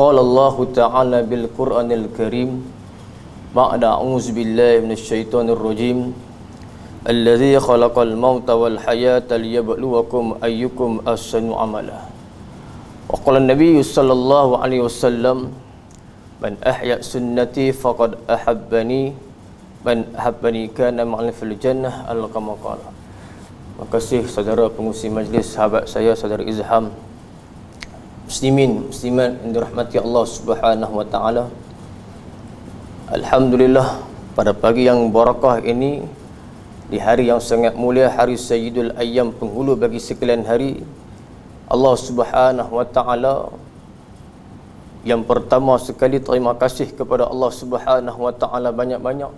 Qala Allah Ta'ala bil Qur'anil Karim ba'da a'udzu billahi minasyaitonir rajim alladzi khalaqal mauta wal hayata liyabluwakum ayyukum ahsanu amala. Wa qala an-nabiy sallallahu alaihi wasallam man ahya sunnati faqad ahabbani man ahabbani kana ma'al fil jannah al-kama qala. Terima kasih saudara pengurusi majlis, sahabat saya saudara Izham, muslimin muslimat yang dirahmati Allah Subhanahu wa taala. Alhamdulillah, pada pagi yang barakah ini, di hari yang sangat mulia, hari Sayyidul Ayyam, penghulu bagi sekalian hari, Allah Subhanahu wa taala yang pertama sekali terima kasih kepada Allah Subhanahu wa taala banyak-banyak,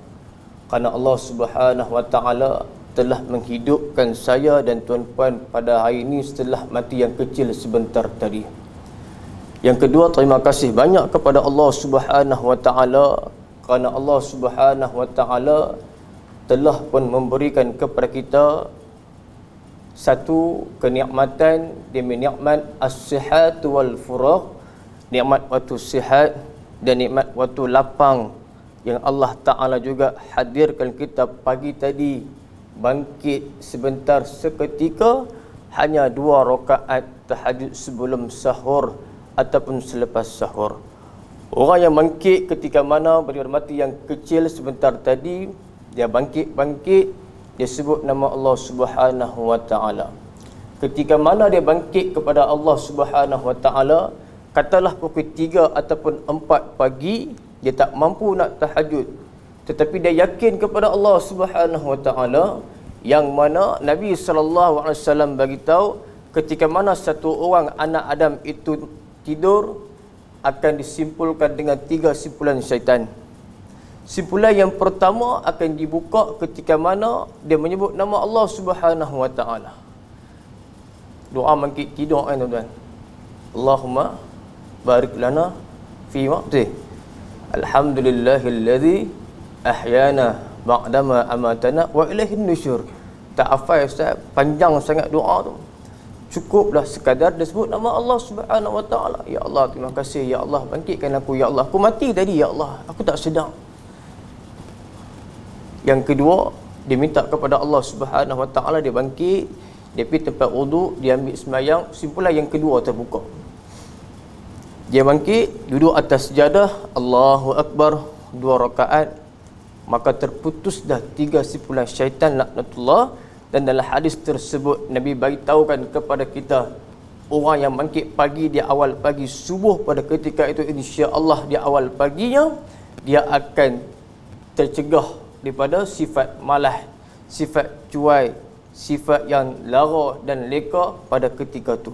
kerana Allah Subhanahu wa taala telah menghidupkan saya dan tuan-puan pada hari ini setelah mati yang kecil sebentar tadi. Yang kedua, terima kasih banyak kepada Allah Subhanahu wa taala kerana Allah Subhanahu wa taala telah pun memberikan kepada kita satu kenikmatan, demi nikmat as-sihat wal furagh, nikmat waktu sihat dan nikmat waktu lapang yang Allah Taala juga hadirkan kita pagi tadi, bangkit sebentar seketika, hanya 2 rakaat tahajud sebelum sahur ataupun selepas sahur. Orang yang bangkit ketika mana beliau mati yang kecil sebentar tadi, dia bangkit, dia sebut nama Allah Subhanahu wa taala. Ketika mana dia bangkit kepada Allah Subhanahu wa taala, katalah pukul 3 ataupun 4 pagi, dia tak mampu nak tahajud, tetapi dia yakin kepada Allah Subhanahu wa taala, yang mana Nabi sallallahu alaihi wasallam bagi tahu ketika mana satu orang anak Adam itu tidur, akan disimpulkan dengan 3 simpulan syaitan. Simpulan yang pertama akan dibuka ketika mana dia menyebut nama Allah Subhanahu wa taala. Doa bangkit tidur kan tuan-tuan. Allahumma barik lana fi waqti. Alhamdulillahillazi ahyana ba'dama amatana wa ilaihin nusyur. Tak hafal Ustaz, panjang sangat doa tu. Cukuplah sekadar dia sebut nama Allah Subhanahu wa taala. Ya Allah, terima kasih ya Allah, bangkitkan aku ya Allah. Aku mati tadi ya Allah, aku tak sedar. Yang kedua, dia minta kepada Allah Subhanahu wa taala, dia bangkit, dia pergi tempat wuduk, dia ambil sembahyang, simpulan yang kedua terbuka. Dia bangkit, duduk atas sejadah, Allahu Akbar, 2 rakaat, maka terputus dah 3 simpulan syaitan laknatullah. Dan dalam hadis tersebut Nabi beritahukan kepada kita, orang yang bangkit pagi di awal pagi subuh pada ketika itu, insya-Allah di awal paginya dia akan tercegah daripada sifat malas, sifat cuai, sifat yang lara dan leka pada ketika itu.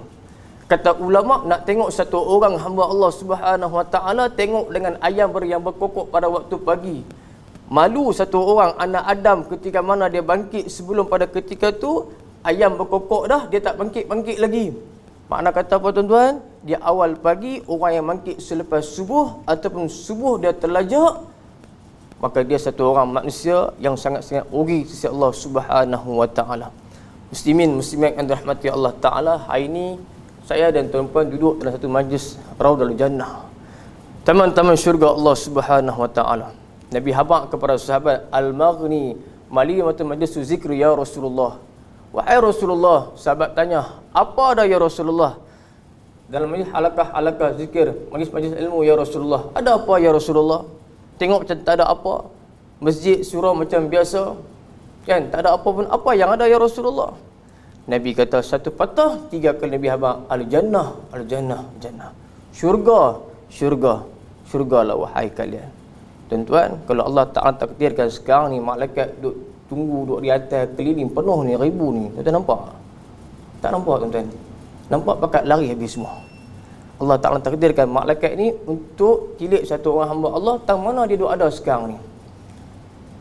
Kata ulama, nak tengok satu orang hamba Allah Subhanahu wa taala, tengok dengan ayam yang berkokok pada waktu pagi. Malu satu orang anak Adam ketika mana dia bangkit sebelum pada ketika tu ayam berkokok dah, dia tak bangkit lagi. Makna kata apa tuan-tuan? Dia awal pagi, orang yang bangkit selepas subuh ataupun subuh dia terlajak, maka dia satu orang manusia yang sangat-sangat rugi sisi Allah Subhanahu wa taala. Muslimin muslimat yang dirahmati Allah taala, hari ini saya dan tuan-puan duduk dalam satu majlis Raudhul Jannah, taman-taman syurga Allah Subhanahu wa taala. Nabi habaq kepada sahabat, al-maghni mali mata majlis zikr ya Rasulullah. Wahai Rasulullah, sahabat tanya, apa ada ya Rasulullah? Dalam majlis halakah zikir, majlis ilmu ya Rasulullah, ada apa ya Rasulullah? Tengok macam tak ada apa. Masjid surau macam biasa, kan? Tak ada apa pun. Apa yang ada ya Rasulullah? Nabi kata satu patah, 3 kali Nabi habaq, al-jannah, al-jannah, jannah. Syurga lah wahai kalian. Tuan-tuan, kalau Allah Ta'ala takdirkan sekarang ni malaikat duduk di atas keliling penuh ni, 1000 ni, tuan-tuan nampak? Tak nampak tuan-tuan? Nampak pakat lari habis semua. Allah Ta'ala takdirkan malaikat ni untuk tilik satu orang hamba Allah, tang mana dia duduk ada sekarang ni.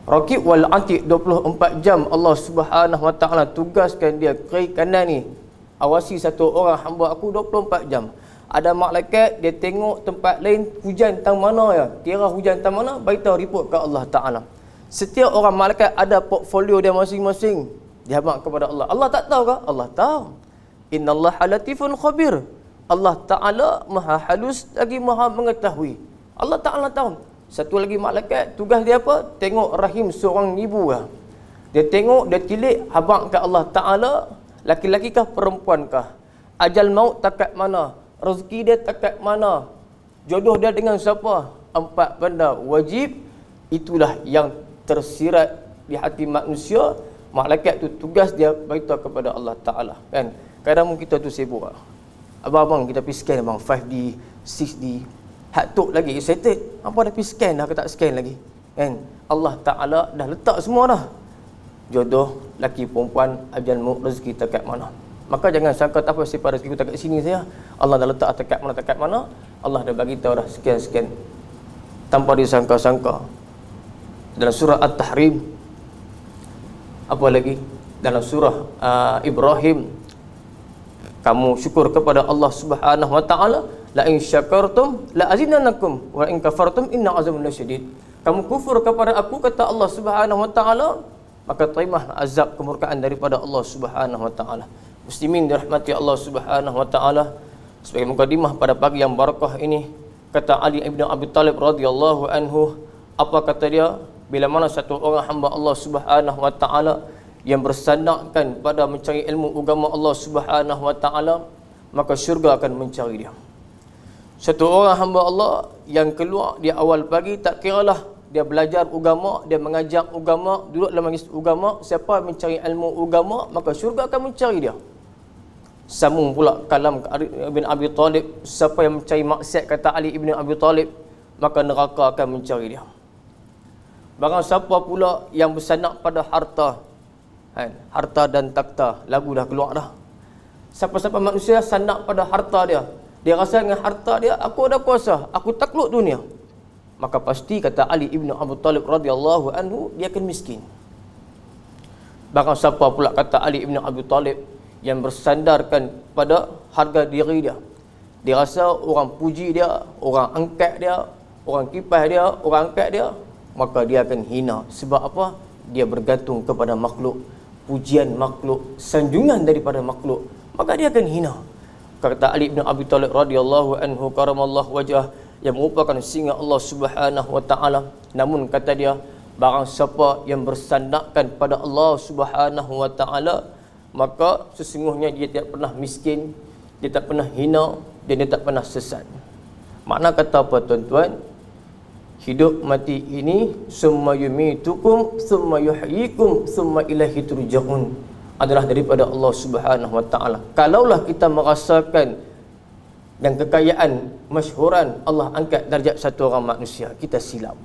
Raqib wal Atid, 24 jam Allah Subhanahu wa taala tugaskan dia kiri kanan ni, awasi satu orang hamba aku 24 jam. Ada malaikat dia tengok tempat lain hujan tang mana ya, kira hujan tang mana, beritahu report ke Allah Taala. Setiap orang malaikat ada portfolio dia masing-masing, dia habaq kepada Allah. Allah tak tahu ke? Allah tahu. Innallaha latifun khabir. Allah Ta'ala maha halus lagi maha mengetahui. Allah Ta'ala tahu. Satu lagi malaikat tugas dia apa? Tengok rahim seorang ibu lah. Dia tengok, dia tilik habaq ke Allah Ta'ala, laki-laki kah perempuan kah, ajal maut takat mana, rezeki dia takat mana, jodoh dia dengan siapa. 4 benda wajib itulah yang tersirat di hati manusia. Malaikat tu tugas dia beritahu kepada Allah Ta'ala, kan. Kadang kita tu sibuk lah. Abang kita pergi scan abang 5D 6D hak tok lagi excited, apa dah pergi scan dah ke tak scan lagi, kan. Allah Ta'ala dah letak semua dah, jodoh laki perempuan, ajal maut, rezeki dekat mana. Maka jangan sangka tak apa sifat rezeki dekat sini saya, Allah dah letak dekat mana, Allah dah bagi tahu dah sekian tanpa disangka-sangka. Dalam surah At-Tahrim, apa lagi dalam surah Ibrahim, kamu syukur kepada Allah Subhanahu wa taala, la in syakartum la azidannakum wa in kafartum inna azaban lasyadid. Kamu kufur kepada aku, kata Allah Subhanahu wa taala, maka terimah azab kemurkaan daripada Allah Subhanahu wa taala. Muslimin dirahmati Allah Subhanahu wa taala, sebagai mukadimah pada pagi yang barakah ini, kata Ali ibn Abi Talib radhiyallahu anhu, apa kata dia, bila mana satu orang hamba Allah Subhanahu wa taala yang bersandarkan pada mencari ilmu agama Allah Subhanahu wa taala, maka syurga akan mencari dia. Satu orang hamba Allah yang keluar di awal pagi, tak kiralah dia belajar agama, dia mengajar agama, duduk dalam majlis agama, siapa mencari ilmu agama, maka syurga akan mencari dia. Sambung pula kalam Ali ibn Abi Talib, siapa yang mencari maksiat, kata Ali ibn Abi Talib, maka neraka akan mencari dia. Barang siapa pula yang bersandar pada harta, harta dan takhta, lagu dah keluar dah. Siapa-siapa manusia sandar pada harta dia, dia rasa dengan harta dia, aku ada kuasa, aku takluk dunia, maka pasti, kata Ali ibn Abi Talib radhiyallahu anhu, dia akan miskin. Barang siapa pula, kata Ali ibn Abi Talib, yang bersandarkan pada harga diri dia, dia rasa orang puji dia, orang angkat dia, orang kipas dia, orang angkat dia, maka dia akan hina. Sebab apa? Dia bergantung kepada makhluk, pujian makhluk, sanjungan daripada makhluk, maka dia akan hina. Kata Ali bin Abi Talib radhiyallahu anhu karamallahu wajah, yang merupakan singa Allah Subhanahu wa taala, namun kata dia, barang siapa yang bersandarkan pada Allah Subhanahu wa taala, maka sesungguhnya dia tidak pernah miskin, dia tak pernah hina, dan dia tak pernah sesat. Makna kata apa, tuan-tuan? Hidup mati ini, summa yumitukum summa yuhyikum summa ilaihi turja'un, adalah daripada Allah Subhanahu wa taala. Kalaulah kita merasakan dan kekayaan, masyhuran, Allah angkat darjat satu orang manusia, kita silap.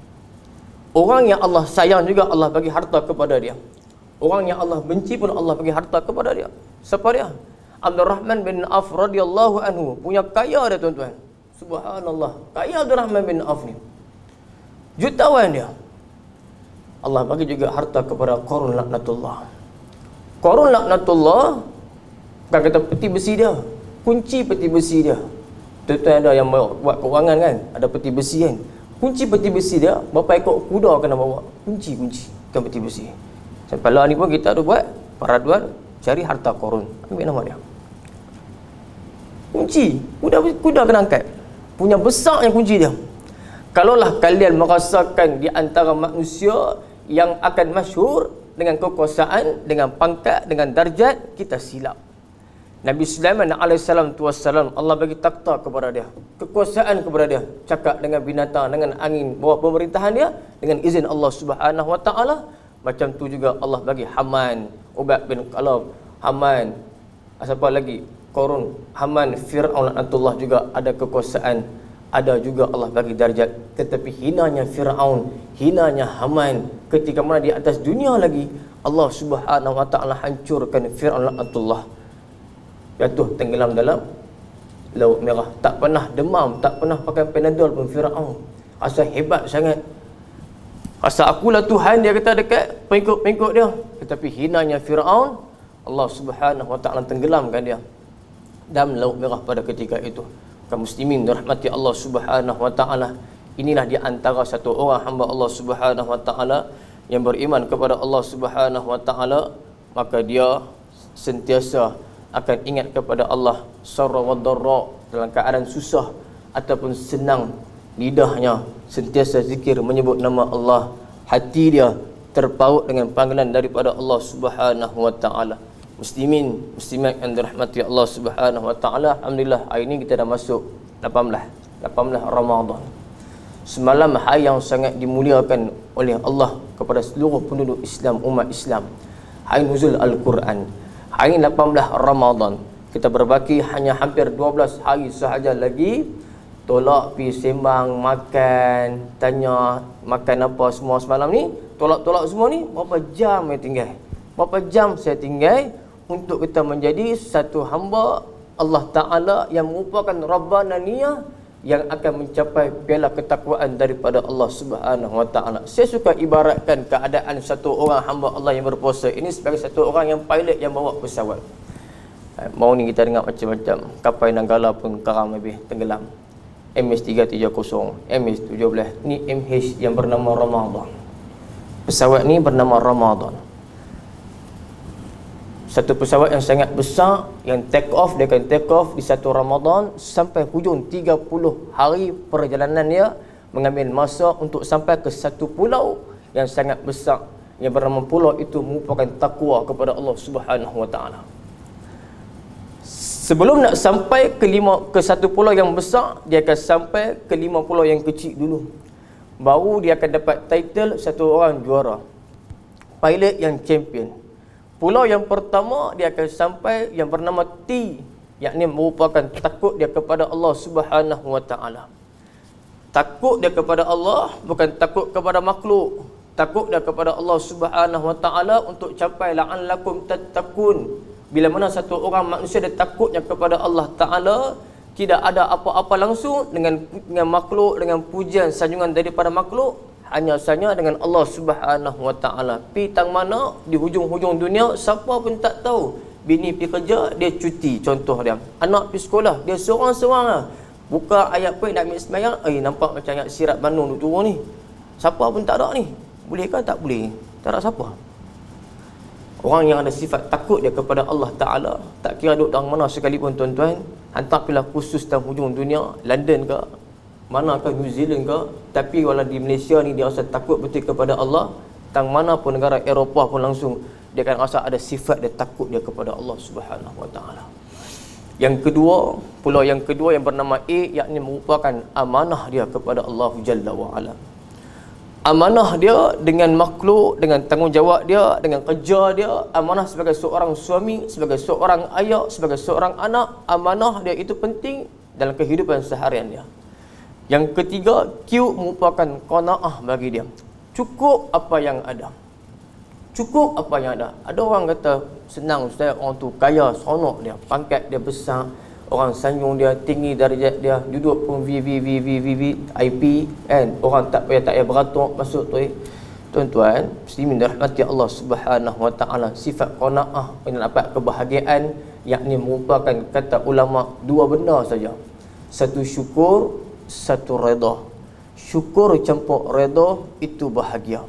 Orang yang Allah sayang juga Allah bagi harta kepada dia. Orang yang Allah benci pun Allah bagi harta kepada dia. Siapa dia? Abdul Rahman bin Auf radhiyallahu anhu, punya kaya dia, tuan-tuan. Subhanallah, kaya Abdul Rahman bin Auf ni, jutawan dia. Allah bagi juga harta kepada Qarun laknatullah. Qarun laknatullah, bukan kata peti besi dia, kunci peti besi dia. Tuan-tuan ada yang buat kewangan kan, ada peti besi kan, kunci peti besi dia, berapa ekor kuda kena bawa, kunci bukan peti besi. Sampai lah ni pun kita ada buat peraduan cari harta Qarun, ambil nama dia, kunci kuda kena angkat, punya besar yang kunci dia. Kalaulah kalian merasakan di antara manusia yang akan masyhur dengan kekuasaan, dengan pangkat, dengan darjat, kita silap. Nabi Sulaiman alaihissalam wassalam, Allah bagi takhta kepada dia, kekuasaan kepada dia, cakap dengan binatang, dengan angin, bawah pemerintahan dia dengan izin Allah Subhanahu wa taala. Macam tu juga Allah bagi Haman, Ubad bin Khalaf, Haman, siapa lagi? Qarun, Haman, Fir'aun laknatullah juga ada kekuasaan, ada juga Allah bagi darjat. Tetapi hinanya Fir'aun, hinanya Haman, ketika mana di atas dunia lagi, Allah Subhanahu wa taala hancurkan Fir'aun laknatullah, jatuh tenggelam dalam Laut Merah. Tak pernah demam, tak pernah pakai Panadol pun Fir'aun. Rasa hebat sangat, rasa akulah Tuhan, dia kata dekat pengikut-pengikut dia. Tetapi hinanya Fir'aun, Allah Subhanahu wa taala tenggelamkan dia dalam Laut Merah pada ketika itu. Kaum muslimin dirahmati Allah Subhanahu wa taala, inilah di antara satu orang hamba Allah Subhanahu wa taala yang beriman kepada Allah Subhanahu wa taala, maka dia sentiasa akan ingat kepada Allah sarra wa darra, dalam keadaan susah ataupun senang, lidahnya sentiasa zikir menyebut nama Allah, hati dia terpaut dengan panggilan daripada Allah Subhanahu wa taala. Muslimin, muslimat yang dirahmati Allah Subhanahu wa taala, alhamdulillah hari ini kita dah masuk 18 Ramadan. Semalam hari yang sangat dimuliakan oleh Allah kepada seluruh penduduk Islam, umat Islam. Hari nuzul Al-Quran. Hari 18 Ramadan. Kita berbaki hanya hampir 12 hari sahaja lagi. Tolak pergi sembang, makan, tanya makan apa semua semalam ni. Tolak-tolak semua ni, berapa jam saya tinggal? Berapa jam saya tinggal untuk kita menjadi satu hamba Allah Ta'ala yang merupakan Rabbananiyah, yang akan mencapai piala ketakwaan daripada Allah Subhanahu wa taala. Saya suka ibaratkan keadaan satu orang hamba Allah yang berpuasa ini sebagai satu orang yang pilot yang bawa pesawat. Mau ni kita dengar macam-macam, kapal Nanggala pun karam habis tenggelam. MH330, MH17, ni MH yang bernama Ramadan. Pesawat ni bernama Ramadan. Satu pesawat yang sangat besar yang take off, dia akan take off di satu Ramadan sampai hujung 30 hari perjalanan dia, mengambil masa untuk sampai ke satu pulau yang sangat besar yang bernama pulau itu merupakan takwa kepada Allah Subhanahu wa taala. Sebelum nak sampai ke satu pulau yang besar, dia akan sampai ke 5 pulau yang kecil dulu. Baru dia akan dapat title satu orang juara, pilot yang champion. Pulau yang pertama dia akan sampai yang bernama T, yakni merupakan takut dia kepada Allah Subhanahu wa taala. Takut dia kepada Allah, bukan takut kepada makhluk. Takut dia kepada Allah Subhanahu wa taala untuk capai la'allakum tattaqun. Bila mana satu orang manusia dia takutnya kepada Allah Taala, tidak ada apa-apa langsung dengan makhluk, dengan pujian sanjungan daripada makhluk, hanya saja dengan Allah Subhanahu wa taala. Pi tang mana di hujung-hujung dunia siapa pun tak tahu. Bini pergi kerja, dia cuti contoh dia. Anak pergi sekolah, dia seorang-seorang lah. Buka ayat apa nak ambil sembahyang, nampak macam ayat sirat Bandung duk turun ni. Siapa pun tak ada ni. Boleh ke tak boleh? Tak ada siapa. Orang yang ada sifat takut dia kepada Allah Ta'ala, tak kira duduk dalam mana sekalipun tuan-tuan, hantar pilah khusus dalam hujung dunia, London ke, mana ke, New Zealand ke, tapi walau di Malaysia ni dia rasa takut betul kepada Allah, tang mana pun negara Eropah pun langsung dia akan rasa ada sifat dia takut dia kepada Allah Subhanahu wa taala. Yang kedua, pulau yang kedua yang bernama A, yakni merupakan amanah dia kepada Allah Jalla wa Ala. Amanah dia dengan makhluk, dengan tanggungjawab dia, dengan kerja dia, amanah sebagai seorang suami, sebagai seorang ayah, sebagai seorang anak, amanah dia itu penting dalam kehidupan seharian dia. Yang ketiga, Q merupakan qanaah bagi dia. Cukup apa yang ada. Cukup apa yang ada. Ada orang kata, senang Ustaz, orang tu kaya, seronok dia, pangkat dia besar, orang sanjung dia, tinggi darjat dia, duduk pun VIP kan, orang tak payah beratur masuk tu. Tuan-tuan, muslimin dirahmati Allah Subhanahu wa taala, sifat qanaah yang dapat kebahagiaan, yakni merupakan kata ulama dua benda saja. Satu syukur, satu redha. Syukur campur redha itu bahagia.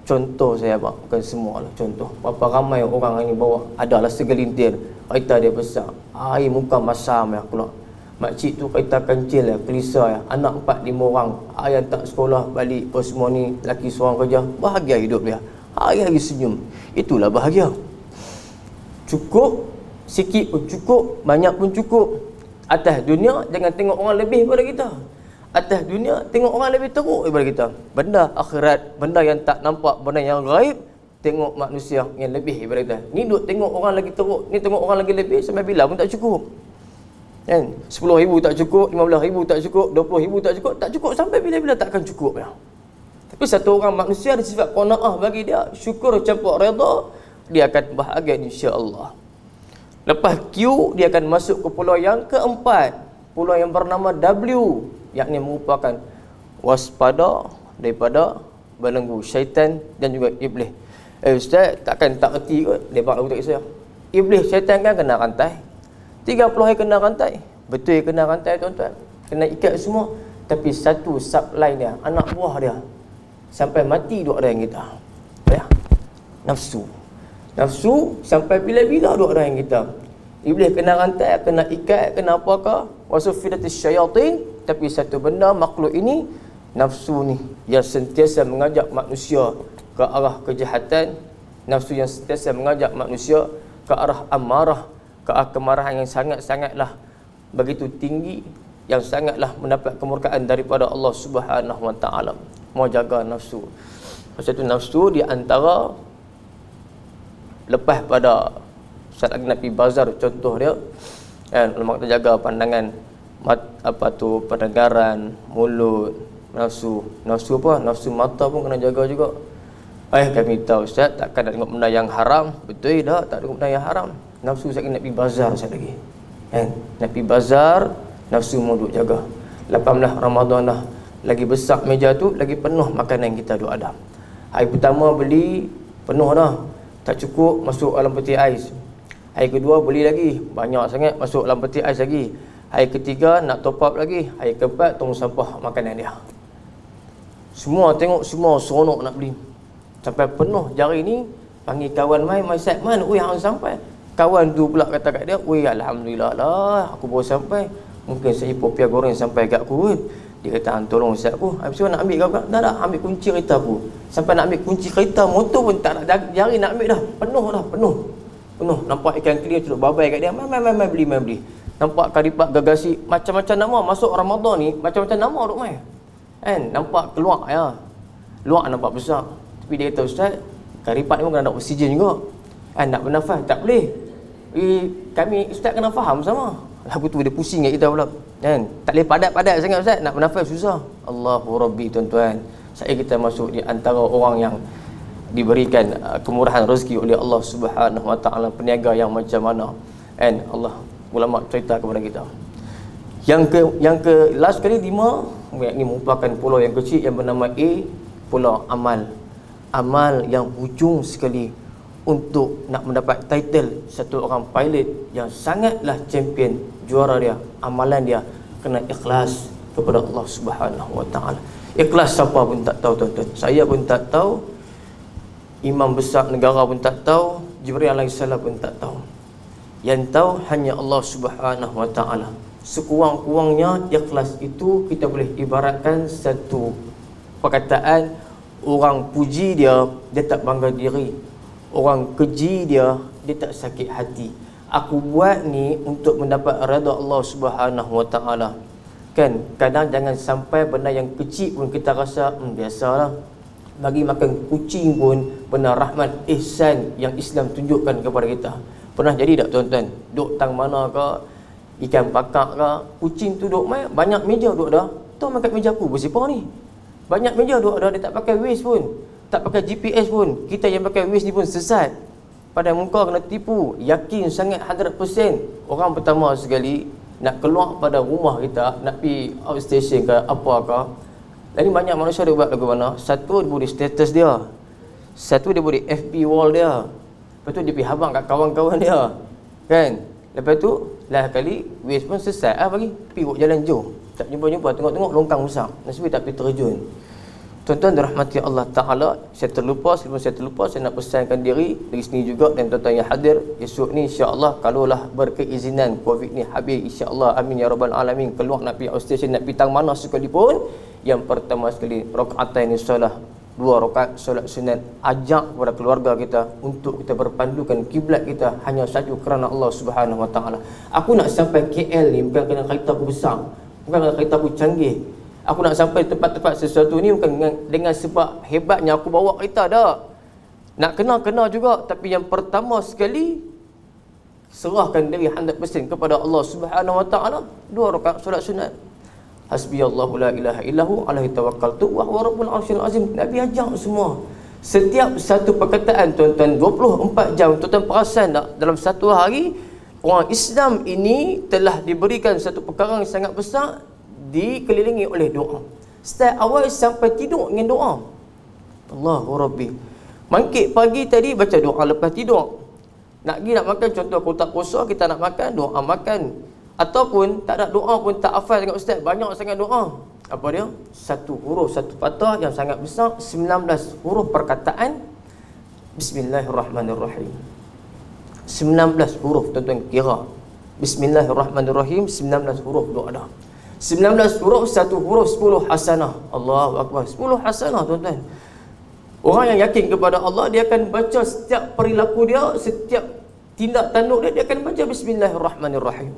Contoh saya abang, bukan semua lah, contoh. Berapa ramai orang ini bawa, adalah segelintir kereta dia besar, air muka masam ya keluar. Makcik tu kereta kancil ya, kelisa ya, anak 4-5 orang, ayah tak sekolah, balik apa semua ni, lelaki seorang kerja, bahagia hidup dia, hari-hari senyum. Itulah bahagia. Cukup, sikit pun cukup, banyak pun cukup. Atas dunia, jangan tengok orang lebih daripada kita. Atas dunia, tengok orang lebih teruk daripada kita. Benda akhirat, benda yang tak nampak, benda yang gaib, tengok manusia yang lebih daripada kita. Ni duk tengok orang lagi teruk, ni tengok orang lagi lebih, sampai bila pun tak cukup. Kan? 10,000 tak cukup, 15,000 tak cukup, 20,000 tak cukup sampai bila-bila takkan cukup ya. Tapi satu orang manusia ada sifat qanaah bagi dia, syukur campur redha, dia akan bahagia insya-Allah. Lepas Q, dia akan masuk ke pulau yang keempat, pulau yang bernama W, yakni merupakan waspada daripada belenggu syaitan dan juga iblis. Ustaz, takkan tak erti kot, lepak lagu tak kisah. Iblis, syaitan kan kena rantai 30 hari kena rantai. Betul kena rantai tuan-tuan, kena ikat semua. Tapi satu subline dia, anak buah dia, sampai mati duk ada yang kita ya? Nafsu sampai bila-bila duk ada yang kita. Iblis kena rantai, kena ikat, kena apakah, wa suffidatis syayatin, tapi satu benda makhluk ini, nafsu ni yang sentiasa mengajak manusia ke arah kejahatan, nafsu yang sentiasa mengajak manusia ke arah amarah, ke arah kemarahan yang sangat-sangatlah begitu tinggi, yang sangatlah mendapat kemurkaan daripada Allah Subhanahu wa taala. Mau jaga nafsu. Masa tu nafsu di antara lepas pada saat lagi nak pergi bazar, contoh dia kan, ulama kita jaga pandangan, pendengaran, mulut, nafsu apa, nafsu mata pun kena jaga juga. Kami tahu Ustaz, takkan nak tengok benda yang haram. Betul tak? Tak tengok benda yang haram. Nafsu sekali nak pergi bazar sekali lagi kan, nak pergi bazar, nafsu mu duk jaga. 18 Ramadan dah, lagi besar meja tu, lagi penuh makanan kita duk ada. Hari pertama beli penuh dah, tak cukup, masuk dalam peti ais. Hari kedua beli lagi, banyak sangat, masuk dalam peti ais lagi. Hari ketiga nak top up lagi. Hari keempat tong sampah makanan dia. Semua tengok, semua seronok nak beli. Sampai penuh jari ni, panggil kawan mai set man, oi hang sampai. Kawan tu pula kata kat dia, oi alhamdulillah lah, aku baru sampai. Mungkin saya popia goreng sampai kat aku kot. Dia kata, hang tolong Ustaz aku. Habis tu nak ambil kau? Dah, ambil kunci kereta aku. Sampai nak ambil kunci kereta motor pun tak nak jari nak ambil dah. Penuh. Nampak ikan clear tu babai kat dia. Mai beli. Nampak karipat gagasi macam-macam nama. Masuk Ramadan ni macam-macam nama duk mai. Kan? Nampak keluar ya. Luar nampak besar. Tapi dia kata, Ustaz, karipat ni pun kena ada oksigen juga. Nak bernafas tak boleh. Kami Ustaz kena faham sama. Lagu tu dia pusing kat kita pula kan. Tak boleh padat-padat sangat Ustaz, nak bernafas susah. Allahu Rabbi, tuan-tuan. Saya kita masuk di antara orang yang diberikan kemurahan rezeki oleh Allah Subhanahu wa taala, peniaga yang macam mana kan. Allah ulama cerita kepada kita. Yang ke last kali 5, ini merupakan pulau yang kecil yang bernama A, pulau amal. Amal yang hujung sekali untuk nak mendapat title satu orang pilot yang sangatlah champion, juara dia, amalan dia kena ikhlas kepada Allah Subhanahu wa taala. Ikhlas siapa pun tak tahu tuan-tuan. Saya pun tak tahu, imam besar negara pun tak tahu, Jibril alaihissalam pun tak tahu. Yang tahu hanya Allah Subhanahu wa taala. Sekurang-kurangnya ikhlas itu kita boleh ibaratkan satu perkataan, orang puji dia tak bangga diri. Orang keji dia tak sakit hati. Aku buat ni untuk mendapat redha Allah Subhanahu wa taala. Kan, kadang jangan sampai benda yang kecil pun kita rasa biasalah. Bagi makan kucing pun benda rahmat, ihsan yang Islam tunjukkan kepada kita. Pernah jadi tak tuan-tuan? Duk tang mana ke, ikan bakar ke, kucing tu duk mai, banyak meja duk dah. Tu makan meja aku bersepah ni. Banyak meja duk dah, dia tak pakai Waze pun. Tak pakai GPS pun. Kita yang pakai Waze ni pun sesat. Pada muka kena tipu. Yakin sangat 100%. Orang pertama sekali nak keluar pada rumah kita, nak pergi outstation ke apakah. Jadi banyak manusia dia buat lagu mana. Satu dia boleh status dia, satu dia boleh FB wall dia. Lepas tu dia pergi habang kat kawan-kawan dia kan. Lepas tu lah kali Waze pun sesat bagi pergi jalan jauh. Tak jumpa-jumpa, tengok-tengok longkang besar. Nasib tak pergi terjun. Tuan-tuan dirahmati Allah Ta'ala, sebelum saya terlupa, saya nak pesankan diri dari sini juga dan tuan-tuan yang hadir esok ni insya-Allah, kalaulah berkeizinan Covid ni habis insya-Allah, amin ya rabbal alamin, keluar nak pergi outstation, nak pergi tang mana sekalipun, yang pertama sekali rakaatain solat, 2 rakaat solat sunat, ajak kepada keluarga kita untuk kita berpandukan kiblat kita hanya satu kerana Allah Subhanahu wa taala. Aku nak sampai KL ni bukan kerana kereta aku besar, bukan kerana kereta aku canggih. Aku nak sampai tempat-tempat sesuatu ni bukan dengan sebab hebatnya aku bawa kereta dah. Nak kena juga, tapi yang pertama sekali serahkan diri 100% kepada Allah Subhanahu wa taala, 2 rakaat solat sunat. Hasbiyallahu la ilaha illahu alaihi tawakkaltu wa huwa rabbul arsyil azim. Nabi ajak semua. Setiap satu perkataan tuan-tuan 24 jam, tuan-tuan perasan tak dalam satu hari orang Islam ini telah diberikan satu perkara yang sangat besar, dikelilingi oleh doa. Setiap awal sampai tidur dengan doa. Allahu Rabbi. Bangkit pagi tadi baca doa lepas tidur. Nak pergi nak makan, contoh aku tak puasa, kita nak makan, doa makan. Ataupun tak ada doa pun tak hafal sangat Ustaz, banyak sangat doa. Apa dia? Satu huruf, satu patah yang sangat besar, 19 huruf perkataan Bismillahirrahmanirrahim. 19 huruf tuan-tuan kira. Bismillahirrahmanirrahim 19 huruf tu ada. 19 huruf, satu huruf 10 hasanah. Allahu akbar. 10 hasanah tuan-tuan. Orang yang yakin kepada Allah, dia akan baca setiap perilaku dia, setiap tindak tanduk dia, dia akan baca Bismillahirrahmanirrahim.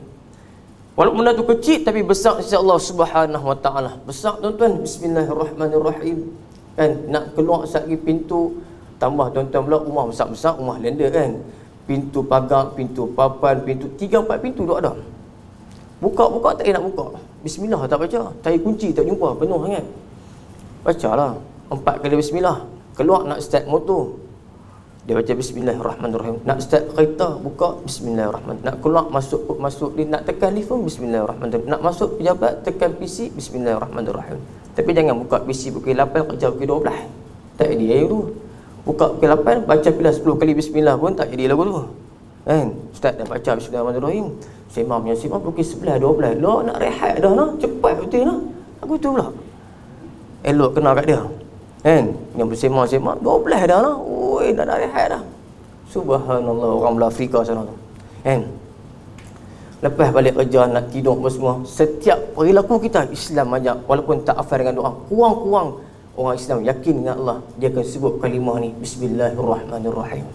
Walaupun benda tu kecil tapi besar sisi Allah Subhanahu Wa Taala. Besar tuan-tuan. Bismillahirrahmanirrahim. Kan nak keluar satu pintu, tambah tuan-tuan pula rumah besar-besar, rumah landed kan. Pintu pagar, pintu papan, pintu 3-4 pintu tu ada. Buka-buka tak nak buka. Bismillah tak baca. Tahi kunci tak jumpa, penuh sangat. Bacalah 4 kali bismillah. Keluar nak start motor, dia baca Bismillahirrahmanirrahim. Nak start kereta, buka Bismillahirrahmanirrahim. Nak keluar masuk dia nak tekan lift pun Bismillahirrahmanirrahim. Nak masuk pejabat tekan PC Bismillahirrahmanirrahim. Tapi jangan buka PC pukul 8 kerja pukul 12. Tak jadi tu. Buka pukul 8 baca pula 10 kali bismillah pun tak jadi lagu tu. Kan? Ustaz dah baca Bismillahirrahmanirrahim. Sembang pukul 11 12. Lo nak rehat dah nah. Cepat betul nah. Aku tu pula. Elok kena kat dia. Kan? Yang bersembang 12 dah lah. Oi, dah rehat dah. Subhanallah, orang belah Afrika sana tu. Kan? Lepas balik kerja nak tidur apa semua, setiap perilaku kita Islam ajak, walaupun tak hafal dengan doa, kurang-kurang orang Islam yakin dengan Allah, dia akan sebut kalimah ni Bismillahirrahmanirrahim.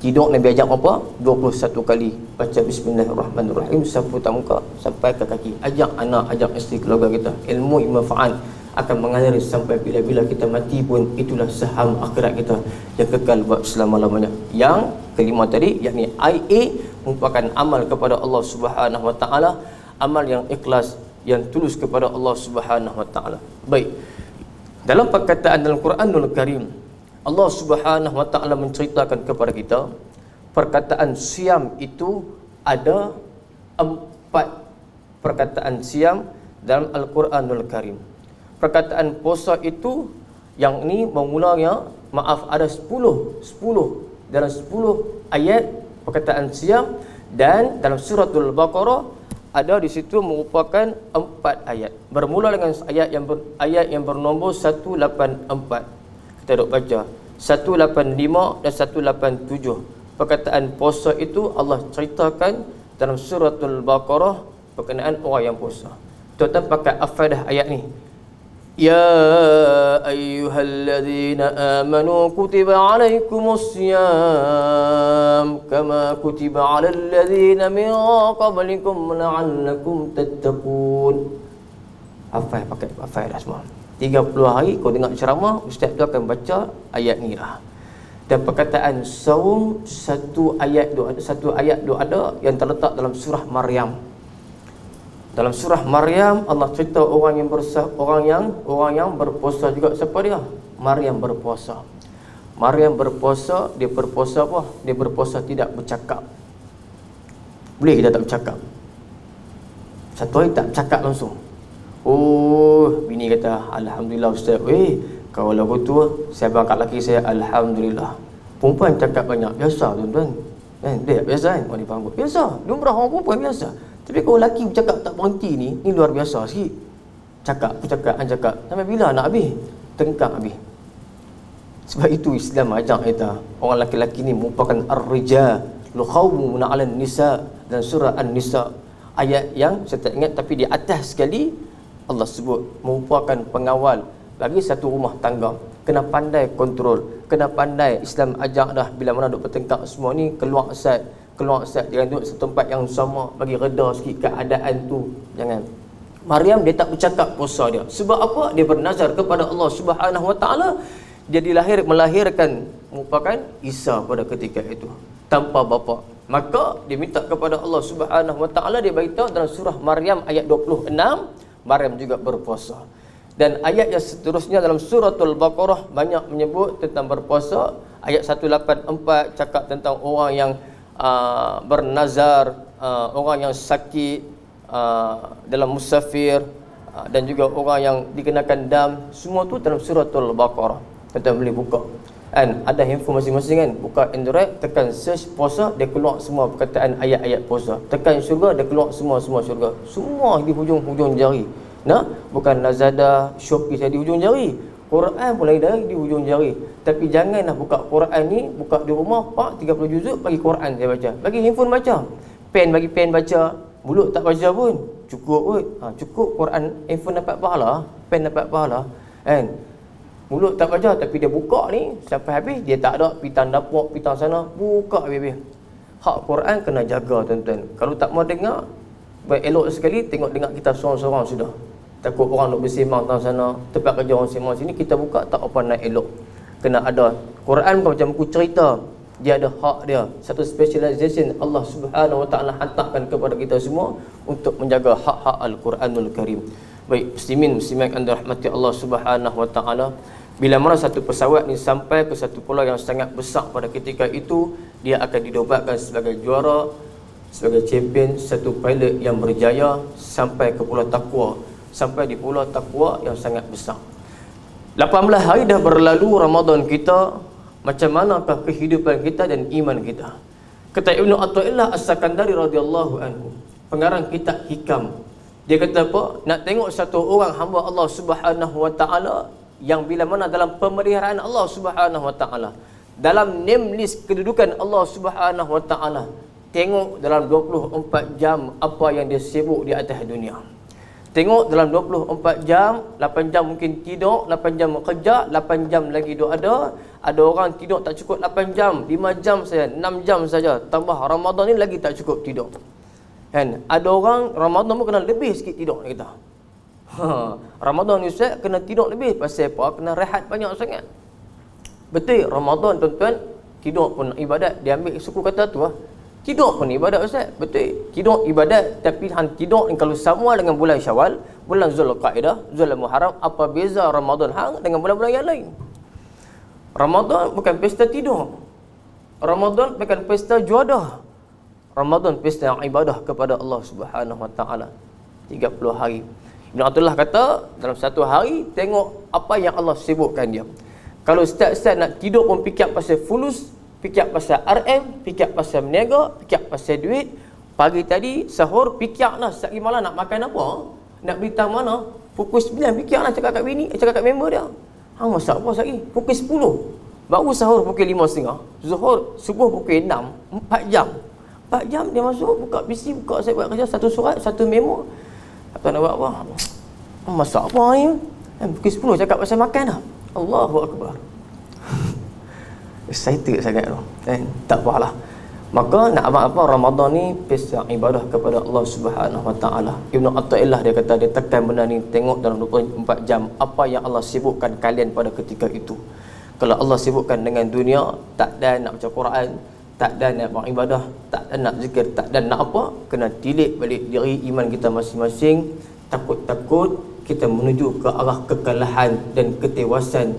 Tidur Nabi ajak apa? 21 kali baca Bismillahirrahmanirrahim, sapu muka sampai ke kaki. Ajak anak, ajak isteri, keluarga kita. Ilmu manfaat akan mengalir sampai bila-bila kita mati pun. Itulah saham akhirat kita yang kekal buat selama-lamanya. Yang kelima tadi, yakni IA, merupakan amal kepada Allah Subhanahu Wa Taala, amal yang ikhlas, yang tulus kepada Allah Subhanahu Wa Taala. Baik, dalam perkataan dalam Quranul Karim, Allah Subhanahu Wa Taala menceritakan kepada kita, perkataan siam itu ada 4 perkataan siam dalam Al-Quranul Karim. Perkataan puasa itu yang ini bermulanya, ada 10 dalam 10 ayat perkataan siam, dan dalam suratul Baqarah ada di situ merupakan 4 ayat. Bermula dengan ayat yang bernombor 184. Kita duk baca 185 dan 187. Perkataan puasa itu Allah ceritakan dalam suratul Baqarah berkenaan orang yang puasa. Tuan-tuan pakai afadah ayat ni. Ya ayyuhalladzina amanu kutiba alaikumusiyam kama kutiba alal ladzina min qablikum la'allakum tattaqun. Hafal, pakai hafal dah semua. 30 hari kau dengar ceramah, ustaz tu akan baca ayat ni lah. Dan perkataan saum, satu ayat tu ada yang terletak dalam surah Maryam. Dalam surah Maryam Allah cerita orang yang berpuasa juga. Siapa dia? Maryam berpuasa. Maryam berpuasa, dia berpuasa apa? Dia berpuasa tidak bercakap. Boleh kita tak bercakap? Satu hari tak bercakap langsung. Oh, bini kata, alhamdulillah ustaz. Kalau lagu tu saya bangkat laki saya, alhamdulillah. Perempuan cakap banyak, biasa tuan-tuan. Kan? Dia biasa kan? Orang dipanggil biasa. Lumrah orang perempuan biasa. Tapi kalau lelaki bercakap tak berhenti ni luar biasa sikit. Cakap. Sampai bila nak habis? Tengkang habis. Sebab itu Islam ajak kita, orang lelaki ni merupakan ar-rijalu qawwamuna 'alan nisa, dan surah An-Nisa. Ayat yang saya tak ingat, tapi di atas sekali Allah sebut merupakan pengawal bagi satu rumah tangga. Kena pandai kontrol, kena pandai. Islam ajak dah, bila mana duk bertengkar semua ni, keluar asat, jangan duduk satu tempat yang sama, bagi reda sikit keadaan tu. Jangan. Maryam dia tak bercakap puasa dia. Sebab apa? Dia bernazar kepada Allah Subhanahu Wa Taala. Dia melahirkan merupakan Isa pada ketika itu tanpa bapa. Maka dia minta kepada Allah Subhanahu Wa Taala, dia beritahu dalam surah Maryam ayat 26, Maryam juga berpuasa. Dan ayat yang seterusnya dalam suratul Baqarah banyak menyebut tentang berpuasa. Ayat 184 cakap tentang orang yang bernazar, orang yang sakit, dalam musafir, dan juga orang yang dikenakan dam. Semua tu dalam suratul Baqarah. Kita boleh buka kan, ada handphone masing-masing kan, buka Android, tekan search puasa, dia keluar semua perkataan ayat-ayat puasa. Tekan syurga, dia keluar semua syurga. Semua di hujung jari. Nah, bukan Lazada, Shopee saya di hujung jari. Quran pun lagi di hujung jari. Tapi janganlah buka Quran ni, buka di rumah, pak 30 juzuk bagi Quran saya baca. Bagi handphone baca. pen bagi pen baca, mulut tak baca pun cukup kot. Cukup Quran, handphone dapat pahala, pen dapat pahala kan. Mulut tak baca tapi dia buka ni sampai habis, dia tak ada pitang dapur, pitang sana, buka habis-habis. Hak Quran kena jaga tuan-tuan. Kalau tak mau dengar, elok sekali tengok dengar kita seorang-seorang sudah. Takut orang nak bersemang tang sana, tempat kerja orang semang sini, kita buka tak apa nak elok. Kena ada. Quran bukan macam buku cerita. Dia ada hak dia. Satu specialization Allah Subhanahu Wa Taala hantarkan kepada kita semua untuk menjaga hak-hak Al-Quranul Karim. Baik, muslimin anda rahmati Allah Subhanahu Wa Taala. Bila mana satu pesawat ni sampai ke satu pulau yang sangat besar pada ketika itu, dia akan didobatkan sebagai juara, sebagai champion, satu pilot yang berjaya sampai ke Pulau Taqwa, sampai di Pulau Taqwa yang sangat besar. 18 hari dah berlalu Ramadan kita. Macam manakah kehidupan kita dan iman kita? Kata Ibnu Athaillah As-Sakandari radhiyallahu anhu, pengarang kitab Hikam, dia kata apa? Nak tengok satu orang hamba Allah Subhanahu Wa Taala yang bila mana dalam pemeliharaan Allah Subhanahu Wa Taala, dalam name list kedudukan Allah Subhanahu Wa Taala, tengok dalam 24 jam apa yang dia sibuk di atas dunia. Tengok dalam 24 jam, 8 jam mungkin tidur, 8 jam kerja, 8 jam lagi duk ada. Ada orang tidur tak cukup 8 jam, 5 jam saja, 6 jam saja. Tambah Ramadan ni lagi tak cukup tidur. Kan? Ada orang Ramadan pun kena lebih sikit tidur kita. Ramadan ni Ustaz kena tidur lebih. Pasal apa? Kena rehat banyak sangat. Betul, Ramadan tuan-tuan, tidur pun ibadat. Dia ambil suku kata tu lah. Tidur pun ibadat Ustaz. Betul, tidur ibadat. Tapi tidur ni kalau sama dengan bulan Syawal, bulan Zulqa'dah, Zulmuharram, apa beza Ramadan hang dengan bulan-bulan yang lain? Ramadan bukan pesta tidur. Ramadan bukan pesta juadah. Ramadan pesta ibadah kepada Allah Subhanahu Wa Taala. 30 hari. Ibn Athaillah kata dalam satu hari tengok apa yang Allah sibukkan dia. Kalau ustaz-ustaz nak tidur pun fikir pasal fulus, fikir pasal RM, fikir pasal meniaga, fikir pasal duit. Pagi tadi sahur fikirlah sehari malam nak makan apa, nak beli tang mana. Pukul 9 fikirlah cakap kat bini, cakap kat member dia. Hang masak apa sehari? Pukul 10. Baru sahur pukul 5.30. Zuhur subuh pukul 6. 4 jam. 4 jam dia masuk buka PC, buka saya buat kerja, satu surat, satu memo. Tak nak buat apa? Masak apa ni? Pukul 10 cakap pasal makan dah. Allahu Akbar. Excited sangat tu. Tak apalah. Maka nak apa Ramadan ni pesta ibadah kepada Allah Subhanahu Wa Taala. Ibnu Athaillah dia kata dia tekan benda ni, tengok dalam 24 jam apa yang Allah sibukkan kalian pada ketika itu. Kalau Allah sibukkan dengan dunia, tak ada nak baca Quran, tak ada nak beribadah, tak ada nak zikir, tak ada nak apa, kena tilik balik diri iman kita masing-masing. Takut-takut kita menuju ke arah kekalahan dan ketewasan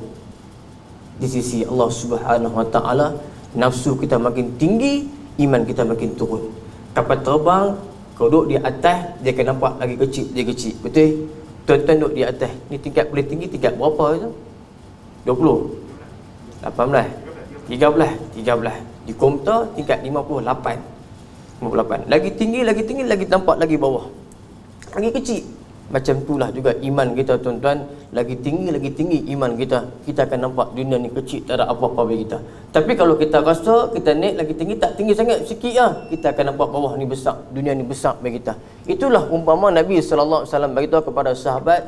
di sisi Allah Subhanahu Wa Taala. Nafsu kita makin tinggi, iman kita makin turun. Kapal terbang, kau duduk di atas, dia akan nampak lagi kecil, dia kecil. Betul? Tuan-tuan duduk di atas, ni tingkat boleh tinggi tingkat berapa tu? 20, 18, 13. Di komputer tingkat 58. Lagi tinggi, lagi nampak lagi bawah. Lagi kecil. Macam itulah juga iman kita tuan-tuan. Lagi tinggi iman kita, kita akan nampak dunia ni kecil, tak ada apa-apa bagi kita. Tapi kalau kita rasa kita naik lagi tinggi, tak tinggi sangat, sikit lah, kita akan nampak bawah ni besar, dunia ni besar bagi kita. Itulah umpama Nabi SAW beritahu kepada sahabat,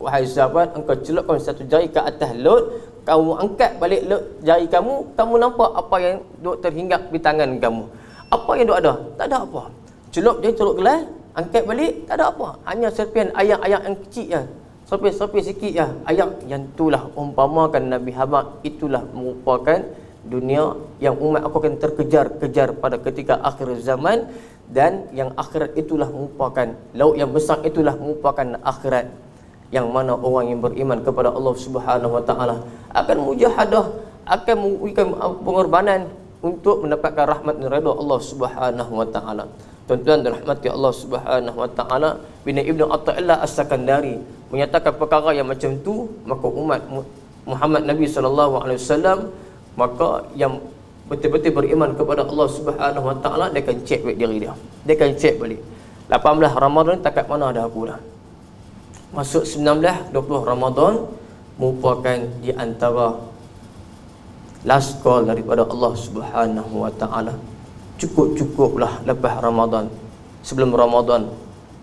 wahai sahabat, engkau celupkan satu jari ke atas laut, kamu angkat balik jari kamu, kamu nampak apa yang duk terhinggap di tangan kamu. Apa yang duk ada? Tak ada apa. Celup dia, celup gelas, angkat balik, tak ada apa. Hanya serpian ayak-ayak yang kecil je. Serpian sikit je. Ayak yang itulah umpamakan Nabi Muhammad, itulah merupakan dunia yang umat aku akan terkejar-kejar pada ketika akhir zaman. Dan yang akhirat itulah merupakan laut yang besar, itulah merupakan akhirat. Yang mana orang yang beriman kepada Allah Subhanahu Wa Taala akan mujahadah, akan memberikan pengorbanan untuk mendapatkan rahmat dan redha Allah Subhanahu Wa Taala. Tuan-tuan dan rahmati Allah Subhanahu Wa Taala, bila Ibnu Athaillah As-Sakandari menyatakan perkara yang macam tu, maka umat Muhammad Nabi sallallahu alaihi wasallam, maka yang betul-betul beriman kepada Allah Subhanahu Wa Taala, dia akan cek balik diri dia. Dia akan cek balik. 18 Ramadan takat mana dah aku dah. Masuk 19, 20 Ramadan merupakan di antara last call daripada Allah Subhanahu Wa Taala. cukup-cukuplah lepas Ramadan. Sebelum Ramadan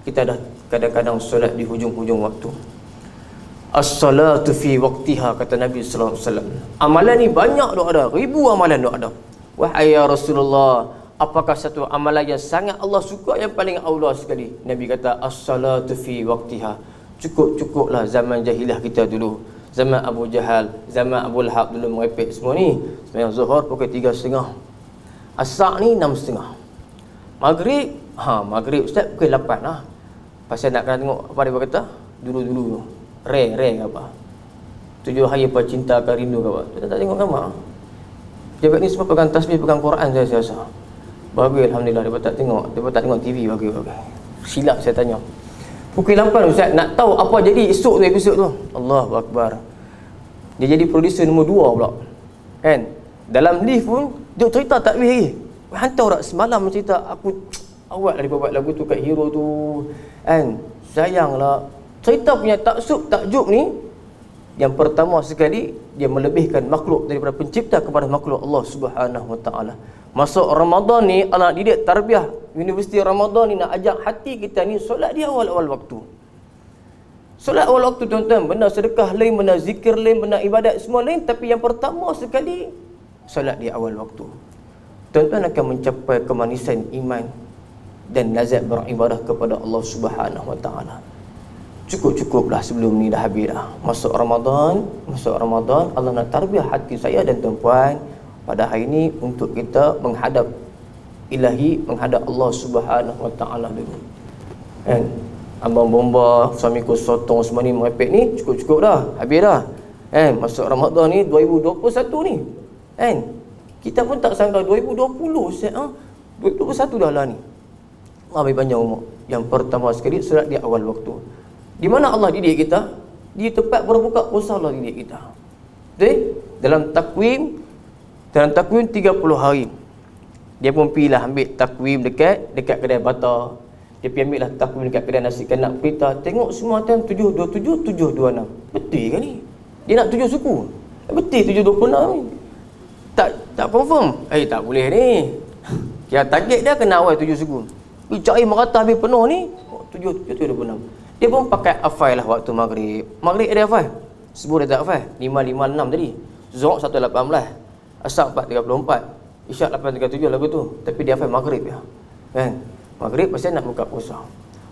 kita dah kadang-kadang solat di hujung-hujung waktu. As-salatu fi waqtiha, kata Nabi sallallahu alaihi wasallam. Amalan ni banyak dok ada, ribu amalan dok ada. Wahai ya Rasulullah, apakah satu amalan yang sangat Allah suka yang paling aula sekali? Nabi kata as-salatu fi waqtiha. Cukup-cukuplah zaman jahiliah kita dulu. Zaman Abu Jahal, zaman Abu Lahab dulu merepek semua ni. Sembahyang Zuhur pukul 3.30. Asar ni 6.30. Maghrib, maghrib ustaz pukul 8 lah. Pasal nak kena tengok apa dia kata? Dulu-dulu tu. Rare ke apa? 7 hari apa cinta akan rindu ke apa? Kita tak tengok gambar. Jabat ni semua pegang tasbih, pegang Quran saya rasa. Bagus, alhamdulillah. Dia tak tengok TV, bagus. Silap saya tanya. Pukul 8 ustaz, nak tahu apa jadi esok tu episod tu. Allahu Akbar. Dia jadi producer nombor 2 pula. Kan? Dalam lift pun dia cerita tak habis lagi. Hantar orang semalam cerita aku awal lah dia buat lagu tu kat Hero tu. Kan? Sayanglah. Cerita punya takjub ni yang pertama sekali dia melebihkan makhluk daripada pencipta kepada makhluk Allah Subhanahu Wa Taala. Masuk Ramadan ni anak didik tarbiyah Universiti Ramadan ni nak ajak hati kita ni solat di awal-awal waktu. Solat awal waktu tuan-tuan, benda sedekah lain, benda zikir lain, benda ibadat semua lain, tapi yang pertama sekali solat di awal waktu. Tuan-tuan akan mencapai kemanisan iman dan lazat beribadah kepada Allah Subhanahu Wa Taala. Cukup-cukuplah sebelum ni dah habis dah. Masuk Ramadan Allah nak tarbiyah hati saya dan tuan-puan pada hari ini untuk kita menghadap ilahi, menghadap Allah Subhanahu Wa Taala dulu. Kan? Abang bomba, suamiku sotong semua ni merepek ni cukup-cukup dah, habis dah. Kan? Masuk Ramadan ni 2021 ni. Kan? Kita pun tak sangka 2020 set 2021 dah lah ni. Lebih panjang umur. Yang pertama sekali solat di awal waktu. Di mana Allah didik kita? Di tempat berbuka puasa Allah didik kita. Betul? Dalam takwim 30 hari. Dia pun pilih ambil takwim dekat kedai bata. Dia pergi ambil lah takwim dekat kedai nasi kanak pita. Tengok semua time 727, 726. Betul ke ni? Dia nak 7 suku. Betul 726 ni. Tak confirm. Tak boleh ni. Kira target dia kena awal 7 suku. Cari merata habis penuh ni 726. Dia pun pakai afai lah waktu maghrib. Maghrib ada afai. Subuh dia tak afai. 5.56 tadi. Zuhur 1.18. Asar 4.34. Isyak 8.37 lagu tu. Tapi dia afai maghrib ya. Kan? Maghrib pasal nak buka puasa.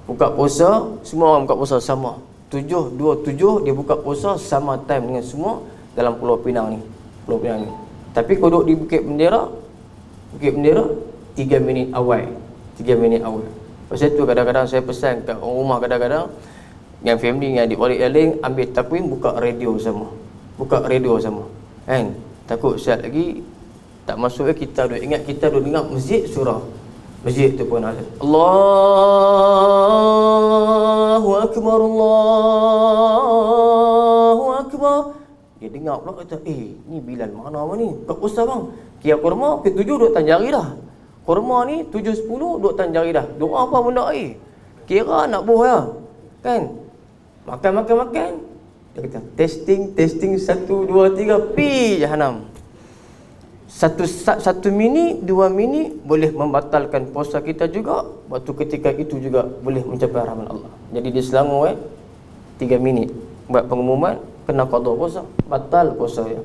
Buka puasa, semua orang buka puasa sama. 7.27 dia buka puasa sama time dengan semua dalam Pulau Pinang ni. Pulau Pinang ni. Tapi kau duduk di Bukit Bendera 3 minit awal. 3 minit awal. Pasal tu kadang-kadang saya pesan kat orang rumah kadang-kadang yang family yang adik-adik lain ambil takwim buka radio sama. Kan? Takut siap lagi tak masuk kita duk ingat masjid surah. Masjid tu pun ada. Allahu akbar. Dia dengar pula kata, ni Bilal mana ni? Buka puasa bang. Kira kurma ke 7 duk tanjari dah. Kurma ni 7.10 duk tanjari dah. Doa apa benda air? Kira nak buh ya. Kan? Makan. Dia kata testing 1 2 3 pi jahanam. 1 minit 2 minit boleh membatalkan puasa kita juga. Waktu ketika itu juga boleh mencapai rahmat Allah. Jadi di Selangor 3 minit buat pengumuman kena qada puasa, batal puasa ya.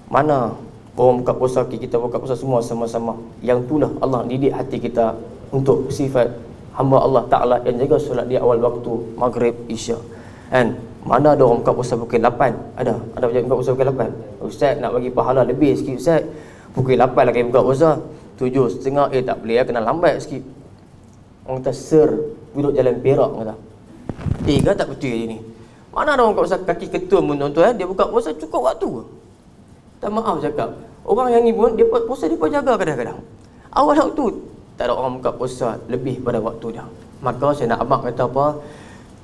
Mana orang buka puasa, kita buka puasa semua sama-sama. Yang itulah Allah didik hati kita untuk sifat hamba Allah Ta'ala yang jaga solat di awal waktu maghrib, isyak. Kan? Mana ada orang buka puasa pukul 8? Ada macam buka puasa pukul 8. Ustaz nak bagi pahala lebih sikit Ustaz. Pukul 8 lagi buka puasa. 7.30 tak boleh ya, kena lambat sikit. Orang kata duduk jalan Perak kata. Kan tak betul je ni. Mana ada orang buka puasa kaki ketum pun tuan-tuan, dia buka puasa cukup waktu. Tak maaf cakap. Orang yang ni pun dia puasa dia pun jaga kadang-kadang. Awal waktu tak ada orang buka puasa lebih pada waktu dia. Maka saya nak abang kata apa?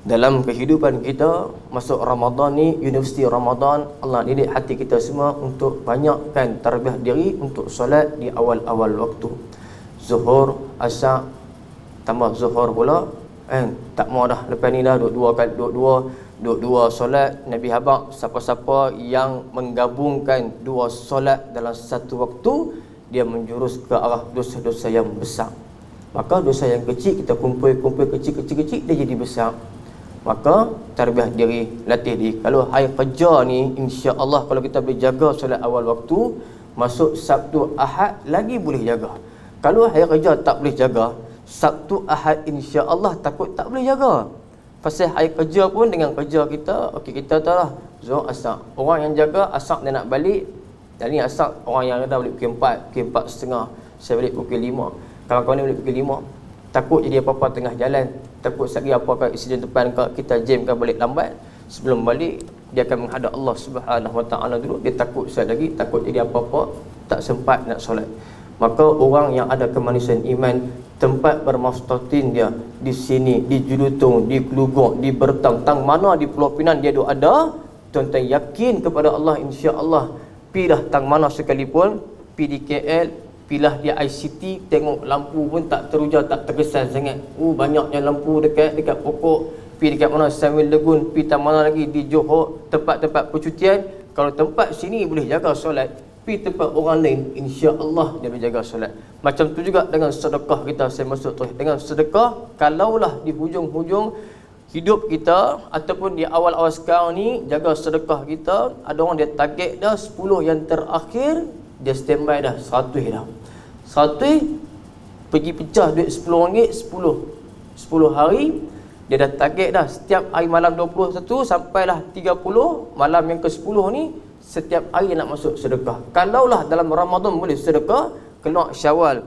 Dalam kehidupan kita masuk Ramadan ni, Universiti Ramadan, Allah didik hati kita semua untuk banyakkan tarbiyah diri untuk solat di awal-awal waktu. Zuhur, asar, tambah zuhur pula. Tak mau dah lepas ni dah dua solat. Nabi habaq siapa-siapa yang menggabungkan 2 solat dalam satu waktu, dia menjurus ke arah dosa-dosa yang besar. Maka dosa yang kecil kita kumpul kecil, dia jadi besar. Maka tarbiyah diri, latih diri. Kalau hari kerja ni, insya-Allah kalau kita boleh jaga solat awal waktu, masuk Sabtu Ahad lagi boleh jaga. Kalau hari kerja tak boleh jaga, Sabtu Ahad insya-Allah takut tak boleh jaga. Pasal hari kerja pun dengan kerja kita, okey kita tahu lah, Zuhur Asar. Orang yang jaga Asar dia nak balik, dan ni Asar orang yang dah balik pukul 4, pukul 4.30, saya balik pukul 5. Kawan-kawan ni balik pukul 5. Takut jadi apa-apa tengah jalan, takut sekali apa-apa insiden depan kita jamkan balik lambat. Sebelum balik dia akan menghadap Allah Subhanahu Wa Taala dulu. Dia takut solat lagi, takut jadi apa-apa, tak sempat nak solat. Maka orang yang ada kemanusiaan iman, tempat bermaftatin dia di sini, di Julutong, di Kelugok, di Bertang, tang mana di Pulau Pinang dia ada, tuan-tuan yakin kepada Allah, insya-Allah pilah tang mana sekalipun, pi di KL, pilah di ICT, tengok lampu pun tak teruja, tak terkesan sangat. Banyaknya lampu dekat pokok. Pi dekat mana Samuel Legun, pi tang mana lagi di Johor, tempat-tempat percutian. Kalau tempat sini boleh jaga solat, pi tempat orang lain, insya-Allah dia boleh jaga solat. Macam tu juga dengan sedekah kita. Saya masuk terus dengan sedekah. Kalaulah di hujung-hujung hidup kita ataupun di awal-awal sekarang ni jaga sedekah kita, ada orang dia target dah 10 yang terakhir, dia standby dah 100 dah. 100 pergi pecah duit RM10, 10 hari, dia dah target dah setiap hari malam 21 sampailah 30, malam yang ke-10 ni setiap hari nak masuk sedekah. Kalaulah dalam Ramadan boleh sedekah, keluar Syawal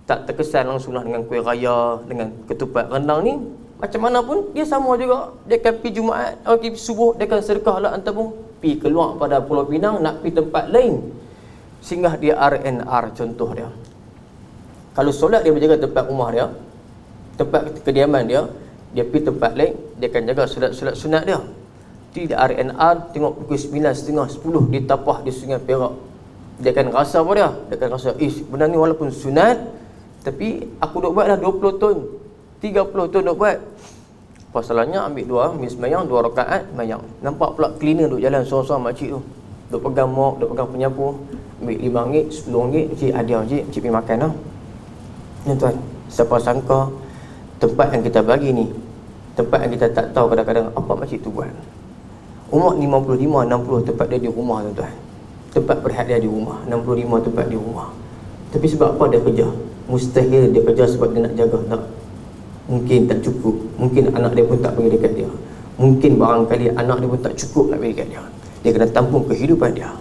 tak terkesan langsung lah dengan kuih raya, dengan ketupat rendang ni, macam mana pun dia sama juga. Dia akan pergi Jumaat, pergi subuh, dia akan sedekah lah antabung, pergi keluar pada Pulau Pinang, nak pergi tempat lain, singgah di RNR contoh dia. Kalau solat dia berjaga tempat rumah dia, tempat kediaman dia, dia pergi tempat lain, dia akan jaga solat sunat dia. Di RNR tengok pukul 9.30, 10 di Tapah di Sungai Perak, dia akan rasa apa dia? Dia akan rasa, benda ni walaupun sunat, tapi aku duk buat dah 20 tahun, 30 tahun duk buat. Pasalnya ambil sembahyang 2 rakaat sembahyang. Nampak pula cleaner duk jalan seorang-seorang makcik tu, duk pegang mop, duk pegang penyapu, ambil RM5, RM10, cik hadiah cik pergi makan lah. Ni tuan, siapa sangka tempat yang kita bagi ni, tempat yang kita tak tahu kadang-kadang apa makcik tu buat. Umur 55, 60 tempat dia di rumah tuan-tuan. Tempat berehat dia di rumah, 65 tempat di rumah. Tapi sebab apa dia kerja? Mustahil dia kerja sebab dia nak jaga, tak? Mungkin tak cukup, mungkin anak dia pun tak pergi dekat dia, mungkin barangkali anak dia pun tak cukup nak pergi dekat dia. Dia kena tampung kehidupan dia.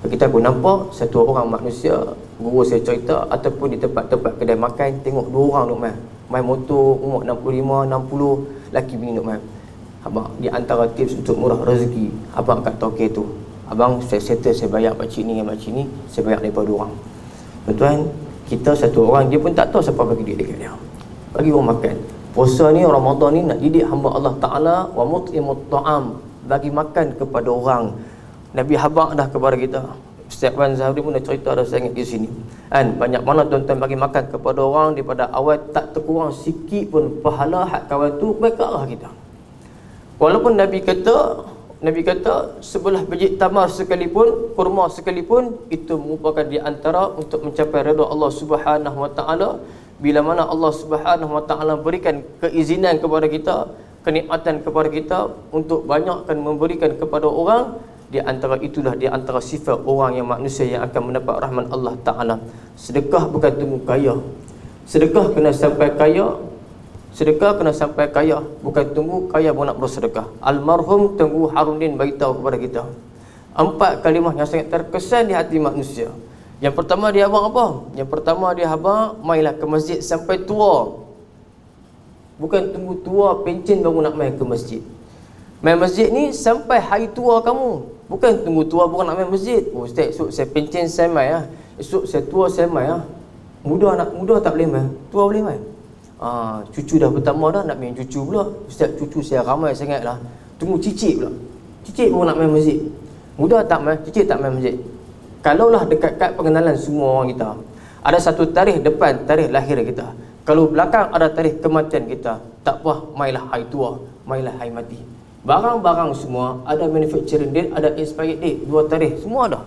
Kita pun nampak satu orang manusia, guru saya cerita, ataupun di tempat-tempat kedai makan, tengok 2 orang duk main motor, umur 65, 60, laki bini duk main. Abang, di antara tips untuk murah rezeki, abang kat tokey tu, abang saya settle, saya bayar makcik ni dengan makcik ni, saya bayar daripada orang. Tuan-tuan, kita satu orang, dia pun tak tahu siapa bagi duit dekat dia, bagi orang makan. Puasa ni, Ramadan ni nak didik hamba Allah Ta'ala, wa mut'imut ta'am, bagi makan kepada orang. Nabi habaq dah kepada kita. Ustaz Wan Zahri pun dah cerita dah, saya ingat di sini kan, banyak mana tuan-tuan bagi makan kepada orang daripada awal, tak terkurang sikit pun pahala hak kawan tu baik ke arah kita. Walaupun Nabi kata sebelah biji tamar sekalipun, kurma sekalipun, itu merupakan di antara untuk mencapai redha Allah Subhanahu Wa Taala. Bila mana Allah Subhanahu Wa Taala berikan keizinan kepada kita, kenikmatan kepada kita untuk banyakkan memberikan kepada orang, di antara itulah di antara sifat orang yang manusia yang akan mendapat rahmat Allah Ta'ala. Sedekah bukan tunggu kaya. Sedekah kena sampai kaya. Sedekah kena sampai kaya, bukan tunggu kaya baru nak bersedekah. Almarhum Tengku Harudin beritahu kepada kita 4 kalimah yang sangat terkesan di hati manusia. Yang pertama dia abang apa? Yang pertama dia abang, mainlah ke masjid sampai tua. Bukan tunggu tua pencen baru nak main ke masjid. Main masjid ni sampai hari tua kamu. Bukan tunggu tua bukan nak main masjid. Ustaz, esok saya pencen saya main lah. Esok saya tua saya main lah. Muda tak boleh main, tua boleh main. Cucu dah pertama dah, nak main cucu pula. Ustaz, cucu saya ramai sangat lah. Tunggu cicit pula. Cicit baru nak main masjid. Muda tak main, cicit tak main masjid. Kalaulah dekat-dekat pengenalan semua orang kita, ada satu tarikh depan, tarikh lahir kita. Kalau belakang ada tarikh kematian kita, tak apa, mainlah hari tua, mainlah hari mati. Barang-barang semua ada manufacturing date, ada expiry date, 2 tarikh, semua ada.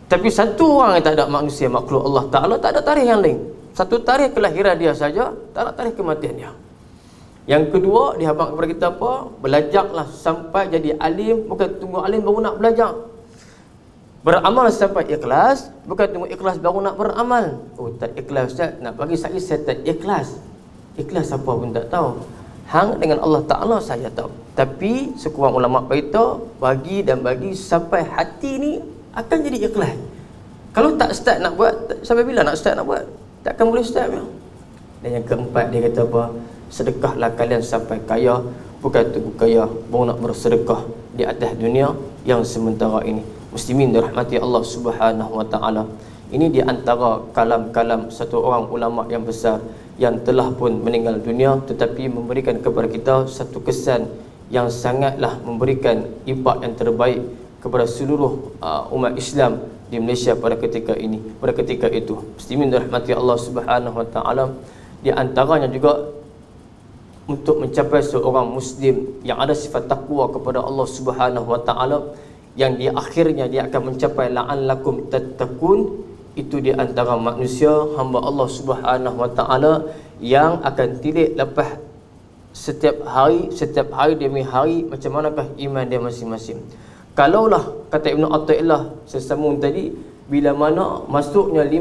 Tapi satu orang yang tak ada manusia, makhluk Allah Ta'ala, tak ada tarikh yang lain. Satu tarikh kelahiran dia saja, tak ada tarikh kematian dia. Yang kedua, dihabaq kepada kita apa? Belajarlah sampai jadi alim, bukan tunggu alim baru nak belajar. Beramal sampai ikhlas, bukan tunggu ikhlas baru nak beramal. Oh, tak ikhlas Ustaz, nak bagi saya tak ikhlas. Ikhlas apa pun tak tahu. Hang dengan Allah Ta'ala saya tahu. Tapi sekurang ulama beritahu, bagi dan bagi sampai hati ni akan jadi ikhlas. Kalau tak start nak buat, sampai bila nak start nak buat? Takkan boleh start ya? Dan yang keempat dia kata apa? Sedekahlah kalian sampai kaya, bukan tunggu kaya baru nak bersedekah di atas dunia yang sementara ini. Muslimin dirahmati Allah Subhanahu wa taala. Ini di antara kalam-kalam satu orang ulama yang besar yang telah pun meninggal dunia, tetapi memberikan kepada kita satu kesan yang sangatlah memberikan impak yang terbaik kepada seluruh umat Islam di Malaysia pada ketika ini, pada ketika itu. Muslimin dirahmati Allah Subhanahu wa taala, di antaranya juga untuk mencapai seorang muslim yang ada sifat takwa kepada Allah Subhanahu wa taala, yang di akhirnya dia akan mencapai la'allakum tattaqun. Itu di antara manusia hamba Allah Subhanahu wa taala yang akan tilik lepas setiap hari demi hari macam manakah iman dia masing-masing. Kalaulah kata Ibn Athaillah sesambung tadi, bila mana masuknya 5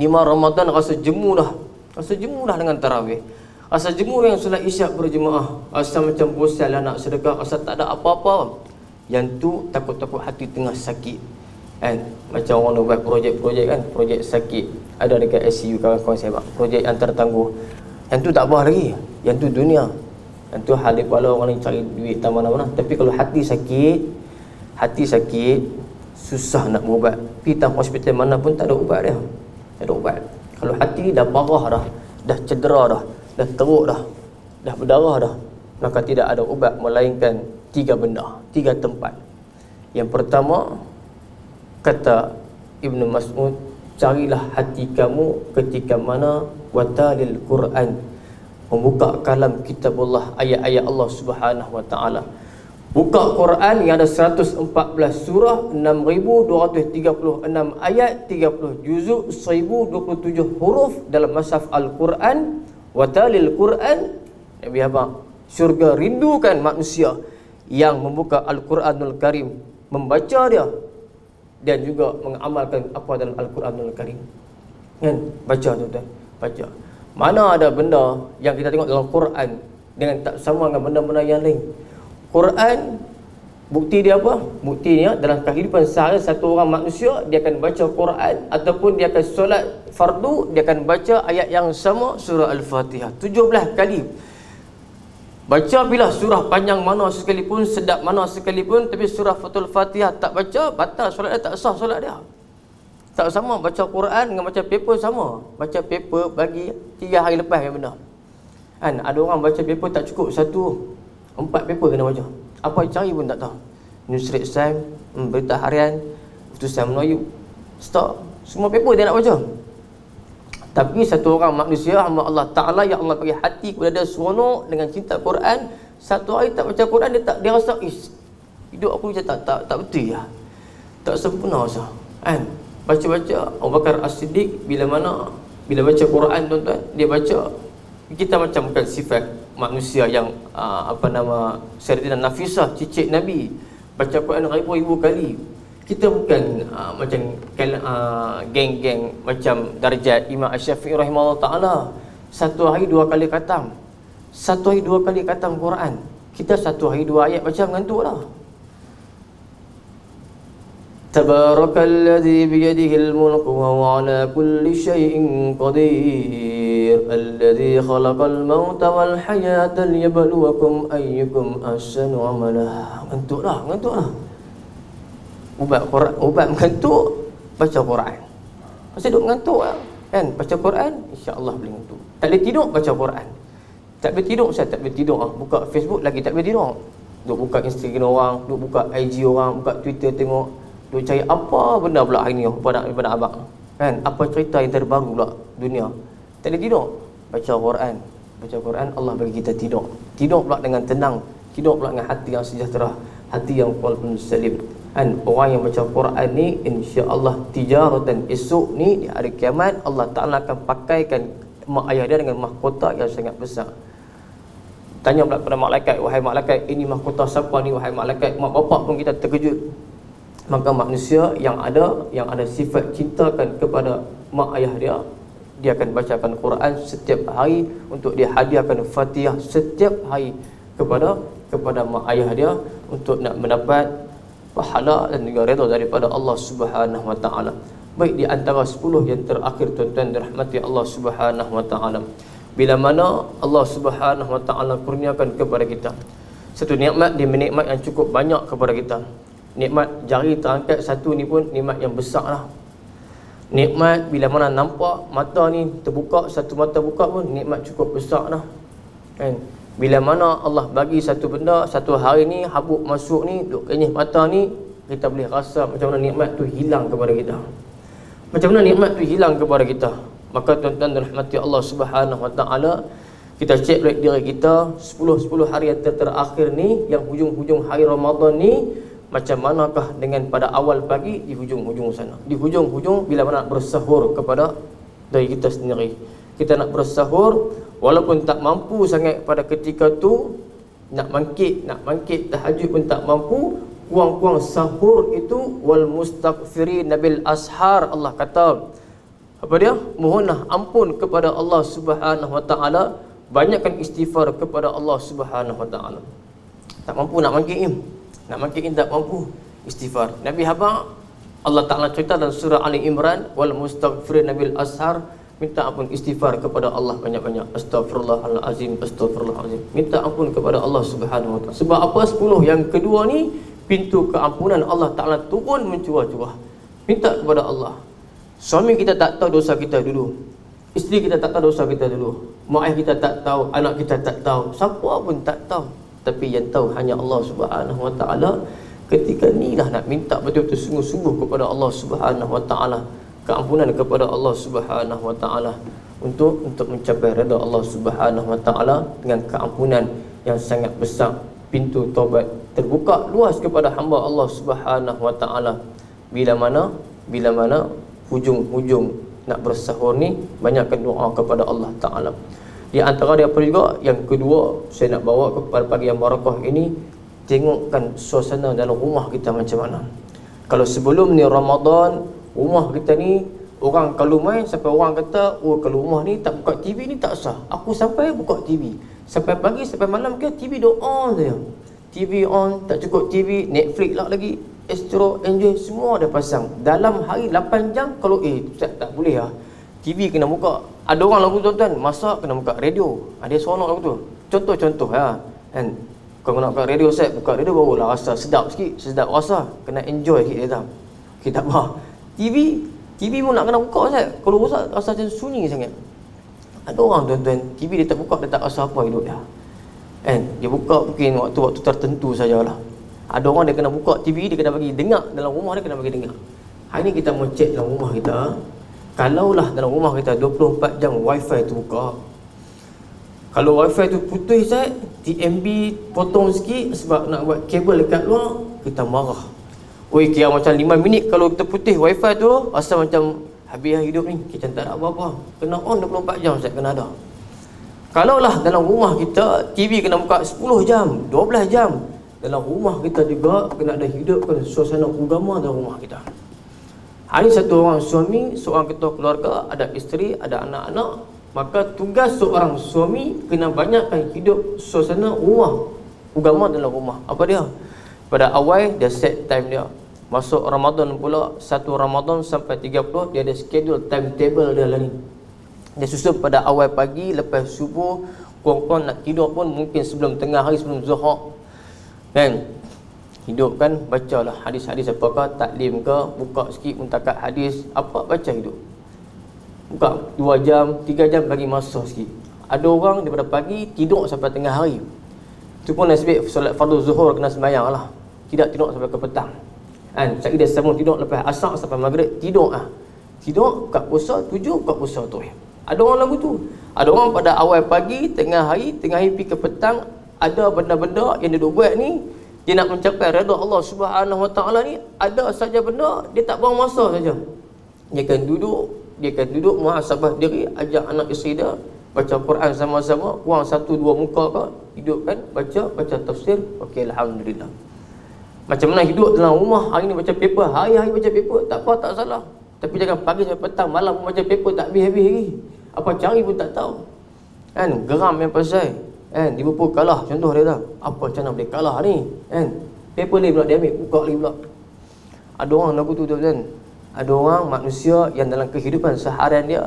Ramadan rasa jemu dah dengan tarawih, rasa jemu yang solat isyak berjemaah, rasa macam bosan lah nak sedekah, rasa tak ada apa-apa. Yang tu takut-takut hati tengah sakit kan. Macam orang buat projek-projek kan, projek sakit ada dekat ICU, kawan-kawan saya buat projek yang tertangguh. Yang tu tak apa lagi, yang tu dunia, yang tu hal kepala orang yang cari duit tak mana-mana. Tapi kalau hati sakit susah nak berubat. Pergi hospital mana pun tak ada ubat dia, tak ada ubat. Kalau hati dah parah dah cedera dah teruk dah berdarah dah, maka tidak ada ubat melainkan 3 benda, 3 tempat. Yang pertama, kata Ibn Mas'ud, carilah hati kamu ketika mana watalil Quran, membuka kalam kitabullah, ayat-ayat Allah Subhanahu wa taala. Buka Quran yang ada 114 surah, 6236 ayat, 30 juzuk, 1027 huruf dalam mushaf Al-Quran. Watalil Quran, Nabi abang, syurga rindukan manusia yang membuka Al-Quranul Karim, membaca dia dan juga mengamalkan apa dalam Al-Quranul Karim. Kan? Baca tuan-tuan, baca. Mana ada benda yang kita tengok dalam Quran dengan tak sama dengan benda-benda yang lain. Quran, bukti dia apa? Buktinya dalam kehidupan sehari satu orang manusia, dia akan baca Quran ataupun dia akan solat fardu, dia akan baca ayat yang sama, surah Al-Fatihah 17 kali. Baca bila surah panjang mana sekalipun, sedap mana sekalipun, tapi surah Fatul Fatihah tak baca, batal solat dia, tak sah solat dia. Tak sama baca Quran dengan baca paper sama. Baca paper bagi 3 hari lepas yang benar. Kan ada orang baca paper tak cukup 4 paper kena baca. Apa cari pun tak tahu. Newsread Time, berita harian, Putusan Melayu, stop. Semua paper dia nak baca. Tapi satu orang manusia hamba Allah Ta'ala yang Allah bagi hati kepada dia seronok dengan cinta Quran, satu hari tak baca Quran, dia rasa hidup aku macam tak betul ya, tak sempurna sah. Kan? Baca-baca Abu Bakar As-Siddiq bila baca Quran tuan-tuan, dia baca, kita macam bukan sifat manusia yang Sayyidatina Nafisah, cicit Nabi, baca Quran ribu-ribu kali. Kita bukan macam geng-geng macam darjat Imam Asy-Syafi'i rahimahullah ta'ala, satu hari 2 kali khatam, satu hari 2 kali khatam Quran. Kita satu hari 2 ayat baca mengantuk lah. Tabarakalladzi biyadihil mulku wa huwa ala kulli syai'in qadir, alladzi khalaqal mauta wal hayata liyabluwakum ayyukum ahsanu amala. Mengantuk lah. Ubat mengantuk, baca Quran. Masa duduk mengantuk kan, baca Quran, insya-Allah boleh mengantuk. Tak boleh tidur, baca Quran. Tak boleh tidur, saya tak boleh tidur. Buka Facebook lagi tak boleh tidur. Duk buka Instagram orang, duk buka IG orang, buka Twitter tengok, duk cari apa benda pula hari ni pada abang. Kan, apa cerita yang terbaru pula dunia. Tak boleh tidur. Baca Quran, Allah bagi kita tidur. Tidur pula dengan tenang, tidur pula dengan hati yang sejahtera, hati yang qalbun salim. Orang yang baca Quran ni, insya-Allah tijaratan esok ni di hari kiamat Allah Taala akan pakaikan mak ayah dia dengan mahkota yang sangat besar. Tanya pula kepada malaikat, wahai malaikat, ini mahkota siapa ni wahai malaikat? Mak bapak pun kita terkejut. Maka manusia yang ada sifat cintakan kepada mak ayah dia akan bacakan Quran setiap hari untuk dia hadiahkan Fatihah setiap hari kepada mak ayah dia untuk nak mendapat pahala dan juga redha daripada Allah Subhanahu wa taala. Baik, di antara 10 yang terakhir tuan-tuan dirahmati Allah Subhanahu wa taala, bila mana Allah Subhanahu wa taala kurniakan kepada kita satu nikmat, dia nikmat yang cukup banyak kepada kita. Nikmat jari terangkat satu ni pun nikmat yang besar lah. Nikmat bila mana nampak mata ni terbuka, satu mata buka pun nikmat cukup besar lah, kan? Bila mana Allah bagi satu benda, satu hari ni habuk masuk ni, duk kenyih mata ni, kita boleh rasa macam mana nikmat tu hilang kepada kita. Macam mana nikmat tu hilang kepada kita. Maka tuan-tuan dan rahmati Allah Subhanahu wa taala, kita cek balik diri kita 10 hari yang terakhir ni, yang hujung-hujung hari Ramadan ni, macam manakah dengan pada awal pagi di hujung-hujung sana. Di hujung-hujung bila mana nak bersahur kepada diri kita sendiri. Kita nak bersahur walaupun tak mampu sangat pada ketika tu, nak bangkit tahajud pun tak mampu, kuang-kuang sahur itu wal mustaghfirin nabil ashar. Allah kata apa dia? Mohonlah ampun kepada Allah Subhanahu wa taala, banyakkan istighfar kepada Allah Subhanahu wa taala. Tak mampu nak bangkit tak mampu istighfar. Nabi haba Allah Taala cerita dalam surah Ali Imran, wal mustaghfirin nabil ashar, minta ampun istighfar kepada Allah banyak-banyak. Astagfirullahalazim, astagfirullahalazim. Minta ampun kepada Allah Subhanahu wa taala. Sebab apa? 10 yang kedua ni pintu keampunan Allah Taala turun mencurah-curah. Minta kepada Allah. Suami kita tak tahu dosa kita dulu. Isteri kita tak tahu dosa kita dulu. Mak ayah kita tak tahu, anak kita tak tahu. Siapa pun tak tahu. Tapi yang tahu hanya Allah Subhanahu wa taala. Ketika inilah nak minta betul-betul sungguh-sungguh kepada Allah Subhanahu wa taala, keampunan kepada Allah Subhanahu wa taala, untuk mencapai redha Allah Subhanahu wa taala dengan keampunan yang sangat besar. Pintu taubat terbuka luas kepada hamba Allah Subhanahu wa taala. Bila mana hujung-hujung nak bersahur ni, banyakkan doa kepada Allah Taala. Di antara dia apa juga, yang kedua saya nak bawa kepada pagi yang barakah ini, tengokkan suasana dalam rumah kita macam mana. Kalau sebelum ni Ramadan, rumah kita ni orang kalau main sampai orang kata, oh kalau rumah ni tak buka TV ni tak sah. Aku sampai buka TV sampai pagi sampai malam ke TV duk on saja. TV on, tak cukup TV, Netflix lah lagi, Astro, Enjoy, semua dah pasang. Dalam hari 8 jam, kalau Ustaz tak boleh lah, TV kena buka. Ada orang lagu tuan-tuan, masak kena buka radio. Ada seronok lagu tu. Contoh-contoh kan. Kalau nak buka radio, Ustaz, buka radio barulah rasa sedap sikit. Sedap rasa, kena enjoy sikit dia tahu. Okay, tak apa. TV pun nak kena buka, Ustaz. Kalau Ustaz rasa macam sunyi sangat. Ada orang tuan-tuan, TV dia tak buka, dia tak rasa apa hidup dia. Dia buka mungkin waktu-waktu tertentu sajalah. Ada orang dia kena buka TV, dia kena bagi dengar dalam rumah, dia kena bagi dengar. Hari ni kita mau cek dalam rumah kita. Kalaulah dalam rumah kita 24 jam wifi tu buka, kalau wifi tu putus, TMB potong sikit sebab nak buat kabel dekat luar, kita marah. Oi, kira macam 5 minit kalau kita putih wifi tu, rasa macam habis hidup ni, kita tak ada apa-apa. Kena on 24 jam, Ustaz, kena ada. Kalaulah dalam rumah kita TV kena buka 10 jam, 12 jam, dalam rumah kita juga kena ada hidupkan suasana agama dalam rumah kita. Hari satu orang suami, seorang ketua keluarga, ada isteri, ada anak-anak, maka tugas seorang suami kena banyakkan hidup suasana rumah, agama dalam rumah. Apa dia? Pada awal dia set time dia. Masuk Ramadan pula, 1 Ramadan sampai 30, dia ada schedule timetable dia lah ni. Dia susun pada awal pagi, lepas subuh, kurang-kurang nak tidur pun mungkin sebelum tengah hari, sebelum zuhur. Kan? Hidup kan, bacalah hadis-hadis apakah, taklim ke, buka sikit muntakat hadis, apa baca hidup. Buka 2 jam, 3 jam bagi masa sikit. Ada orang daripada pagi tidur sampai tengah hari. Itu pun nasib solat fardu zuhur kena sembahyang lah. Tidak tidur sampai ke petang. Kan, sekali dia sambung tidur lepas asar sampai maghrib, tidur ah. Tidur, buka puasa 7, buka puasa tu. Ada orang lagu tu. Ada orang pada awal pagi, tengah hari pergi ke petang, ada benda-benda yang dia duk buat ni, Dia nak mencapai redha Allah Subhanahu Wa Taala ni, ada saja benda dia tak buang masa saja. Dia akan duduk muhasabah diri, ajak anak isteri dia baca Quran sama-sama, kurang 1-2 muka ke, hidupkan, baca tafsir, okey, alhamdulillah. Macam mana hidup dalam rumah, hari ni baca paper, hari-hari baca paper, tak apa, tak salah. Tapi jangan pagi sampai petang, malam baca paper tak habis-habis lagi. Apa cari pun tak tahu. Kan, geram yang pasal. Kan, Liverpool kalah, contoh dia tak. Apa macam mana boleh kalah ni? Kan, paper ni pula dia ambil, buka lagi pula. Ada orang lagu tu kan. Ada orang manusia yang dalam kehidupan seharian dia,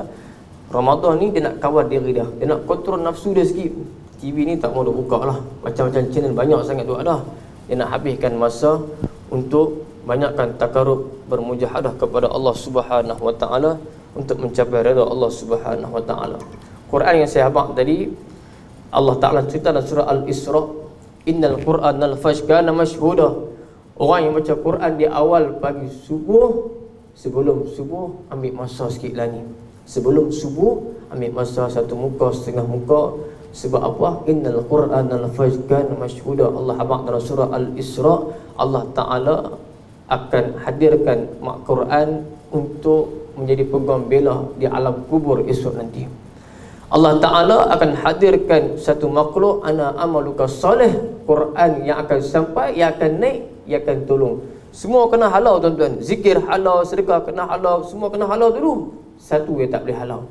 Ramadan ni dia nak kawal diri dia. Dia nak kontrol nafsu dia sikit. TV ni tak mau dia buka lah. Macam-macam channel banyak sangat tu ada. Dia nak habiskan masa untuk banyakkan takarub, bermujahadah kepada Allah Subhanahu Wa Taala untuk mencapai redha Allah Subhanahu Wa Taala. Quran yang saya habaq tadi, Allah Taala cerita dalam surah Al-Isra, innal Qur'anal fajr kana mashhuda. Orang yang baca Quran di awal pagi subuh, sebelum subuh ambil masa sikit lagi. Sebelum subuh ambil masa 1 muka, setengah muka. Sebab apa? Innal Qur'anal fajr kana mashhuda. Allah habaq dalam surah Al-Isra, Allah Taala akan hadirkan Quran untuk menjadi pegang bela di alam kubur esok nanti. Allah Ta'ala akan hadirkan satu makhluk, ana amaluka soleh, Quran yang akan sampai, yang akan naik, yang akan tolong. Semua kena halau tuan-tuan. Zikir halau, sedekah kena halau, semua kena halau dulu. Satu dia tak boleh halau,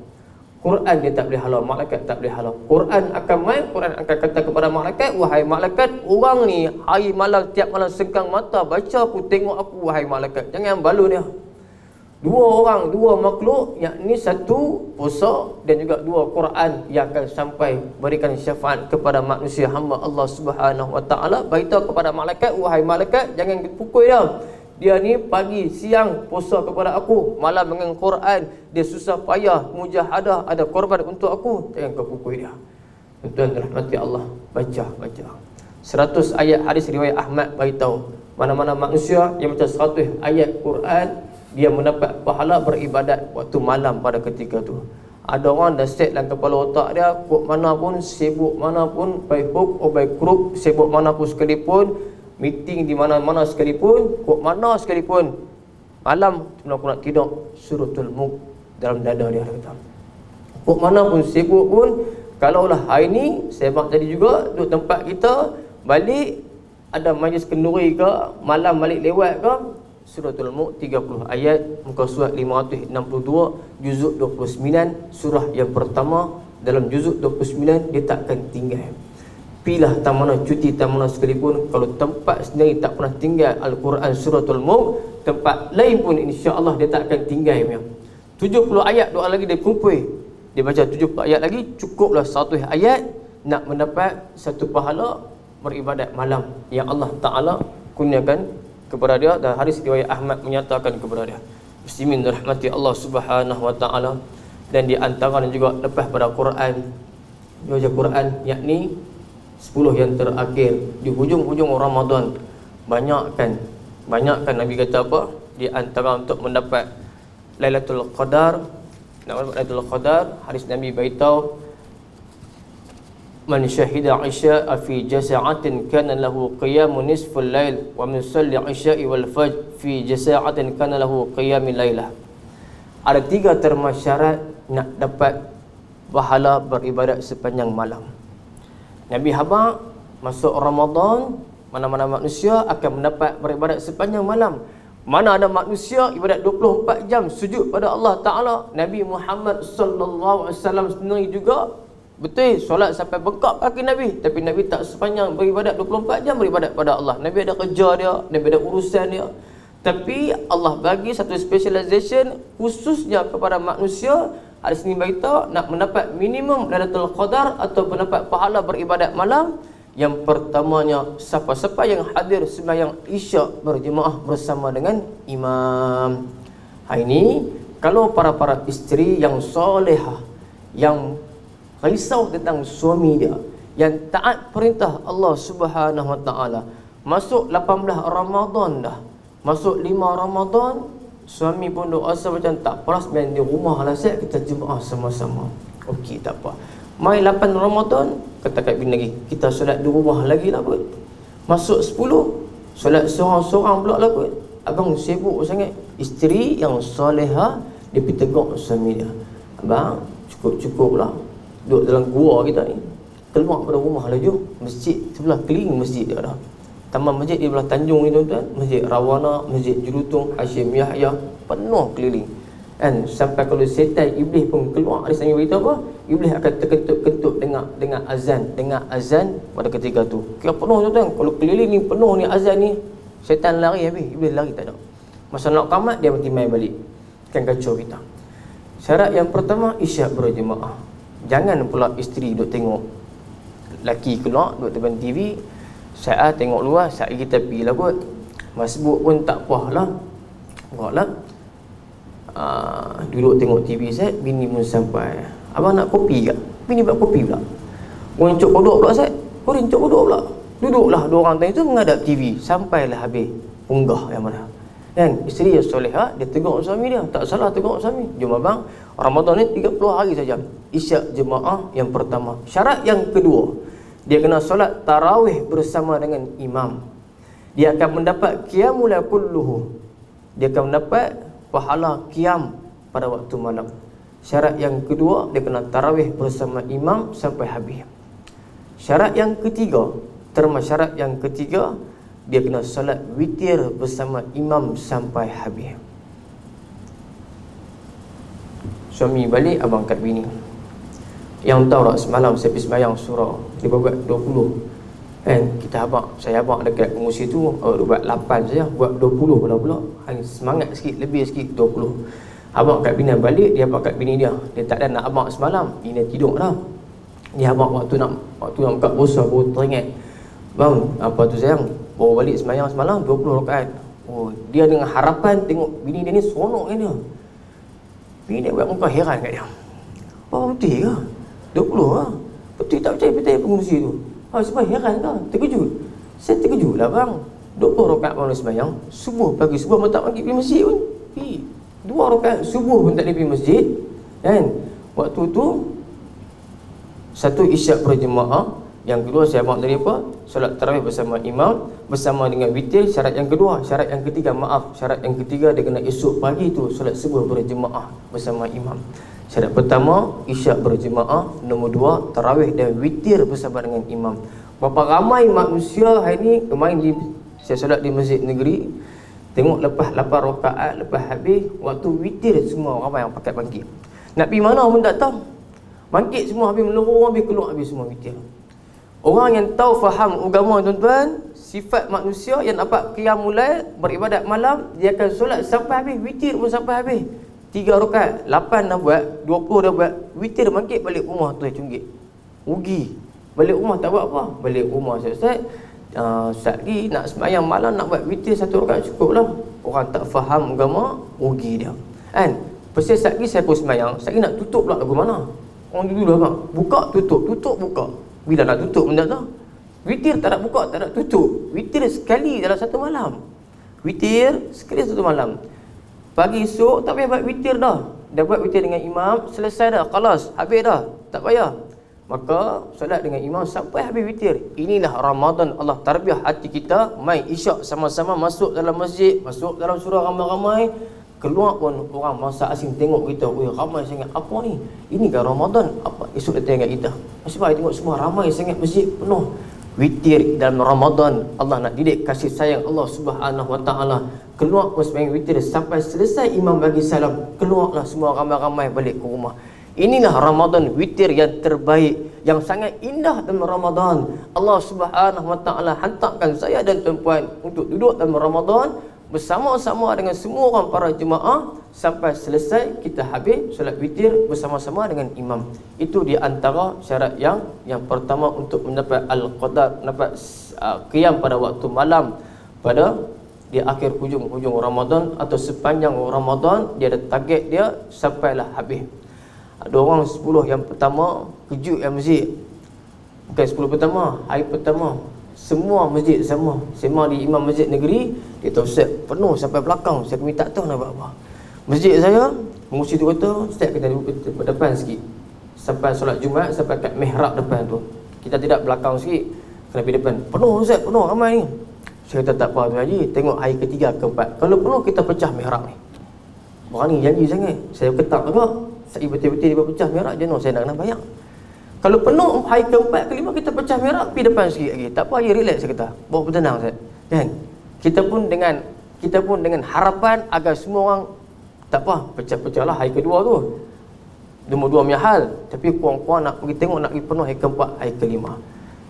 Quran dia tak boleh halau, malaikat tak boleh halau. Quran akan main, Quran akan kata kepada malaikat, wahai malaikat, orang ni hari malam, tiap malam sengkang mata baca aku, tengok aku, wahai malaikat. Jangan balu dia. 2 orang, 2 makhluk, yakni 1 puasa dan juga 2 Quran yang akan sampai berikan syafaat kepada manusia hamba Allah Subhanahu Wa Taala. Beritahu kepada malaikat, wahai malaikat, jangan pukul dia. Dia ni pagi, siang puasa kepada aku, malam dengan Quran, dia susah payah, mujahadah, ada korban untuk aku, jangan kau pukul dia. Tuan-tuan rahmati Allah, baca. 100 ayat hadis riwayat Ahmad beritahu, mana-mana manusia yang baca 100 ayat Quran, dia mendapat pahala beribadat waktu malam pada ketika tu. Ada orang dah set dalam kepala otak dia, kok mana pun, sibuk mana pun, baik hook atau baik crook, sibuk mana pun sekalipun, meeting di mana-mana sekalipun, kok mana sekalipun, malam aku nak tidur, suratul Mulk dalam dada dia kata. Kok mana pun, sibuk pun, kalaulah hari ni sebab tadi juga duduk tempat kita, balik ada majlis kenduri ke, malam balik lewat ke, Suratul Mulk 30 ayat, muka surat 562, juzuk 29, surah yang pertama. Dalam juzuk 29 dia tak akan tinggal. Pilah tak mana cuti, tak mana sekalipun, kalau tempat sendiri tak pernah tinggal Al-Quran Suratul Mulk, tempat lain pun insya-Allah dia tak akan tinggal. 70 ayat doa lagi dia kumpul. Dia baca 70 ayat lagi, cukuplah 100 ayat nak mendapat satu pahala beribadat malam yang Allah Ta'ala kurniakan kepada dia, dan hadis riwayat Ahmad menyatakan kepada dia. Muslimin rahmati Allah Subhanahu Wa Taala. Dan di antara juga lepas pada Quran, dia baca Quran, yakni 10 yang terakhir di hujung-hujung Ramadan. Banyakkan Nabi kata apa? Di antara untuk mendapat Lailatul Qadar, nak mendapat Lailatul Qadar, hadis Nabi beritahu, man syahida isya'a fi jasa'atin kana lahu qiyamu nisful lail wa man salli isya'i wal fajr fi jasa'atin kana lahu qiyamul lailah. Ada 3 terma syarat nak dapat pahala beribadat sepanjang malam. Nabi habaq masuk Ramadan, mana-mana manusia akan mendapat beribadat sepanjang malam. Mana ada manusia ibadat 24 jam sujud pada Allah Ta'ala. Nabi Muhammad sallallahu alaihi wasallam sendiri juga betul solat sampai bengkak kaki Nabi, tapi Nabi tak sepanjang beribadat 24 jam beribadat pada Allah. Nabi ada kerja dia, Nabi ada urusan dia. Tapi Allah bagi satu specialization khususnya kepada manusia. Hadis ini beritahu nak mendapat minimum Lailatul Qadar atau mendapat pahala beribadat malam. Yang pertamanya, siapa-siapa yang hadir sembahyang Isyak berjemaah bersama dengan imam. Hari ini kalau para isteri yang solehah, yang risau tentang suami dia, yang taat perintah Allah Subhanahu Wa Taala, masuk 18 Ramadan dah, masuk 5 Ramadan, suami pun duk rasa macam tak paras, main di rumah lah set, kita jemaah sama-sama. Okey, tak apa. Mai 8 Ramadan, kata kat bini lagi, kita solat di rumah lagi lah kot. Masuk 10, solat seorang-seorang pula lah kot. Abang sibuk sangat. Isteri yang solehah, dia pergi tegak suami dia. Abang, cukup-cukup lah, duduk dalam gua kita ni. Keluar pada rumah lah jom. Masjid sebelah keliling masjid dia dah. Taman masjid di belah Tanjung ni tuan-tuan. Masjid Rawana, Masjid Jurutung, Hashim Yahya, penuh keliling. Kan sampai kalau setan iblis pun keluar, ada sang beritahu apa? Iblis akan terkentut-kentut dengar azan pada ketika tu. Kira penuh tuan-tuan. Kalau keliling ni penuh ni azan ni, setan lari habis, iblis lari tak ada. Masa nak qamat dia mesti main balik. Kan kacau kita. Syarat yang pertama, isyak berjemaah. Jangan pula isteri duduk tengok laki keluar duduk depan TV. Saya tengok luar, saya kita pergi lah kot. Masbuk pun tak puas lah. Buatlah. Duduk tengok TV set, bini pun sampai. Abang nak kopi ke? Bini buat kopi pula. Orang cok kodok pula set. Orang cok kodok pula. Duduklah dua orang tadi tu menghadap TV sampailah habis. Unggah yang mana. Kan isteri yang solehah, dia tegur suami dia. Tak salah tegur suami. Jom abang, Ramadan ni 30 hari saja. Isyak jemaah yang pertama. Syarat yang kedua, dia kena solat tarawih bersama dengan imam. Dia akan mendapat qiyamul kulluhu. Dia akan mendapat pahala qiyam pada waktu malam. Syarat yang kedua, dia kena tarawih bersama imam sampai habis. Syarat yang ketiga, termasuk syarat yang ketiga, dia kena solat witir bersama imam sampai habis. Suami balik, abang kat bini. Yang tahu tak semalam saya pergi sembahyang surah, dia buat 20. Kan kita saya abang dekat pengusi tu, dia buat 8 saja, buat 20 pula. Semangat sikit, lebih sikit 20. Abang kat bini balik, dia abang kat bini dia. Dia tak ada nak abang semalam, bini tidur dah. Dia abang waktu nak buka puasa baru teringat. Bang, apa tu sayang? Baru balik sembahyang semalam 20 rakaat. Oh, dia dengan harapan tengok bini dia ni seronok kan dia. Bini dia buat muka heran kat dia. Oh, betul ke? 20 lah. Betul tak percaya pengurusi tu. Sebab heran ke? Terkejut. Saya terkejut lah bang. 20 rakaat malam sembahyang. Subuh pagi, subuh tak pergi masjid pun. 2 rakaat subuh pun tak pergi masjid. Kan? Waktu tu satu isyak berjemaah. Yang kedua saya abang tadi apa? Solat tarawih bersama imam, bersama dengan witir. Syarat yang kedua. Syarat yang ketiga, syarat yang ketiga, dia kena esok pagi tu solat subuh berjemaah bersama imam. Syarat pertama, isyak berjemaah. Nombor 2, tarawih dan witir bersama dengan imam. Berapa ramai manusia hari ni, kemarin saya solat di masjid negeri, tengok lepas 8 rakaat, lepas habis waktu witir, semua ramai yang pakai bangkit. Nak pergi mana pun tak tahu. Bangkit semua habis melorong, habis keluar, habis semua witir. Orang yang tahu faham agama tuan-tuan, sifat manusia yang dapat qiyamul lail, beribadat malam, dia akan solat sampai habis, witir pun sampai habis. 3 rakaat, 8 dah buat, 20 dah buat, witir bangkit balik rumah tu cunggit. Rugi. Balik rumah tak buat apa? Balik rumah Ustaz, Ustaz lagi nak sembahyang malam nak buat witir 1 rakaat cukup lah. Orang tak faham agama, rugi dia. Kan? Pasal Ustaz lagi saya pun sembahyang, Ustaz lagi nak tutup pula lagu mana? Orang dulu dah bang, buka tutup, buka. Bila nak tutup benda tu? Witir tak nak buka, tak nak tutup. Witir sekali dalam satu malam. Witir sekali satu malam. Pagi esok tak payah buat witir dah. Dah buat witir dengan imam, selesai dah, kelas, habis dah. Tak payah. Maka solat dengan imam sampai habis witir. Inilah Ramadan. Allah tarbiyah hati kita. Mai isyak sama-sama masuk dalam masjid, masuk dalam surah ramai-ramai. Keluar pun orang masa asing tengok kita, ramai sangat. Apa ni? Ini kan Ramadan. Apa esok datang kat kita? Sebab tengok semua ramai sangat, masjid penuh. Witir dalam Ramadan. Allah nak didik kasih sayang Allah Subhanahu Wa Taala. Keluar pun sembahyang witir sampai selesai imam bagi salam. Keluarlah semua ramai-ramai balik ke rumah. Inilah Ramadan, witir yang terbaik, yang sangat indah dalam Ramadan. Allah Subhanahu Wa Taala hantarkan saya dan tuan-puan untuk duduk dalam Ramadan bersama-sama dengan semua orang para jemaah sampai selesai kita habis solat witir bersama-sama dengan imam. Itu di antara syarat yang pertama untuk mendapat al-qadar, mendapat qiyam pada waktu malam pada di akhir hujung Ramadan atau sepanjang Ramadan. Dia ada target dia sampailah habis. Ada orang 10 yang pertama kejut yang masjid. Bukan 10 pertama, hari pertama semua masjid sama. Sema di imam masjid negeri, dia tahu Ustaz penuh sampai belakang. Saya minta tahu nak buat apa. Masjid saya, pengurusi tu kata, Ustaz kita duduk ke depan sikit. Sampai solat Jumaat, sampai kat mihrab depan tu. Kita tidak belakang sikit. Kena pergi depan. Penuh Ustaz, penuh ramai ni. Saya kata tak apa tu Haji, tengok hari ketiga keempat. Kalau penuh kita pecah mihrab ni. Berani janji sangat. Saya ketak juga. Saya betul-betul dia pecah mihrab je, saya nak kena bayar. Kalau penuh hari keempat, kelima kita pecah mihrab, pergi depan sikit lagi. Tak apa Haji, relax saya kata. Bawa bertenang Ustaz. Kan? Kita pun dengan harapan agar semua orang tak apa, pecah-pecahlah hari kedua tu. Nombor dua punya hal. Tapi kurang-kurang nak pergi tengok, nak pergi penuh hari keempat, hari kelima.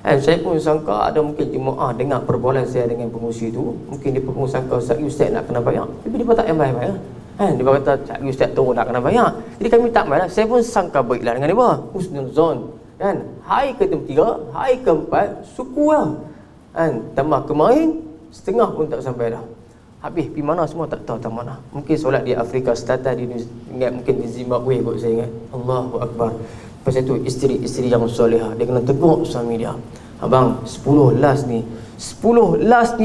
Dan saya pun sangka ada mungkin jemaah dengar perbualan saya dengan pengurusi tu. Mungkin dia pun sangka Ustaz nak kena bayar. Tapi dia pun tak bayar. Kan? Dia kata Ustaz turun nak kena bayar. Jadi kami tak bayar. Saya pun sangka baiklah dengan dia. Husnuzon. Kan? Hari ketiga, hari keempat, suku lah. Kan? Tambah kemarin, setengah pun tak sampai dah. Habis pergi mana semua tak tahu tak mana. Mungkin solat di Afrika Selatan, mungkin di Zimbabwe kot saya ingat. Allahu Akbar. Lepas itu isteri-isteri yang solehah, dia kena tegur suami dia. Abang, 10 last ni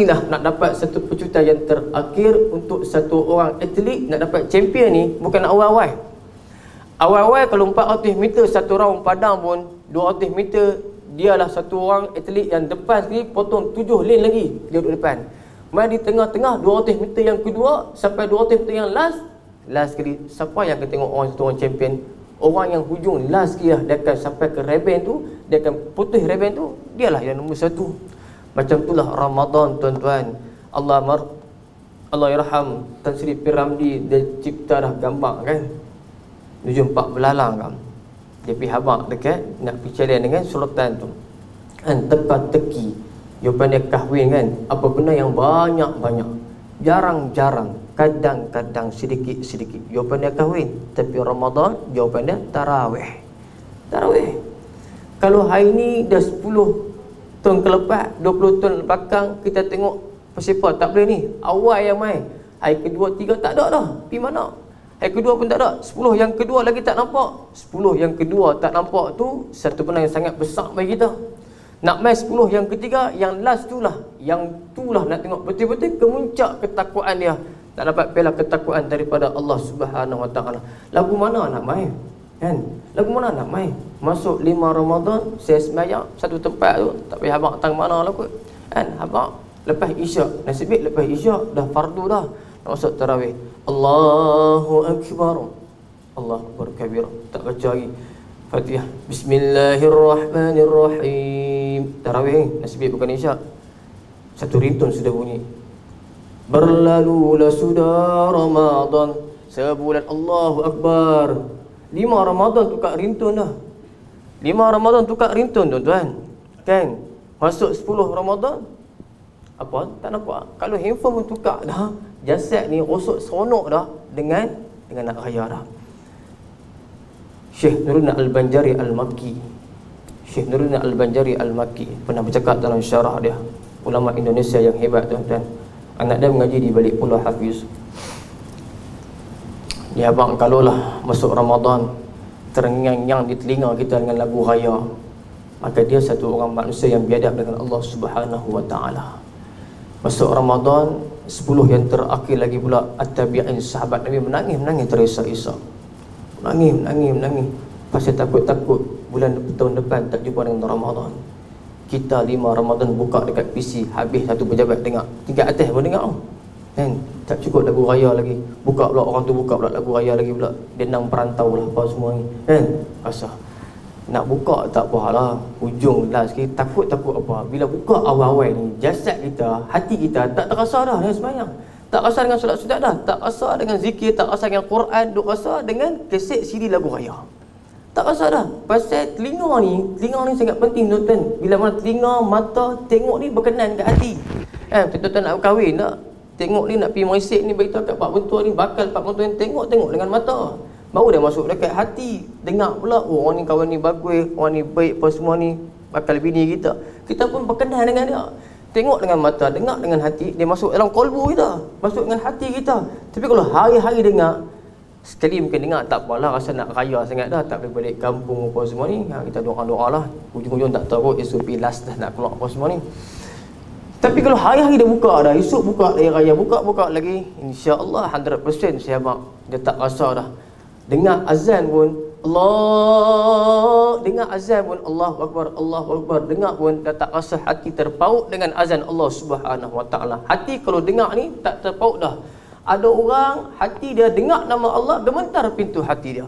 lah nak dapat satu pecutan yang terakhir untuk satu orang atlet nak dapat champion ni, bukan awal-awal. Awal-awal kalau 400 meter satu round padang pun 200 meter dialah satu orang atlet yang depan sekali potong 7 lane lagi dia duduk depan. Mari di tengah-tengah 200 meter yang kedua sampai 200 meter yang last sekali, siapa yang akan tengok orang satu orang champion? Orang yang hujung last sekali lah, dia akan sampai ke reben tu, dia akan putus reben tu, dialah yang nombor satu. Macam itulah Ramadan tuan-tuan. Allah yarham Tan Sri P. Ramlee, dia cipta dah gambar kan, 74 belalang kan. Dia pergi habaq dekat nak pergi challenge dengan sultan tu kan, teka-teki jawapan dia kahwin kan. Apa benda yang banyak-banyak, jarang-jarang, kadang-kadang, sedikit-sedikit jawapan dia kahwin. Tapi Ramadan jawapan dia tarawih. Kalau hari ni dah 10 tahun ke lepas, 20 tahun belakang, kita tengok persepah tak boleh ni, awal yang main, hari kedua, tiga tak ada dah. Pergi mana? Hari kedua pun tak ada. 10 yang kedua lagi tak nampak. 10 yang kedua tak nampak tu satu benda yang sangat besar bagi kita. Nak main 10 yang ketiga, yang last tu lah, nak tengok betul-betul kemuncak ketakwaan dia. Tak dapat piala ketakwaan daripada Allah Subhanahu Wa Taala. Lagu mana nak main? Kan? Lagu mana nak main? Masuk 5 Ramadan, saya sembahyang satu tempat tu, tak payah habaq tang mana lah kot. Kan? Habaq lepas Isyak, nasib baik lepas Isyak dah fardu dah. Nak masuk tarawih. Allahu Akbar. Allahu Akbar kabir. Tak baca lagi Fatihah. Bismillahirrahmanirrahim. Tarawih nasib baik bukan Isyak. Satu ringtone sudah bunyi. Berlalulah sudah Ramadan, sebulan Allahu Akbar. 5 Ramadan tukar ringtone dah. 5 Ramadan tukar ringtone tuan-tuan. Kan? Masuk 10 Ramadan, apa? Tak nampak. Kalau handphone pun tukar dah. Jasad ni rosok seronok dah dengan nak raya dah. Syekh Nuruddin Al-Banjari Al-Makki pernah bercakap dalam syarah dia, ulama Indonesia yang hebat tuan-tuan. Anak dia mengaji di balik Pulau Hafiz. Ya abang, kalaulah masuk Ramadan terngiang-ngiang di telinga kita dengan lagu raya, maka dia satu orang manusia yang biadab dengan Allah Subhanahu Wa Taala. Masuk Ramadan 10 yang terakhir lagi pula, at-tabi'in, sahabat Nabi menangis terisak-isak. Menangis. Pasal takut-takut bulan tahun depan tak jumpa dengan Ramadan. Kita 5 Ramadan buka dekat PC, habis satu pejabat dengar, tingkat atas pun dengar kan, tak cukup lagu raya lagi, buka pula orang tu, buka pula lagu raya lagi pula, dia nang perantau lah apa semua ni kan. Rasa nak buka tak apalah, hujung last sikit, takut apa, bila buka awal-awal ni, jasad kita, hati kita tak terasa dah dengan sembahyang, tak rasa dengan solat-solat dah, tak rasa dengan zikir, tak rasa dengan Quran, duk rasa dengan kaset CD lagu raya. Tak rasa dah. Pasal telinga ni sangat penting tuan-tuan. Bila mana telinga, mata tengok ni berkenan kat hati. Tuan-tuan nak kahwin tak? Tengok ni nak pergi merisik ni, beritahu kat pak mentua ni, bakal pak mentua ni, tengok dengan mata. Baru dia masuk dekat hati. Dengar pula, oh orang ni kawan ni bagus, orang ni baik, apa semua ni bakal bini kita. Kita pun berkenan dengan dia. Tengok dengan mata, dengar dengan hati, dia masuk dalam kolbu kita, masuk dengan hati kita. Tapi kalau hari-hari dengar, sekali mungkin dengar tak apalah, rasa nak raya sangat dah, tak boleh balik kampung apa semua ni, kita doa-doa lah, ujung-ujung tak tahu SOP last dah nak keluar apa semua ni. Tapi kalau hari-hari dah buka dah, esok buka lagi raya, buka lagi, insya-Allah 100% siapa dia tak rasa dah. Dengar azan pun Allah, dengar azan pun Allahu Akbar, Allahu Akbar, dengar pun dah tak rasa hati terpaut dengan azan Allah Subhanahu Wa Taala. Hati kalau dengar ni tak terpaut dah. Ada orang hati dia dengar nama Allah, gemetar pintu hati dia.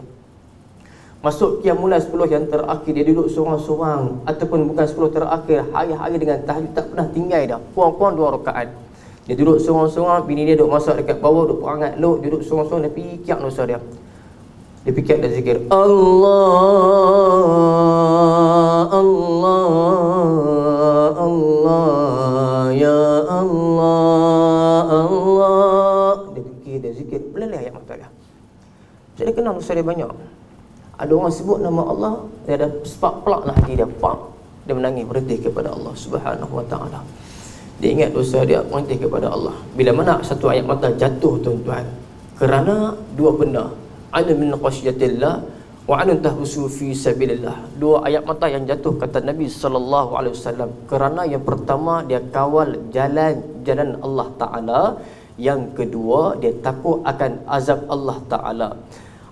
Masuk qiyamul 10 yang terakhir, dia duduk seorang-seorang, ataupun bukan 10 terakhir, hari-hari dengan tahajud tak pernah tinggal dah. Kurang-kurang 2 rakaat. Dia duduk seorang-seorang, bini dia duduk masak dekat bawah, duduk perangat elok, duduk seorang-seorang, dia fikir dosa dia. Dia fikir dan zikir Allah, Allah, Allah, ya Allah, Allah. Dia fikir, dia zikir, peleleh ayat mata dia. Jadi kenal dosa dia banyak. Ada orang sebut nama Allah, dia ada spark pelak lah hati dia, pak, dia menangis berhenti kepada Allah Subhanahu Wa Taala. Dia ingat dosa dia, berhenti kepada Allah. Bila mana satu ayat mata jatuh tuan-tuan, kerana 2 benda, anu min khasyatillah wa anu tahbusu fi sabilillah. 2 ayat mata yang jatuh kata Nabi sallallahu alaihi wasallam. Kerana yang pertama dia kawal jalan Allah Taala, yang kedua dia takut akan azab Allah Taala.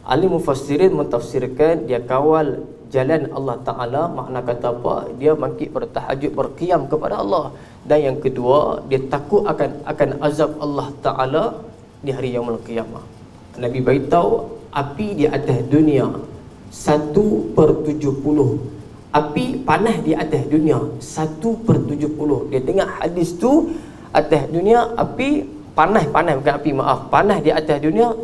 Ahli mufassirin mentafsirkan dia kawal jalan Allah Ta'ala, makna kata apa? Dia bangkit bertahajud, berqiyam kepada Allah. Dan yang kedua, dia takut akan azab Allah Ta'ala di hari yaumul qiyamah. Nabi beritahu api di atas dunia 1/70. Api panas di atas dunia 1/70. Dia tengok hadis tu, atas dunia api panas bukan api, maaf, panas di atas dunia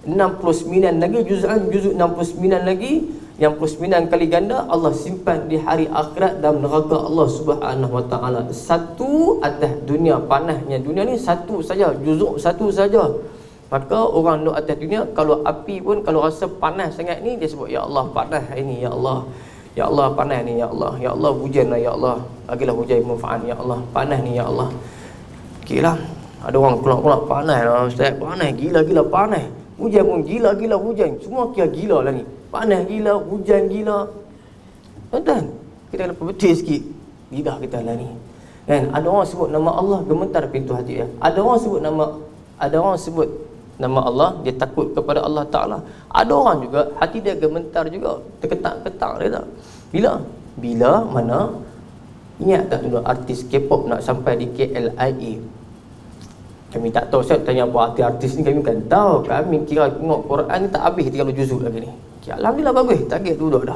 69 lagi juzuk 69 lagi, yang 69 kali ganda Allah simpan di hari akhirat dalam neraka Allah Subhanahu Wa Taala. 1 atas dunia, panasnya dunia ni 1 saja, juzuk 1 saja. Maka orang duduk atas dunia, kalau api pun kalau rasa panas sangat ni, dia sebut ya Allah panas ini, ya Allah, ya Allah panas ni, ya Allah, ya Allah hujanlah, ya Allah bagilah hujan manfaat, ya Allah panas ni, ya Allah. Okeylah, ada orang keluar panas lah ustaz, panas gila-gila panas. Hujan pun gila-gila hujan. Semua kira gila lah ni. Panas gila, hujan gila. Tuan-tuan, kita kena perbetul sikit lidah kita lah ni. Kan? Ada orang sebut nama Allah, gemetar pintu hati dia. Ada orang sebut nama Allah, dia takut kepada Allah Ta'ala. Ada orang juga, hati dia gemetar juga, terketak-ketak dia tak. Bila mana, ingat tak dulu artis K-pop nak sampai di KLIA. Kami tak tahu, saya tanya apa artis ni, kami bukan tahu. Kami kira tengok Quran ni tak habis 30 juzuk lagi ni. Alhamdulillah bagus, target tu duduk dah.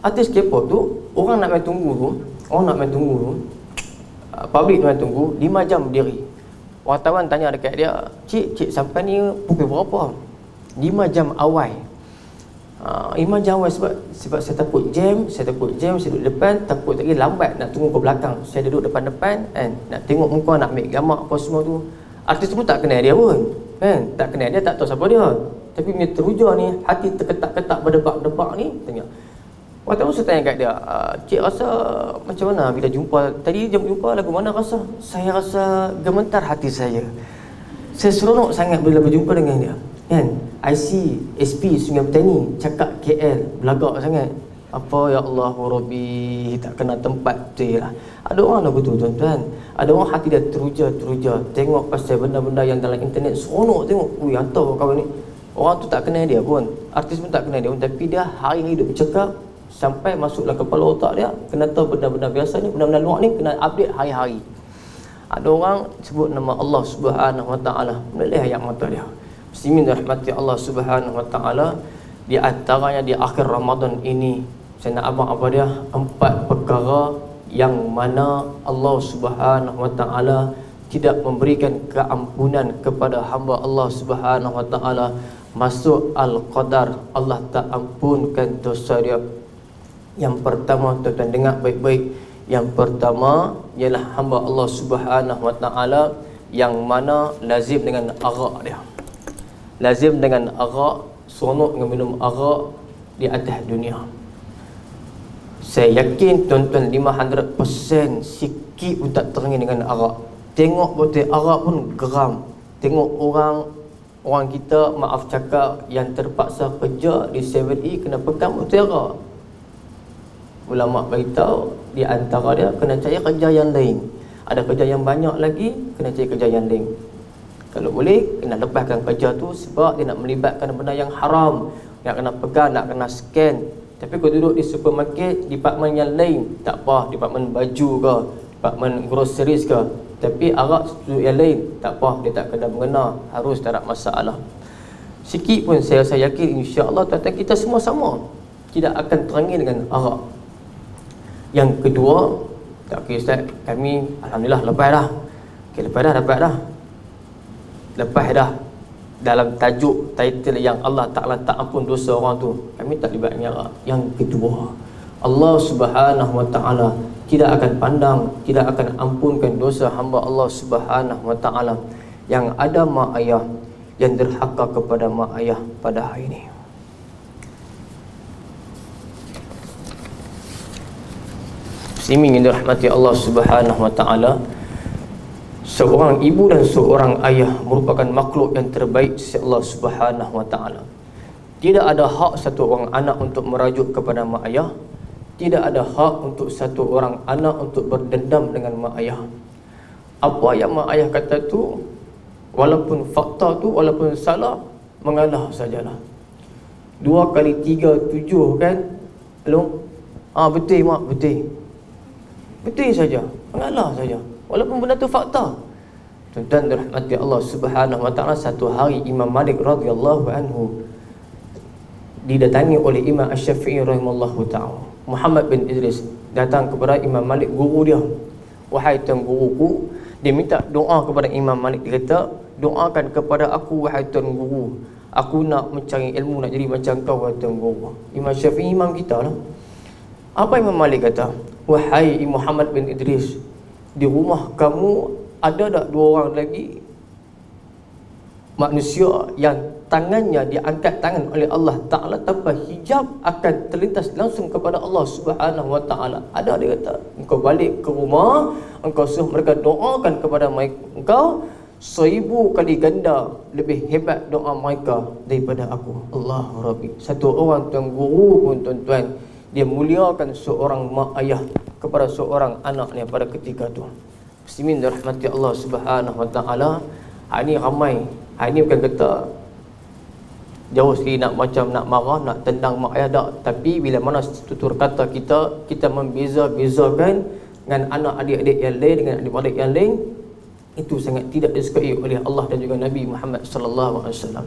Artis K-pop tu, orang nak main tunggu tu, public main tunggu 5 jam berdiri. Wartawan tanya dekat dia, Cik sampai ni pukul berapa? 5 jam awal. 5 jam awal sebab saya takut jam, saya duduk depan, takut lagi lambat nak tunggu ke belakang. Saya duduk depan-depan kan, nak tengok muka, nak ambil gambar apa semua tu. Artis tu pun tak kenal dia pun kan, tak kenal dia, tak tahu siapa dia. Tapi punya teruja ni, hati terketak-ketak berdebak-debak ni, tanya. Wartawan saya tanya kat dia, Cik rasa macam mana bila jumpa, tadi jumpa lagu mana rasa? Saya rasa gemetar hati saya. Saya seronok sangat bila berjumpa dengan dia. Kan? IC, SP Sungai Petani, cakap KL, belagak sangat. Apa ya Allah Rabbi, tak kena tempat tu lah. Ada orang lagu tu tuan-tuan. Ada orang hati dia teruja. Tengok pasal benda-benda yang dalam internet, seronok tengok. Ui, hantar kawan ni. Orang tu tak kenal dia pun, artis pun tak kenal dia pun, tapi dia hari-hari duduk bercakap sampai masuklah kepala otak dia, kena tahu benda-benda biasa ni, benda-benda luar ni kena update hari-hari. Ada orang sebut nama Allah Subhanahu Wa Taala, meleleh ayat mata dia. Muslimin rahmati Allah Subhanahu Wa Taala, di antaranya di akhir Ramadan ini, saya nak abang apa dia, 4 perkara yang mana Allah Subhanahu Wa Taala tidak memberikan keampunan kepada hamba Allah Subhanahu Wa Taala. Masuk Al-Qadar, Allah tak ampunkan dosa dia. Yang pertama, tuan-tuan dengar baik-baik. Yang pertama ialah hamba Allah Subhanahu Wa Taala yang mana lazim dengan arak dia. Lazim dengan arak, seronok dengan minum arak di atas dunia. Saya yakin tuan-tuan 500% sikit pun tak terengi dengan arak. Tengok botol arak pun geram. Tengok orang kita, maaf cakap, yang terpaksa kerja di 7E kena pegang botol arak. Ulama beritahu di antara dia kena cari kerja yang lain. Ada kerja yang banyak lagi, kena cari kerja yang lain. Kalau boleh kena lepaskan kerja tu sebab dia nak melibatkan benda yang haram. nak kena pegang, nak kena scan. Tapi kalau duduk di supermarket, department yang lain, tak apa, department baju ke, department groceries ke, tapi arak sudut yang lain, tak apa, dia tak kena mengena, harus tak ada masalah. Sikit pun saya yakin insya-Allah tuan-tuan kita semua sama, tidak akan terangi dengan arak. Yang kedua, tak kira Ustaz, kami alhamdulillah lepas dah. Okay, lepas dah, dapat dah. Lepas dah. Dalam tajuk title yang Allah Ta'ala tak ampun dosa orang tu, kami tak libat dengan arak. Yang kedua, Allah Subhanahu Wa Ta'ala tidak akan pandang, tidak akan ampunkan dosa hamba Allah Subhanahu Wa Ta'ala yang ada mak ayah, yang derhaka kepada mak ayah pada hari ini. Muslimin yang dirahmati Allah Subhanahu Wa Ta'ala, seorang ibu dan seorang ayah merupakan makhluk yang terbaik sisi Allah Subhanahu Wa Ta'ala. Tidak ada hak satu orang anak untuk merajuk kepada mak ayah. Tidak ada hak untuk satu orang anak untuk berdendam dengan mak ayah. Apa yang mak ayah kata tu, walaupun fakta tu, walaupun salah, mengalah sajalah. 2 kali 3 7 kan? Hello? Betul mak, betul. Betul saja, mengalah saja. Walaupun benda tu fakta. Tuan-tuan dirahmati Allah Subhanahu Wa Ta'ala, satu hari Imam Malik radhiyallahu anhu didatangi oleh Imam Asy-Syafi'i rahimallahu ta'ala. Muhammad bin Idris datang kepada Imam Malik, guru dia. Wahai tuan guruku, dia minta doa kepada Imam Malik. Dia kata, doakan kepada aku wahai tuan guru, aku nak mencari ilmu, nak jadi macam kau wahai tuan guru. Imam Syafi'i imam kita lah. Apa Imam Malik kata? Wahai Muhammad bin Idris, di rumah kamu ada tak 2 orang lagi manusia yang tangannya diangkat tangan oleh Allah Ta'ala tanpa hijab akan terlintas langsung kepada Allah Subhanahu Wa Ta'ala? Ada, dia kata. Engkau balik ke rumah, engkau suruh mereka doakan kepada engkau 1000 kali ganda lebih hebat doa mereka daripada aku. Allah Rabbi. Satu orang tuan guru pun tuan-tuan, dia muliakan seorang mak ayah kepada seorang anaknya pada ketika tu. Muslimin dirahmati Allah Subhanahu Wa Ta'ala. Hari ni ramai, hari ni bukan kata jauh sekali nak macam nak marah, nak tendang mak ayah tak. Tapi bila mana tutur kata kita membeza-bezakan dengan anak adik-adik yang lain, dengan adik-adik yang lain, itu sangat tidak disukai oleh Allah dan juga Nabi Muhammad sallallahu alaihi wasallam.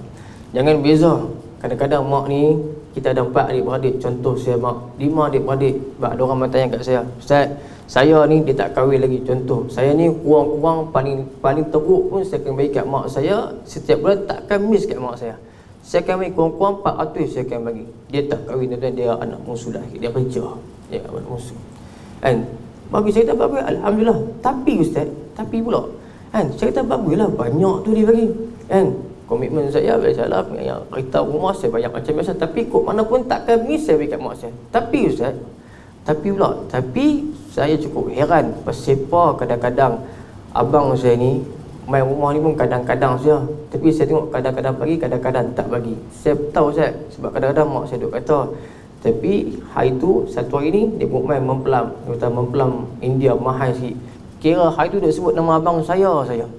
Jangan beza. Kadang-kadang mak ni, kita ada 4 adik-beradik, contoh saya mak 5 adik-beradik. Sebab ada orang tanya kat saya, Ustaz, saya ni dia tak kahwin lagi. Contoh, saya ni kurang-kurang paling teruk pun saya akan bagi kat mak saya. Setiap bulan takkan miss kat mak saya. Saya akan bagi kurang-kurang 400 saya akan bagi. Dia tak kahwin, tuan-tuan, dia anak musuh dah. Dia kerja, dia anak musuh. Kan? Bagi saya kata bagus, alhamdulillah. Tapi Ustaz, tapi pula kan, saya kata baguslah, banyak tu dia bagi. Kan? Komitmen saya, biasalah, kereta rumah saya bayar macam biasa. Tapi kok mana pun takkan miss saya bagi kat mak saya. Tapi Ustaz, tapi saya cukup heran pasal kadang-kadang abang saya ni main rumah ni pun kadang-kadang saja. Tapi saya tengok kadang-kadang bagi, kadang-kadang tak bagi. Saya tahu Ustaz, sebab kadang-kadang mak saya duk kata, tapi hari tu, satu hari ni dia pun main memplam. Dia kata memplam India mahal sikit. Kira hari tu dia sebut nama abang saya saja.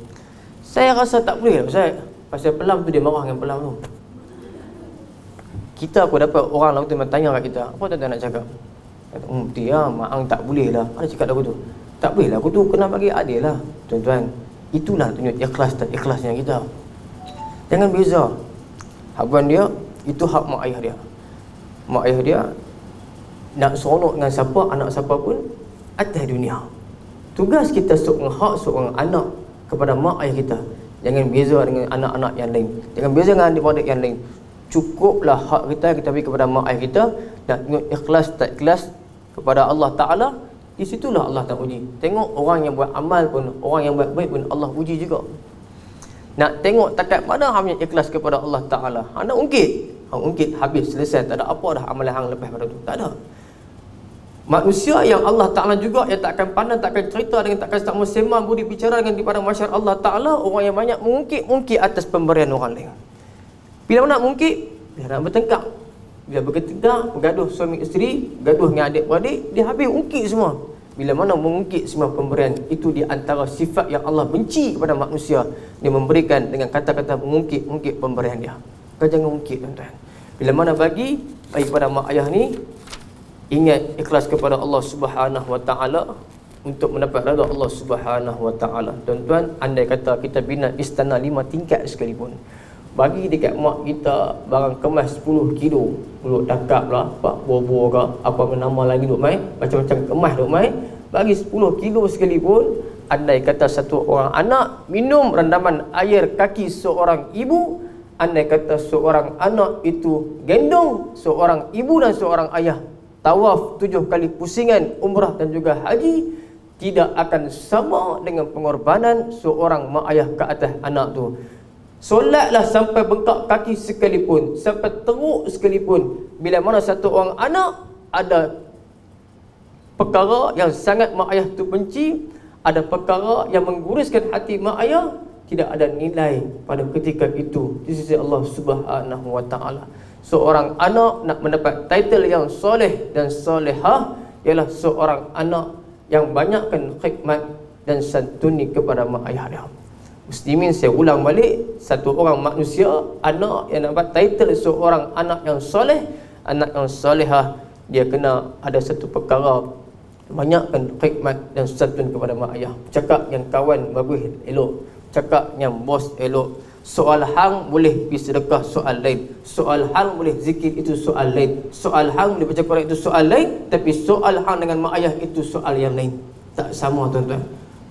Saya rasa tak boleh Ustaz. Pasal pelam tu dia marah dengan pelam tu. Kita aku dapat orang lalu tu tanya kat kita, apa tuan-tuan nak cakap? Kata, betul lah, mak ang tak boleh lah. Ada cakap aku tu, tak boleh lah, aku tu kena bagi adil lah. Tuan-tuan, itulah tunjuk ikhlas tak ikhlasnya kita. Jangan beza. Habuan dia, itu hak mak ayah dia. Mak ayah dia nak seronok dengan siapa, anak siapa pun atas dunia. Tugas kita seorang hak seorang anak kepada mak ayah kita. Jangan beza dengan anak-anak yang lain. Jangan beza dengan adik-adik yang lain. Cukuplah hak kita beri kepada mak ayah kita. Dan tengok ikhlas tak ikhlas kepada Allah Ta'ala. Di situlah Allah tak uji. Tengok orang yang buat amal pun, orang yang buat baik pun Allah uji juga. Nak tengok takat mana hang ikhlas kepada Allah Ta'ala. Hang nak ungkit habis, selesai. Tak ada apa dah amalan hang lepas pada tu. Tak ada. Manusia yang Allah Ta'ala juga yang tak akan pandang, tak akan cerita dengan, tak akan sembang budi bicara dengan daripada masyarakat Allah Ta'ala. Orang yang banyak mengungkit atas pemberian orang lain. Bila nak mengungkit, dia nak bertengkar. Bila bertengkar, bergaduh suami isteri, gaduh dengan adik-beradik, dia habis ungkit semua. Bila mana mengungkit semua pemberian, itu di antara sifat yang Allah benci kepada manusia. Dia memberikan dengan kata-kata mengungkit pemberian dia. Kau jangan ungkit tuan-tuan. Bila mana bagi kepada mak ayah ni, ingat ikhlas kepada Allah Subhanahu Wa Taala untuk mendapat redha Allah Subhanahu Wa Taala. Tuan-tuan, andai kata kita bina istana 5 tingkat sekalipun, bagi dekat mak kita barang kemas 10 kilo, duk takap lah, pak bobo ke, apa nama lagi duk mai, macam-macam kemas duk mai, bagi 10 kilo sekalipun, andai kata satu orang anak minum rendaman air kaki seorang ibu, andai kata seorang anak itu gendong seorang ibu dan seorang ayah, tawaf 7 kali pusingan umrah dan juga haji, tidak akan sama dengan pengorbanan seorang mak ayah ke atas anak tu. Solatlah sampai bengkak kaki sekalipun, sampai teruk sekalipun, bila mana satu orang anak ada perkara yang sangat mak ayah tu benci, ada perkara yang mengguruskan hati mak ayah, tidak ada nilai pada ketika itu di sisi Allah Subhanahu Wa Taala. Seorang anak nak mendapat title yang soleh dan solehah ialah seorang anak yang banyakkan khidmat dan santuni kepada mak ayah dia. Muslimin, saya ulang balik, satu orang manusia, anak yang dapat title seorang anak yang soleh, anak yang solehah, dia kena ada satu perkara, banyakkan khidmat dan santun kepada mak ayah. Cakap yang kawan bagus elok, cakap yang bos elok. Soal hang boleh pergi sedekah, soal lain. Soal hang boleh zikir, itu soal lain. Soal hang boleh baca Quran, itu soal lain. Tapi soal hang dengan mak ayah, itu soal yang lain. Tak sama, tuan-tuan.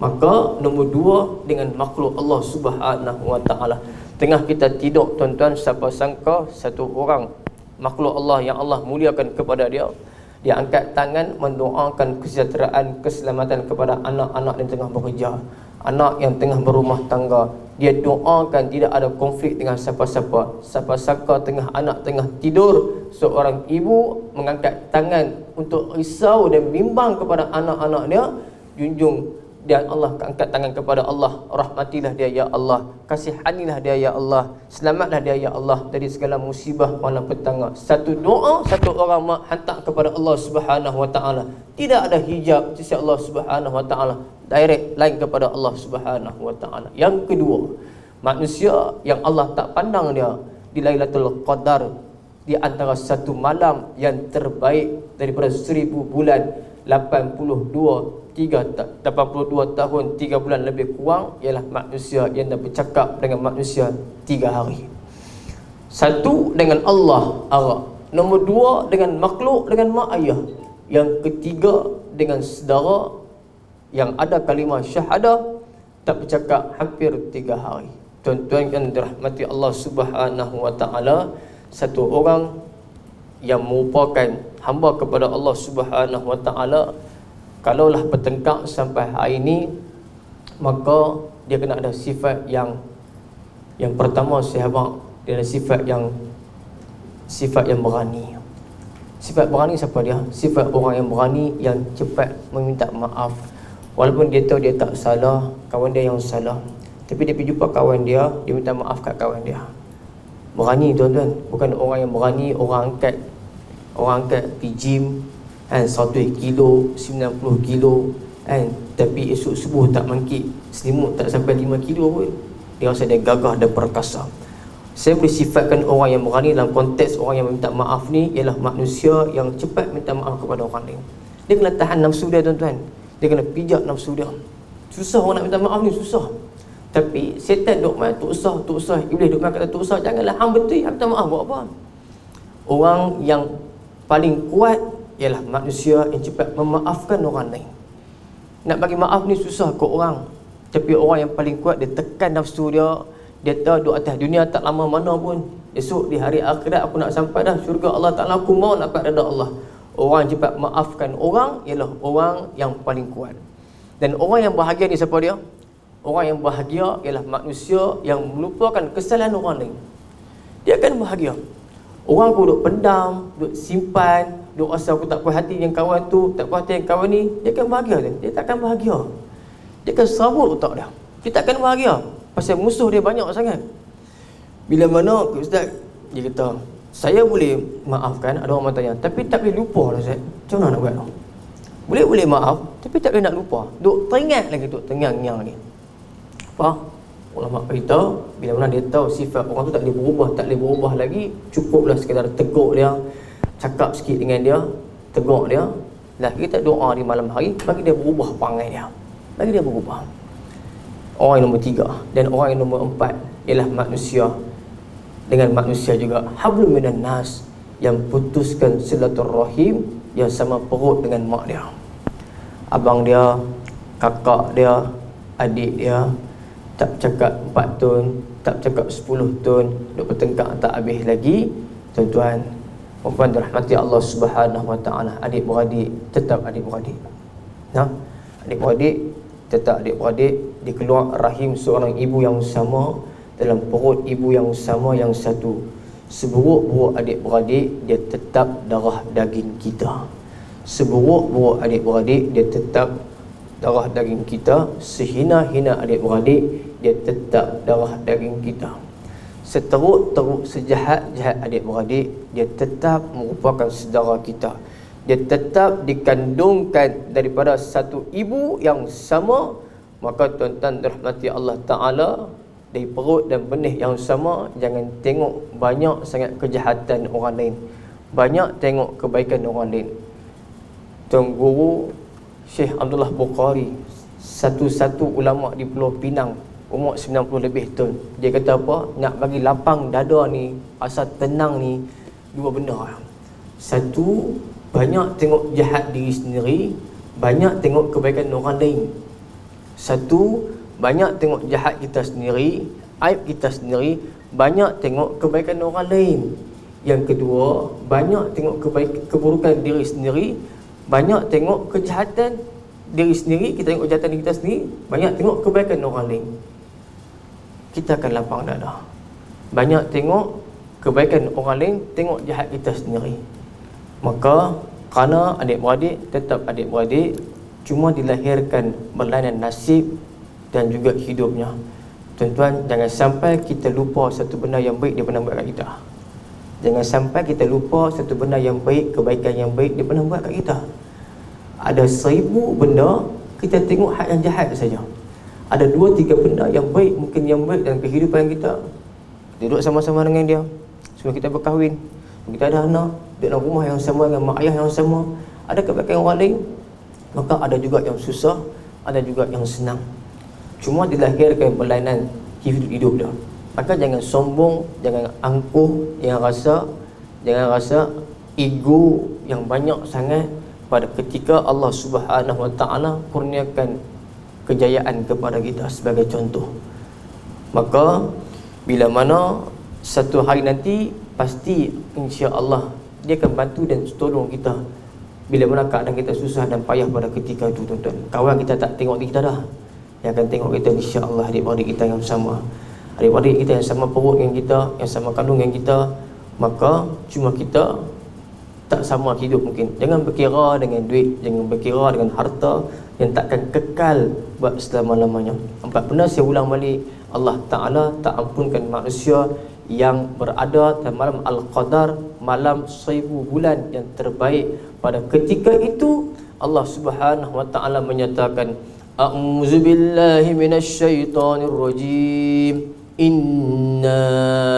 Maka nombor 2 dengan makhluk Allah Subhanahu Wa Taala. Tengah kita tidur, tuan-tuan, siapa sangka satu orang makhluk Allah yang Allah muliakan kepada dia, dia angkat tangan mendoakan kesejahteraan, keselamatan kepada anak-anak yang tengah bekerja, anak yang tengah berumah tangga. Dia doakan tidak ada konflik dengan siapa-siapa. Siapa sangka tengah anak tengah tidur, seorang ibu mengangkat tangan untuk risau dan bimbang kepada anak-anak dia. Junjung dan Allah angkat tangan kepada Allah, rahmatilah dia ya Allah, kasihanilah dia ya Allah, selamatlah dia ya Allah dari segala musibah malam petang. Satu doa satu orang mak hantar kepada Allah Subhanahu Wa Taala. Tidak ada hijab sisi Allah Subhanahu Wa Taala, direct line kepada Allah Subhanahu Wa Taala. Yang kedua, manusia yang Allah tak pandang dia di Lailatul Qadar, di antara satu malam yang terbaik daripada 1000 bulan, 82 tahun 3 bulan lebih kurang, ialah manusia yang dah bercakap dengan manusia 3 hari. Satu dengan Allah arah, nombor 2 dengan makhluk, dengan mak ayah, yang ketiga dengan saudara yang ada kalimah syahadah, tak bercakap hampir 3 hari. Tuan-tuan yang dirahmati Allah Subhanahu Wa Taala, satu orang yang merupakan hamba kepada Allah Subhanahu Wa Taala, kalaulah bertengkar sampai hari ini, maka dia kena ada sifat yang pertama, sahabat, dia ada sifat yang berani. Sifat berani siapa dia? Sifat orang yang berani, yang cepat meminta maaf. Walaupun dia tahu dia tak salah, kawan dia yang salah, tapi dia pergi jumpa kawan dia minta maaf kat kawan dia. Berani, tuan-tuan. Bukan orang yang berani, orang angkat pergi gym kan, 100 kilo, 90 kilo kan, tapi esok subuh tak mangkit, selimut tak sampai 5 kilo pun, dia rasa dia gagah dan perkasa. Saya boleh sifatkan orang yang berani dalam konteks orang yang minta maaf ni ialah manusia yang cepat minta maaf kepada orang lain. Dia kena tahan nafsu dia, tuan-tuan. Dia kena pijak nafsu dia. Susah orang nak minta maaf ni, susah. Tapi setan duk main, tak usah. Iblis duk main kata tak usah. Janganlah hang betul, hang minta maaf buat apa? Orang yang paling kuat ialah manusia yang cepat memaafkan orang lain. Nak bagi maaf ni susah ke orang, tapi orang yang paling kuat, dia tekan nafsu dia. Dia tahu duduk atas dunia tak lama mana pun, esok di hari akhirat aku nak sampai dah syurga Allah Ta'ala, aku mau dapat redha Allah. Orang yang cepat maafkan orang ialah orang yang paling kuat. Dan orang yang bahagia ni siapa dia? Orang yang bahagia ialah manusia yang melupakan kesalahan orang lain. Dia akan bahagia. Orang aku duk pendam, duk simpan, duk rasa aku tak puas hati dengan kawan tu, tak puas hati dengan kawan ni, dia akan bahagia dia? Dia tak akan bahagia. Dia akan serabut otak dia. Dia tak akan bahagia pasal musuh dia banyak sangat. Bila mana Ustaz, dia kata, saya boleh maafkan, ada orang tanya, tapi tak boleh lupa lah Ustaz. Macam mana nak buat tu? Boleh maaf, tapi tak boleh nak lupa. Duk teringat lagi, duk terngiang-ngiang ni. Apa? Ulama beritahu, bila mana dia tahu sifat orang tu tak boleh berubah lagi, cukuplah sekadar tegur dia, cakap sikit dengan dia, tegur dia. Lah kita doa di malam hari bagi dia berubah perangai dia, bagi dia berubah. Orang yang nombor 3. Dan orang yang nombor 4 ialah manusia dengan manusia juga. Hablum minan nas, yang putuskan silaturrahim, yang sama perut dengan mak dia, abang dia, kakak dia, adik dia. Tak cakap 4 tahun, tak cakap 10 tahun, duk bertengkar tak habis lagi. Tuan-tuan, puan-puan dirahmati Allah Subhanahu Wa Taala, adik-beradik tetap adik-beradik. Nah, adik-beradik tetap adik-beradik, dikeluar rahim seorang ibu yang sama, dalam perut ibu yang sama yang satu. Seburuk-buruk adik-beradik, dia tetap darah daging kita. Seburuk-buruk adik-beradik, dia tetap darah daging kita. Sehina-hina adik-beradik, dia tetap darah daging kita. Seteruk-teruk, sejahat-jahat adik-beradik, dia tetap merupakan saudara kita. Dia tetap dikandungkan daripada satu ibu yang sama. Maka tuan-tuan dirahmati Allah Ta'ala, dari perut dan benih yang sama, jangan tengok banyak sangat kejahatan orang lain, banyak tengok kebaikan orang lain. Tuan Guru Syekh Abdullah Bukhari, satu-satu ulama di Pulau Pinang, umur 90 lebih tahun, dia kata apa? Nak bagi lapang dada ni, asal tenang ni, dua benda. Satu, banyak tengok jahat diri sendiri, banyak tengok kebaikan orang lain. Satu, banyak tengok jahat kita sendiri, aib kita sendiri, banyak tengok kebaikan orang lain. Yang kedua, banyak tengok keburukan diri sendiri, banyak tengok kejahatan diri sendiri. Kita tengok kejahatan diri kita sendiri, banyak tengok kebaikan orang lain. Kita akan lapang dada. Banyak tengok kebaikan orang lain, tengok jahat kita sendiri. Maka kerana adik-beradik tetap adik-beradik, cuma dilahirkan berlainan nasib dan juga hidupnya. Tuan-tuan, jangan sampai kita lupa satu benda yang baik dia pernah buat kat kita. Jangan sampai kita lupa satu benda yang baik, kebaikan yang baik dia pernah buat kat kita. Ada 1000 benda, kita tengok hak yang jahat saja. Ada 2-3 benda yang baik, mungkin yang baik dalam kehidupan kita. Duduk sama-sama dengan dia, sebelum kita berkahwin, kita ada anak, duduk dalam rumah yang sama dengan mak ayah yang sama. Ada kebaikan orang lain, maka ada juga yang susah, ada juga yang senang. Cuma dilahirkan berlainan hidup dia. Maka jangan sombong, jangan angkuh, jangan rasa ego yang banyak sangat pada ketika Allah Subhanahu Wa Taala kurniakan kejayaan kepada kita sebagai contoh. Maka bila mana satu hari nanti, pasti insya-Allah dia akan bantu dan tolong kita. Bila mana keadaan kita susah dan payah pada ketika itu, tuan-tuan. Kawan kita tak tengok kita dah, yang akan tengok kita insya-Allah adik-adik kita yang sama. Adik-adik kita yang sama perut dengan kita, yang sama kandung dengan kita. Maka cuma kita tak sama hidup mungkin. Jangan berkira dengan duit, jangan berkira dengan harta yang takkan kekal buat selama-lamanya. 4 benda saya ulang balik. Allah Ta'ala tak ampunkan manusia yang berada dalam malam Al-Qadar, malam 1000 bulan yang terbaik. Pada ketika itu Allah Subhanahu Wa Ta'ala menyatakan, A'udzu billahi minasyaitonir rajim. Inna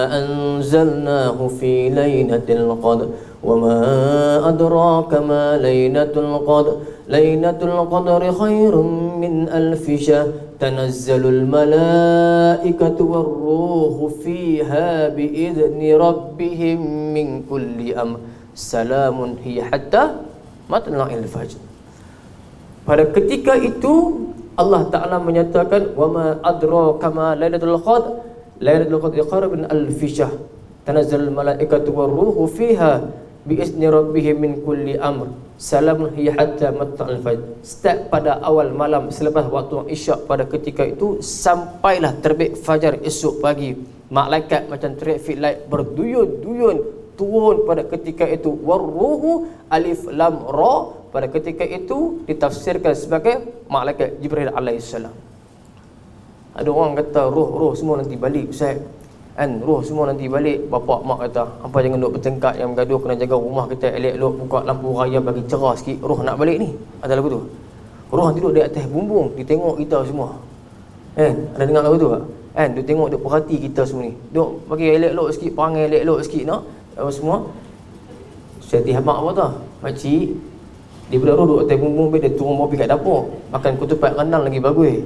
anzalnahu fi lailatul qadr wa ma adraka ma lailatul qadr. Lailatul qadri khairum min alfi syahr. Tanazzalul malaikatu warruhu fiha biidzni rabbihim min kulli amr. Salamun hiya hatta matla'il fajr. Pada ketika itu Allah Ta'ala menyatakan, wa ma adraka ma lailatul qadr. Lailatul qadri khairum min alfi syahr. Tanazzalul malaikatu warruhu fiha biizni rabbihim min kulli amr. Salamun hiya hatta matla'il fajr. Start pada awal malam selepas waktu isyak pada ketika itu sampailah terbit fajar esok pagi. Malaikat macam traffic light berduyun-duyun turun pada ketika itu. Warruhu alif lam ra, pada ketika itu ditafsirkan sebagai malaikat Jibril alaihissalam. Ada orang kata roh semua nanti balik Ustaz, kan? Roh semua nanti balik. Bapak mak kata, apa jangan duk bertengkar, yang bergaduh kena jaga rumah kita elok-elok, buka lampu raya bagi cerah sikit. Roh nak balik ni, ada lagu tu. Roh nanti duduk di atas bumbung, ditengok kita semua. Ada dengar lagu tu tak? Dia tengok, dia perhati kita semua ni. Duk bagi elok-elok sikit, perangai elok-elok sikit nak. Semua Siti Hamak apa tu? Makcik dia pula duduk atas bumbung, dia turun bawah pergi kat dapur makan ketupat rendang lagi bagus.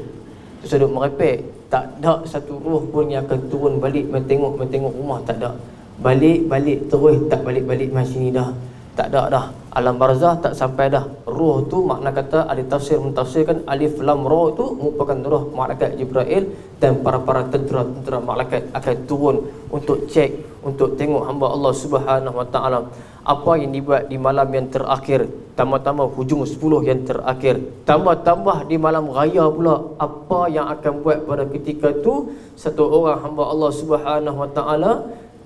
Terus duduk merepek. Tak ada satu roh pun yang akan turun balik mentengok rumah, tak ada. Balik terus, tak balik mai sini dah. Tak ada dah. Alam barzah tak sampai dah. Roh tu makna kata ahli tafsir mentafsirkan alif lam ra tu merupakan roh malaikat Jibril, dan para tentera malaikat akan turun untuk cek, untuk tengok hamba Allah Subhanahu Wa Taala apa yang dibuat di malam yang terakhir, tambah hujung 10 yang terakhir, tambah di malam raya pula apa yang akan buat pada ketika tu satu orang hamba Allah Subhanahu Wa Taala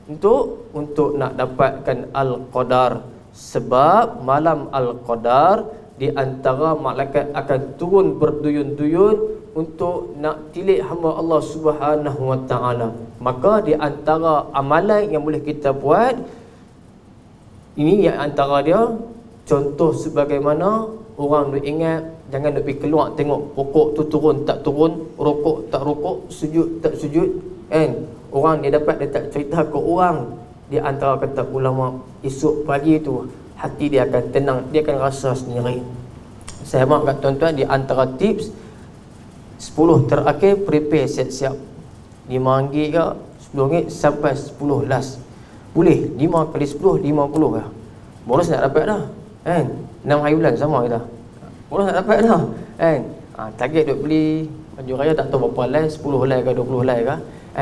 untuk nak dapatkan al-qadar. Sebab malam al-qadar di antara malaikat akan turun berduyun-duyun untuk nak tilik hamba Allah Subhanahu Wa Taala. Maka di antara amalan yang boleh kita buat ini, yang antara dia contoh sebagaimana orang duk ingat jangan duk pergi keluar tengok rokok tu turun tak turun, rokok tak rokok, sujud tak sujud, orang dia dapat, dia tak cerita ke orang. Di antara kata ulama, esok pagi tu hati dia akan tenang, dia akan rasa sendiri. Saya maaf kat tuan-tuan, di antara tips 10 terakhir prepare siap-siap. RM5 ke RM10 sampai 10 last. Boleh 5 kali 10 50 ke. Bonus nak dapat dah. 6 hari bulan sama kita. Bonus nak dapat dah. Target duk beli baju raya tak tahu berapa helai, 10 helai ke 20 helai ke.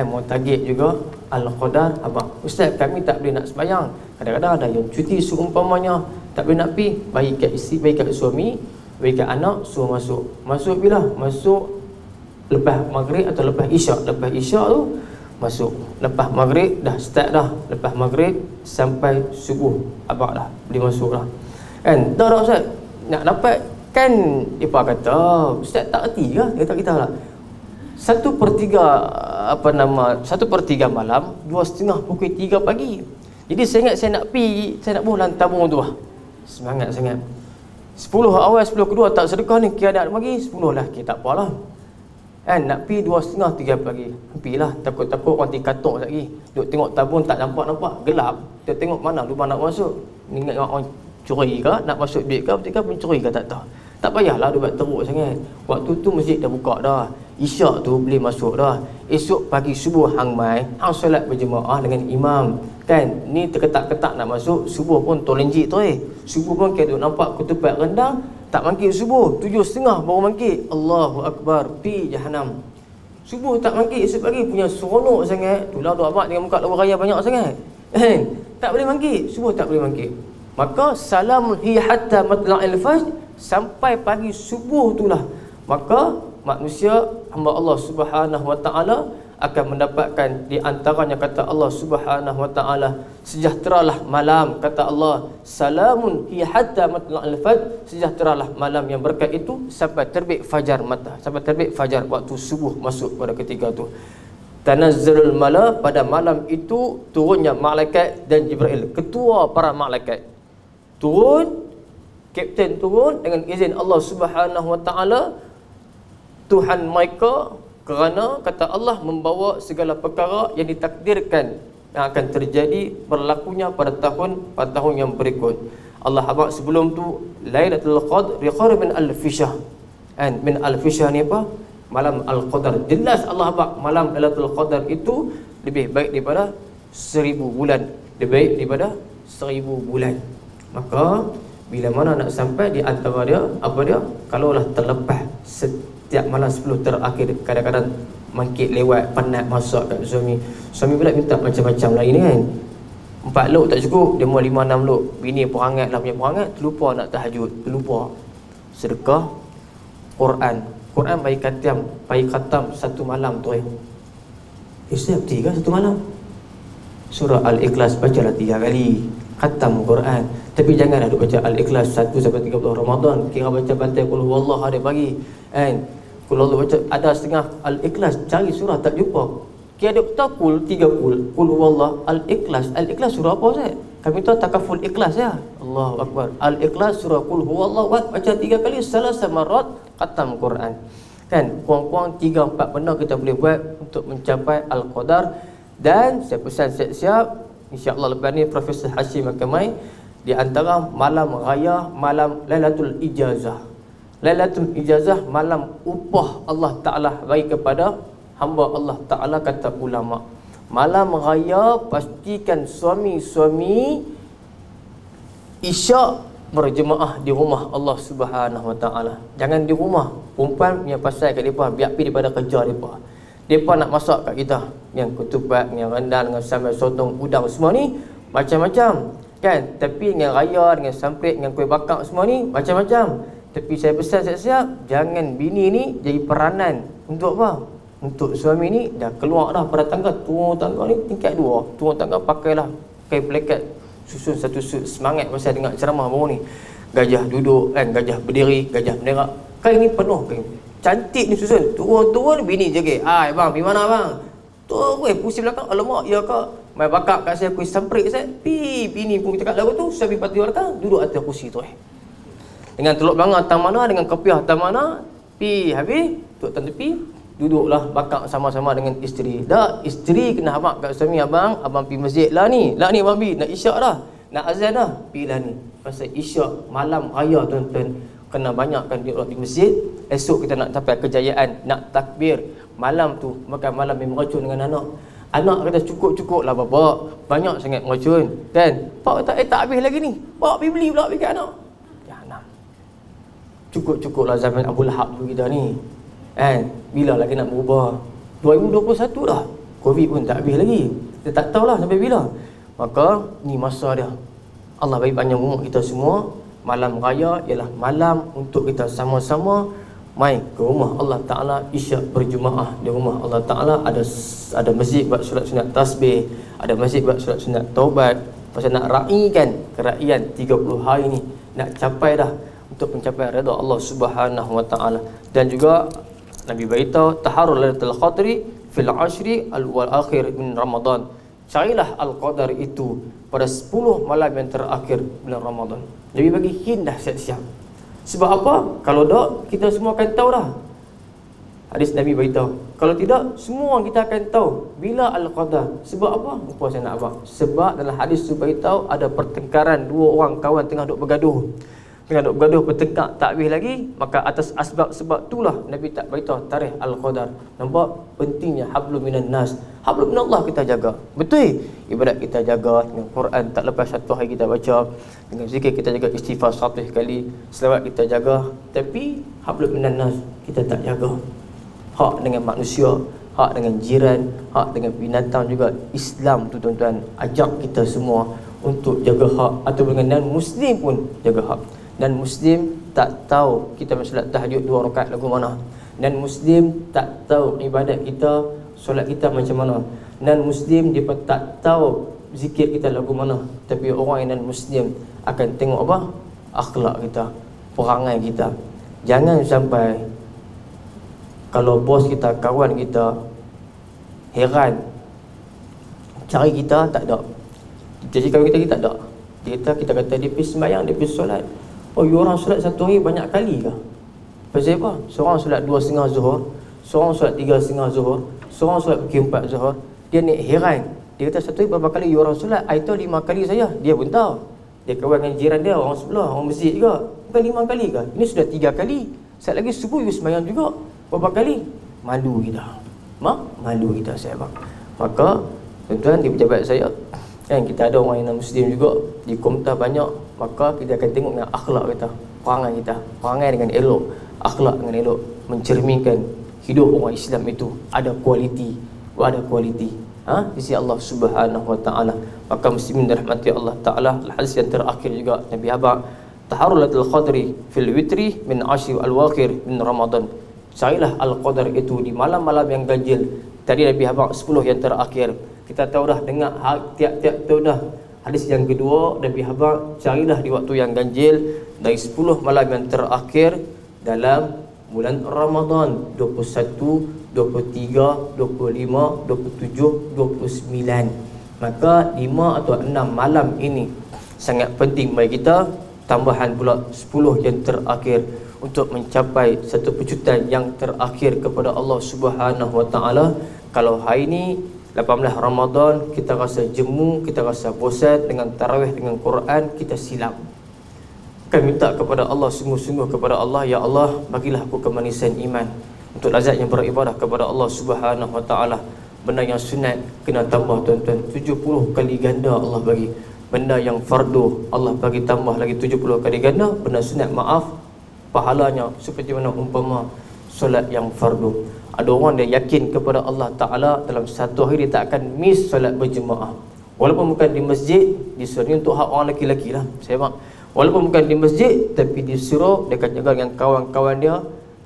Mau target juga al-qadar. Abang, ustaz kami tak boleh nak sembahyang. Kadang-kadang ada yang cuti seumpamanya tak boleh nak pergi, bagi kat isteri, bagi kat suami, bagi kat anak, suruh masuk. Masuk bila? Masuk lepas maghrib atau lepas isyak. Lepas isyak tu masuk. Lepas maghrib dah start dah. Lepas maghrib sampai subuh abang dah boleh masuk dah. Tak ada ustaz nak dapat kan. Dia kata ustaz tak erti ke? Dia tak kita lah. 1/3 1/3 malam, 2:30 pukul 3 pagi. Jadi saya ingat saya nak pergi, saya nak bulan tabung tu lah. Semangat sangat. 10 awal 10 kedua tak sedekah ni, kira ada bagi 10 lah, okay, tak apalah. Nak pergi 2:30 3 pagi. Pergilah, takut-takut orang tikatok lagi. Duk tengok tabung tak nampak, gelap. Dia tengok mana lubang nak masuk. Ingat orang curi ke, nak masuk duit ke, betul ke pencuri ke tak tahu. Tak payahlah dia buat teruk sangat. Waktu tu masjid dah buka dah. Isyak tu boleh masuk dah. Esok pagi subuh hang mai, hang solat berjemaah dengan imam. Kan? Ni terketak-ketak nak masuk, subuh pun tolenjik tu Subuh pun kita nampak ketupat rendang, tak mangkit subuh, 7:30 baru mangkit. Allahu Akbar, pi jahanam. Subuh tak mangkit, esok pagi punya seronok sangat. Itulah doa abang dengan muka lawa raya banyak sangat. Tak boleh mangkit, subuh tak boleh mangkit. Maka salamun hiya hatta matla'il fajr, sampai pagi subuh itulah. Maka manusia hamba Allah Subhanahu Wa Taala akan mendapatkan di antaranya kata Allah Subhanahu Wa Taala, sejahteralah malam, kata Allah, salamun hiya hatta matla'il fajr, sejahteralah malam yang berkat itu sampai terbit fajar mata, sampai terbit fajar waktu subuh masuk pada ketika itu. Tanazzalul mala, pada malam itu turunnya malaikat dan Jibril, ketua para malaikat turun, kapten turun dengan izin Allah Subhanahu Wa Taala, Tuhan mereka, kerana kata Allah membawa segala perkara yang ditakdirkan yang akan terjadi berlakunya pada tahun yang berikut. Allah habaq sebelum tu Lailatul Qadr khair min alfi syahr. Min alfi syahr ni apa? Malam Al-Qadar. Jelas Allah habaq malam Lailatul Qadar itu lebih baik daripada 1000 bulan. Lebih baik daripada 1000 bulan. Maka bila mana nak sampai di antara dia, apa dia? Kalaulah terlepas setiap malam 10 terakhir, kadang-kadang mangkit lewat, penat masak kat suami. Suami pula minta macam-macam lain kan. 4 lok tak cukup, dia mau 5-6 lok. Bini perangat lah punya perangat, terlupa nak tahajud, terlupa. Sedekah Quran bagi khatam 1 malam tu Setiap 3 1 malam. Surah Al-Ikhlas bacalah 3 kali. Khatam Quran. Tapi janganlah duk baca Al-Ikhlas 1 sampai 30 Ramadan. Kira baca bantai qul huwallahu ada pagi. Qul huwallahu baca ada setengah Al-Ikhlas, cari surah tak jumpa. Kira dia tahu 3 qul huwallahu Al-Ikhlas. Al-Ikhlas surah apa Ustaz? Kami tahu takaful ikhlas ya. Allahu Akbar. Al-Ikhlas surah qul huwallahu baca 3 kali, salasa marat khatam Quran. Kan, kurang-kurang 3-4 benda kita boleh buat untuk mencapai Al-Qadar. Dan saya pesan siap-siap, insya-Allah lepas ni Profesor Hashim akan mai di antara malam raya, malam Lailatul Ijazah. Lailatul Ijazah, malam upah Allah Ta'ala bagi kepada hamba Allah Ta'ala, kata ulama. Malam raya pastikan suami-suami isyak berjemaah di rumah Allah Subhanahu Wa Ta'ala. Jangan di rumah. Perempuan punya pasal kat mereka, biar pergi daripada kerja mereka. Mereka nak masak kat kita, yang ketupat, yang rendang, dengan sambal sotong, udang, semua ni macam-macam, kan? Tapi dengan raya, dengan samprit, dengan kuih bakar, semua ni macam-macam. Tapi saya pesan siap-siap, jangan bini ni jadi peranan. Untuk apa? Untuk suami ni dah keluar dah pada tangga, turun tangga ni tingkat 2, turun tangga pakailah kain pelekat, susun satu semangat pasal dengar ceramah baru ni. Gajah duduk kan, gajah berdiri, gajah berderak. Kain ni penuh kain. Cantik ni susun. Turun-turun bini jaga. Hai bang, pergi mana bang? Turun weh, pusing belakang. Alamak, ya kak. Mai bakar kat saya kuih samprik saya. Bini pun cakap lagu tu, suami pati belakang, duduk atas kursi tu dengan teluk belanga atas mana, dengan kopiah atas mana. Habis, duduk atas tepi, duduklah bakar sama-sama dengan isteri. Dah, isteri kena habaq kat suami, abang pergi masjid lah ni. Lah ni abang pergi, nak isyak dah. Nak azan dah. Pergilah ni. Pasal isyak malam raya tuan-tuan, kena banyakkan di masjid. Esok kita nak capai kejayaan, nak takbir. Malam tu, makan malam yang meracun dengan anak. Anak kata cukup-cukup lah bapa, banyak sangat meracun. Kan? Pak kata, tak habis lagi ni. Pak pergi beli pula pergi anak. Jangan. Cukup-cukup lah zaman Abu Lahab dulu kita ni. Kan? Bila lagi nak berubah? 2021 dah. Covid pun tak habis lagi. Kita tak tahulah sampai bila. Maka ni masa dia. Allah bagi panjang umur kita semua. Malam raya ialah malam untuk kita sama-sama mai ke rumah Allah Ta'ala, isyak berjemaah di rumah Allah Ta'ala. Ada masjid buat solat sunat tasbih, ada masjid buat solat sunat taubat. Pasal nak raikan keraian 30 hari ni, nak capai dah untuk mencapai redha Allah Subhanahu Wa Ta'ala. Dan juga Nabi beritahu, taharul lailatul qadri fil ashri al-akhir min Ramadan. Carilah al-qadar itu pada 10 malam yang terakhir bulan Ramadan. Nabi bagi hint dah siap-siap. Sebab apa? Kalau tak, kita semua akan tahu dah. Hadis Nabi beritahu, kalau tidak, semua kita akan tahu bila al-qadar. Sebab apa? Apa saya nak abang? Sebab dalam hadis tu beritahu, ada pertengkaran, 2 orang kawan tengah duk bergaduh. Bertengkar tak habis lagi. Maka atas sebab itulah Nabi tak beritahu tarikh al-qadar. Nampak pentingnya hablum minan nas. Hablum minallah kita jaga. Betul? Ibadat kita jaga, dengan Quran tak lepas satu hari kita baca, dengan zikir kita jaga, istighfar 100 kali, selawat kita jaga. Tapi hablum minan nas kita tak jaga. Hak dengan manusia, hak dengan jiran, hak dengan binatang juga. Islam tu tuan-tuan ajak kita semua untuk jaga hak, atau dengan non-Muslim pun jaga hak. Dan Muslim tak tahu kita solat tahajud 2 rakaat lagu mana. Dan Muslim tak tahu ibadat kita, solat kita macam mana. Dan Muslim dia pun tak tahu zikir kita lagu mana. Tapi orang yang non-Muslim akan tengok apa? Akhlak kita, perangai kita. Jangan sampai kalau bos kita, kawan kita heran cari kita, tak ada. Jadi kawan kita tak ada. Kita kata dia pergi sembahyang, dia pergi solat. Oh, you orang solat satu hari banyak kali ke? Pasal apa? Seorang solat 2.5 zuhur, seorang solat 3.5 zuhur, seorang solat pukul 4 zuhur. Dia ni heran. Dia kata satu hari berapa kali you orang solat? I tahu 5 kali saja. Dia pun tahu. Dia kawan dengan jiran dia, orang sebelah, orang masjid juga. Bukan 5 kali ke? Ini sudah 3 kali. Saat lagi subuh you sembahyang juga. Berapa kali? Malu kita. Malu kita sahabat. Maka tuan-tuan di pejabat saya, kan kita ada orang yang Muslim juga di Komta banyak, maka kita akan tengok dengan akhlak kita, perangai kita, perangai dengan elok, akhlak dengan elok, mencerminkan hidup orang Islam itu ada kualiti, di sisi Allah Subhanahu Wa Ta'ala. Maka muslimin dirahmati Allah Ta'ala, hadis yang terakhir juga Nabi habaq, taharulatul qadri fil witri min ashri al-akhir min Ramadan. Carilah al-qadar itu di malam-malam yang ganjil. Tadi Nabi habaq 10 yang terakhir. Kita tahu dah, dengar tiap-tiap tahu dah. Hadis yang kedua Nabi habaq, carilah di waktu yang ganjil dari 10 malam yang terakhir dalam bulan Ramadan, 21, 23, 25, 27, 29. Maka 5 atau 6 malam ini sangat penting bagi kita. Tambahan pula 10 yang terakhir untuk mencapai satu pecutan yang terakhir kepada Allah Subhanahu Wa Taala. Kalau hari ini 18 Ramadan kita rasa jemu, kita rasa bosan dengan tarawih, dengan Quran, kita silap. Kan minta kepada Allah, sungguh-sungguh kepada Allah, ya Allah, bagilah aku kemanisan iman untuk lazatnya beribadah kepada Allah Subhanahu Wa Taala. Benda yang sunat kena tambah tuan-tuan, 70 kali ganda Allah bagi. Benda yang fardu Allah bagi tambah lagi 70 kali ganda. Benda sunat, maaf, pahalanya seperti mana umpama solat yang fardu. Ada orang dia yakin kepada Allah Ta'ala, dalam satu hari dia tak akan miss solat berjemaah. Walaupun bukan di masjid, disuruh untuk hak orang lelaki-lelaki lah, saya mak. Walaupun bukan di masjid, tapi disuruh dia akan jaga dengan kawan-kawan dia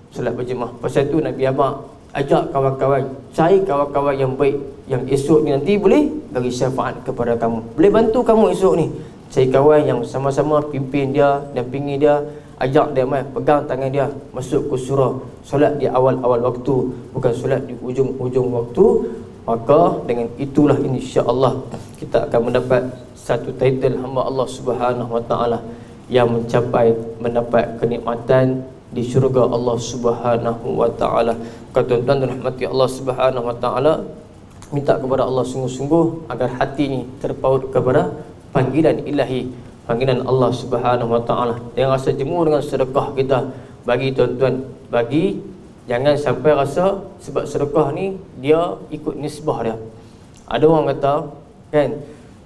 solat berjemaah. Pasal tu Nabi Abang ajak kawan-kawan, cari kawan-kawan yang baik, yang esok ni nanti boleh bagi syafaat kepada kamu, boleh bantu kamu esok ni. Cari kawan yang sama-sama pimpin dia, dampingi dia, ajak dia mai, pegang tangan dia masuk ke surau, solat di awal-awal waktu, bukan solat di hujung-hujung waktu. Maka dengan itulah insya-Allah kita akan mendapat satu title hamba Allah Subhanahu Wa Taala yang mendapat kenikmatan di syurga Allah Subhanahu Wa Taala. Kata tuan-tuan dan rahmati Allah Subhanahu Wa Taala, minta kepada Allah sungguh-sungguh agar hati ni terpaut kepada panggilan ilahi, panggilan Allah Subhanahu Wa Taala. Jangan rasa jemu dengan sedekah kita. Bagi tuan-tuan, bagi, jangan sampai rasa sebab sedekah ni dia ikut nisbah dia. Ada orang kata kan,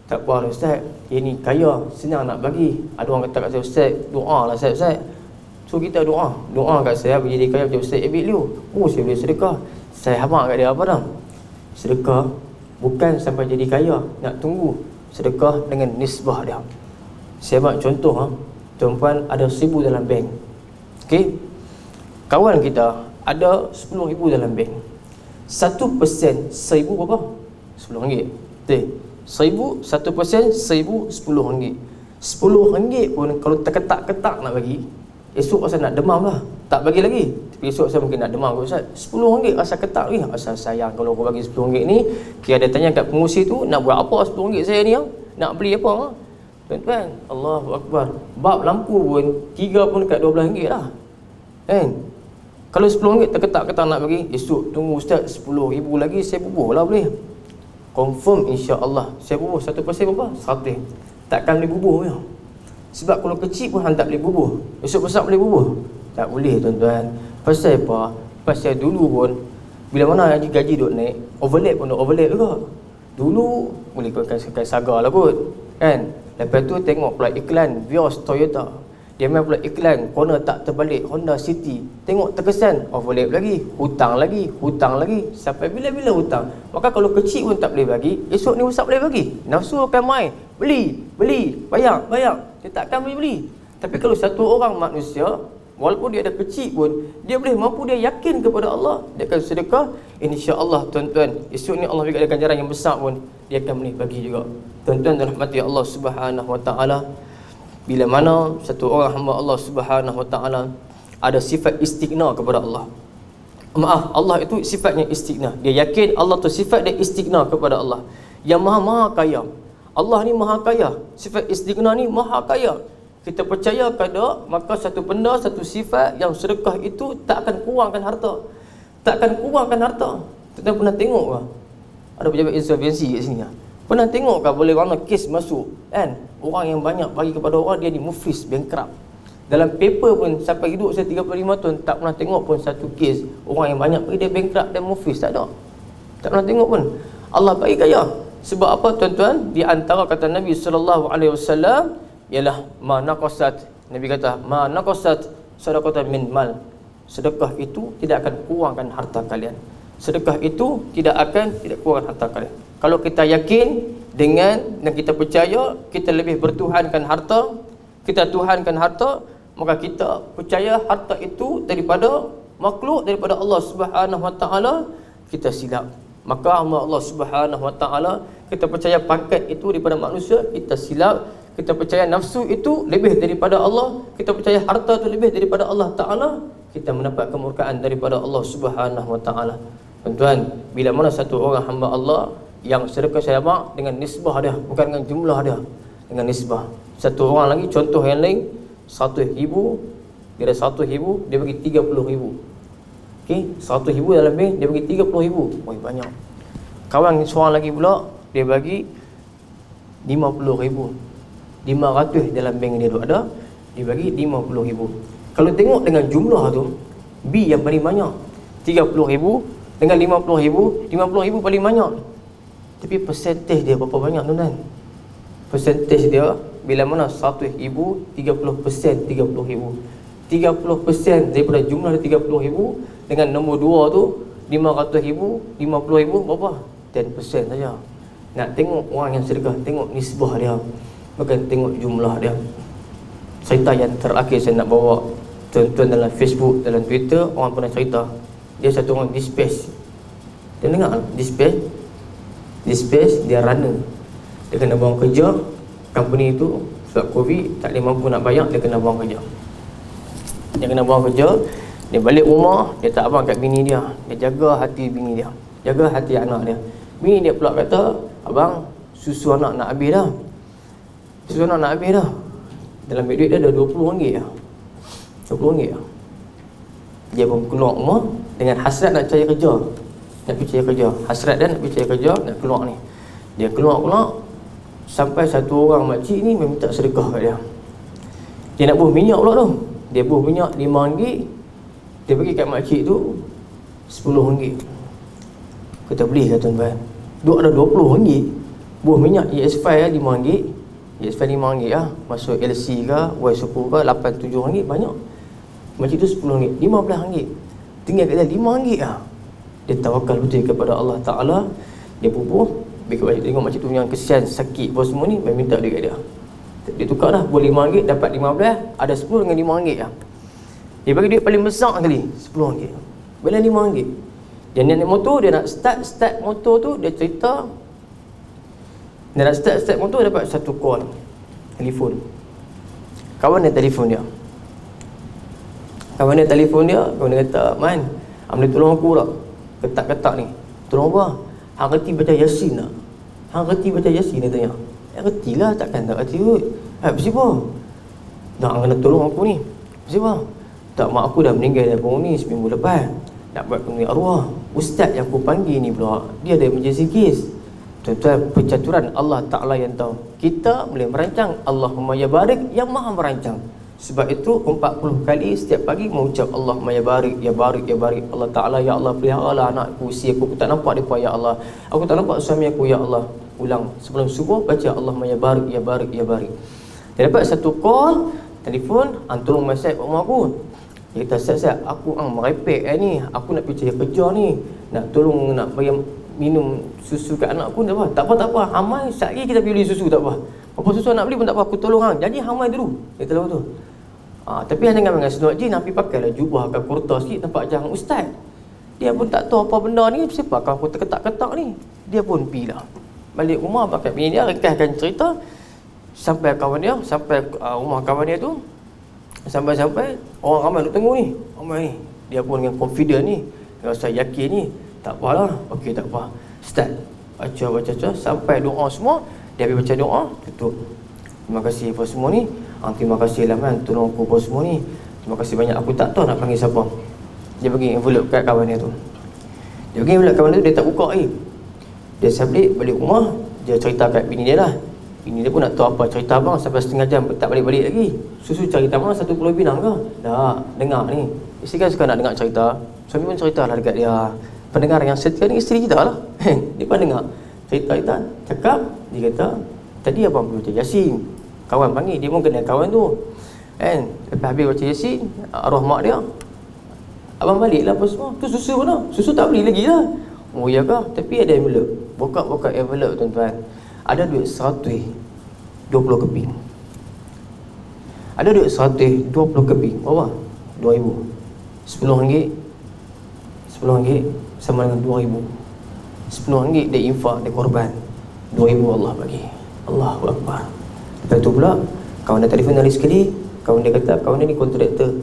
tak apa Ustaz, dia ni kaya, senang nak bagi. Ada orang kata kat saya, Ustaz, doa lah Ustaz. So kita doa kat saya, bila dia kaya macam Ustaz Abid Liu, saya boleh sedekah. Saya habaq kat dia apa dah, sedekah bukan sampai jadi kaya, nak tunggu sedekah dengan nisbah dia. Saya buat contoh, tuan-puan ada 1,000 dalam bank. Okey, kawan kita ada 10,000 dalam bank. 1% 1,000 berapa? RM10. Betul? 1,000, 1% 1,000, RM10. RM10 pun kalau terketak-ketak nak bagi, esok rasa nak demam lah, tak bagi lagi. Tapi esok saya mungkin nak demam kot Ustaz. RM10 rasa ketak ni, rasa sayang kalau aku bagi RM10 ni. Kira dia tanya kat pengurusi tu, nak buat apa RM10 saya ni? Nak beli apa? Tuan-tuan, Allahu Akbar, bab lampu pun 3 pun dekat RM12 lah kan. Kalau RM10 terketak-ketak nak bagi, esok tunggu Ustaz, RM10,000 lagi saya bubuh lah boleh. Confirm insya-Allah saya bubuh 1% berapa? 100. Takkan boleh bubuh ya. Sebab kalau kecil pun hang tak boleh bubuh, esok besar boleh bubuh? Tak boleh tuan-tuan. Pasal apa? Pasal dulu pun bila mana gaji duk naik, overlap pun duk overlap juga. Dulu boleh kau saga lah kot kan. Lepas tu tengok pula iklan Vios Toyota, dia main pula iklan corner tak terbalik Honda City, tengok terkesan overlap lagi, hutang lagi, sampai bila-bila hutang. Maka kalau kecil pun tak boleh bagi, esok ni besar boleh bagi. Nafsu akan main, beli, bayar. Dia takkan boleh beli. Tapi kalau satu orang manusia, walaupun dia ada kecil pun, dia boleh mampu, dia yakin kepada Allah, dia akan sedekah, insya-Allah tuan-tuan, esok ni Allah bagi dia ganjaran yang besar pun, dia akan boleh bagi juga. Tuan-tuan dan rahmati Allah Subhanahu Wa Taala, bila mana satu orang hamba Allah Subhanahu Wa Taala ada sifat istighna kepada Allah. Maaf, Allah itu sifatnya istighna. Dia yakin Allah tu sifat dia istighna kepada Allah, yang maha kaya. Allah ni maha kaya, sifat istighna ni maha kaya. Kita percaya kepada, maka satu benda, satu sifat yang sedekah itu tak akan kurangkan harta. Kita pernah tengok ke? Ada pejabat insolvensi kat sini. Pernah tengok ke boleh mana kes masuk kan? Orang yang banyak bagi kepada orang, dia ni muflis, bankrupt. Dalam paper pun sampai hidup saya 35 tahun tak pernah tengok pun satu kes orang yang banyak bagi dia bankrupt dan muflis, tak ada. Tak pernah tengok pun. Allah bagi kaya. Sebab apa tuan-tuan? Di antara kata Nabi sallallahu alaihi wasallam ialah ma naqasat. Nabi kata ma naqasat sadaqatan min mal. Sedekah itu tidak akan kurangkan harta kalian. Sedekah itu tidak kurangkan harta kalian. Kalau kita yakin dengan dan kita percaya, kita lebih bertuhankan harta, kita tuhankan harta, maka kita percaya harta itu daripada makhluk, daripada Allah Subhanahu Wa Taala, kita silap. Maka Allah Subhanahu Wa Taala, kita percaya pangkat itu daripada manusia, kita silap. Kita percaya nafsu itu lebih daripada Allah, kita percaya harta itu lebih daripada Allah Ta'ala, kita mendapat kemurkaan daripada Allah Subhanahu Wa Taala. Tuan-tuan, bila mana satu orang hamba Allah yang sedekah saya mak dengan nisbah dia, bukan dengan jumlah dia, dengan nisbah. Satu orang lagi, contoh yang lain, 100,000 dia ada 100,000, dia bagi 30,000. Okey, 100,000 dalam bank, dia bagi 30,000. Oh, banyak. Kawan seorang lagi pula, dia bagi 50,000. 500 dalam bank dia tu ada, dia bagi 50,000. Kalau tengok dengan jumlah tu, B yang paling banyak. 30,000 dengan 50,000, 50,000 paling banyak. Tapi persentage dia berapa banyak tuan-tuan? Persentage dia bila mana 100,000, 30% 30,000. 30% daripada jumlah 30,000 dengan nombor 2 tu 500,000, 50,000 berapa? 10% saja. Nak tengok orang yang sedekah, tengok nisbah dia, bukan tengok jumlah dia. Cerita yang terakhir saya nak bawa tuan-tuan dalam Facebook, dalam Twitter, orang pernah cerita. Dia satu orang dispatch. Dia dengar dispatch dia runner. Dia kena buang kerja, company itu sebab Covid tak boleh mampu nak bayar, dia kena buang kerja. Dia kena buang kerja, dia balik rumah, dia tak abang kat bini dia. Dia jaga hati bini dia, jaga hati anak dia. Bini dia pula kata, abang, susu anak nak habis dah. Susu anak nak habis dah. Dalam duit dia ada RM20 lah. RM20 lah. Dia pun keluar rumah dengan hasrat nak cari kerja. Nak pergi cari kerja. Hasrat dia nak pergi cari kerja, nak keluar ni. Dia keluar sampai satu orang makcik ni meminta sedekah kat dia. Dia nak buh minyak pula tu. Dia buh minyak RM5. Dia bagi kat makcik tu RM10. Kita beli kat tuan-tuan. Duk ada RM20. Buah minyak ES5 RM5. ES5 RM5 lah. Masuk LC ke Y10 ke RM8-7 banyak. Makcik tu RM10, RM15. Tinggal kat dia RM5 lah. Dia tawakal betul kepada Allah Ta'ala. Dia bubuh. Tengok makcik tu yang kesian, sakit apa semua ni, minta duit kat dia. Dia tukar dah, buat RM5, dapat RM15. Ada 10 dengan RM5 lah. Dia bagi duit paling besar kali, RM10. Bila RM5. Dia naik motor, dia nak start motor tu, dia cerita. Dia nak start motor, dapat satu call telefon. Kawan dia telefon dia. Kawan dia kata, Man, boleh tolong aku tak? Ketak-ketak ni. Tolong apa? Hang reti baca Yasin tak? Hang reti baca Yasin, dia tanya. Reti lah, takkan tak reti kot. Siapa? Tak, hang kena tolong aku ni. Siapa? Tak, mak aku dah meninggal dari ni seminggu lepas. Nak buat penuhi arwah. Ustaz yang aku panggil ni pula, dia ada emergency case. Tuan-tuan, percaturan Allah Ta'ala yang tahu. Kita boleh merancang, Allahumma ya barik, yang maha merancang. Sebab itu 40 kali setiap pagi mengucap Allahumma ya barik, ya barik, ya barik. Allah Ta'ala, ya Allah, peliharalah anakku, usia aku tak nampak mereka, ya Allah. Aku tak nampak suami aku, ya Allah. Ulang sebelum subuh, baca Allahumma ya barik, ya barik, ya barik. Dia dapat satu call telefon, tolong mesej rumah aku. Dia kata, Ustaz, aku merepek ni, aku nak pergi cari kerja ni, nak tolong nak bagi minum susu kat anak aku. Tak apa, hamai sekali kita beli susu, tak apa. Apa susu nak beli pun tak apa, aku tolong hang. Jadi hamai dulu. Dia tahu tu. Tapi hang jangan dengan senuk jin, tapi pakailah jubah ke kurta sikit, nampak jangan ustaz. Dia pun tak tahu apa benda ni, siapa kau aku terketak-ketak ni. Dia pun pergilah. Balik rumah pakai bini dia, rekahkan cerita sampai kawan dia, sampai rumah kawan dia tu. Sampai orang ramai duk tunggu ni. Ramai ni. Dia pun dengan confident ni. Dia rasa yakin ni. Tak apalah. Okey, tak apa. Start. Baca sampai doa semua. Dia habis baca doa, tutup. Terima kasih apa semua ni. Terima kasih lah man, tolong aku apa semua ni. Terima kasih banyak. Aku tak tahu nak panggil siapa. Dia bagi envelope kat kawan dia tu. Dia bagi envelope kawan dia tu, dia tak buka lagi. Dia balik rumah, dia cerita kat bini dia lah. Bini dia pun nak tahu apa cerita abang, sampai setengah jam tak balik-balik lagi. Susu cerita abang 10 pinang ke? Tak, dengar ni. Isteri kan suka nak dengar cerita. Suami pun cerita lah dekat dia. Pendengar yang setia ni isteri kita lah. Dia pun dengar cerita, cakap. Dia kata, tadi abang pergi baca Yasin. Kawan panggil, dia pun kenal kawan tu. Lepas habis baca Yasin, arwah mak dia, abang balik lah apa semua. Tu susu mana? Susu tak beli lagi lah. Oh ya kah? Tapi ada envelope. Buka envelope tuan-tuan. Ada duit 120 keping. Ada duit 120 keping. Berapa? 2,000. RM10. RM10 sama dengan 2,000. RM10 dia infak, dia korban. 2,000 Allah bagi. Allahu Akbar. Lepas tu pula, kawan dia telefon lagi sekali. Kawan dia kata, kawan dia ni kontraktor.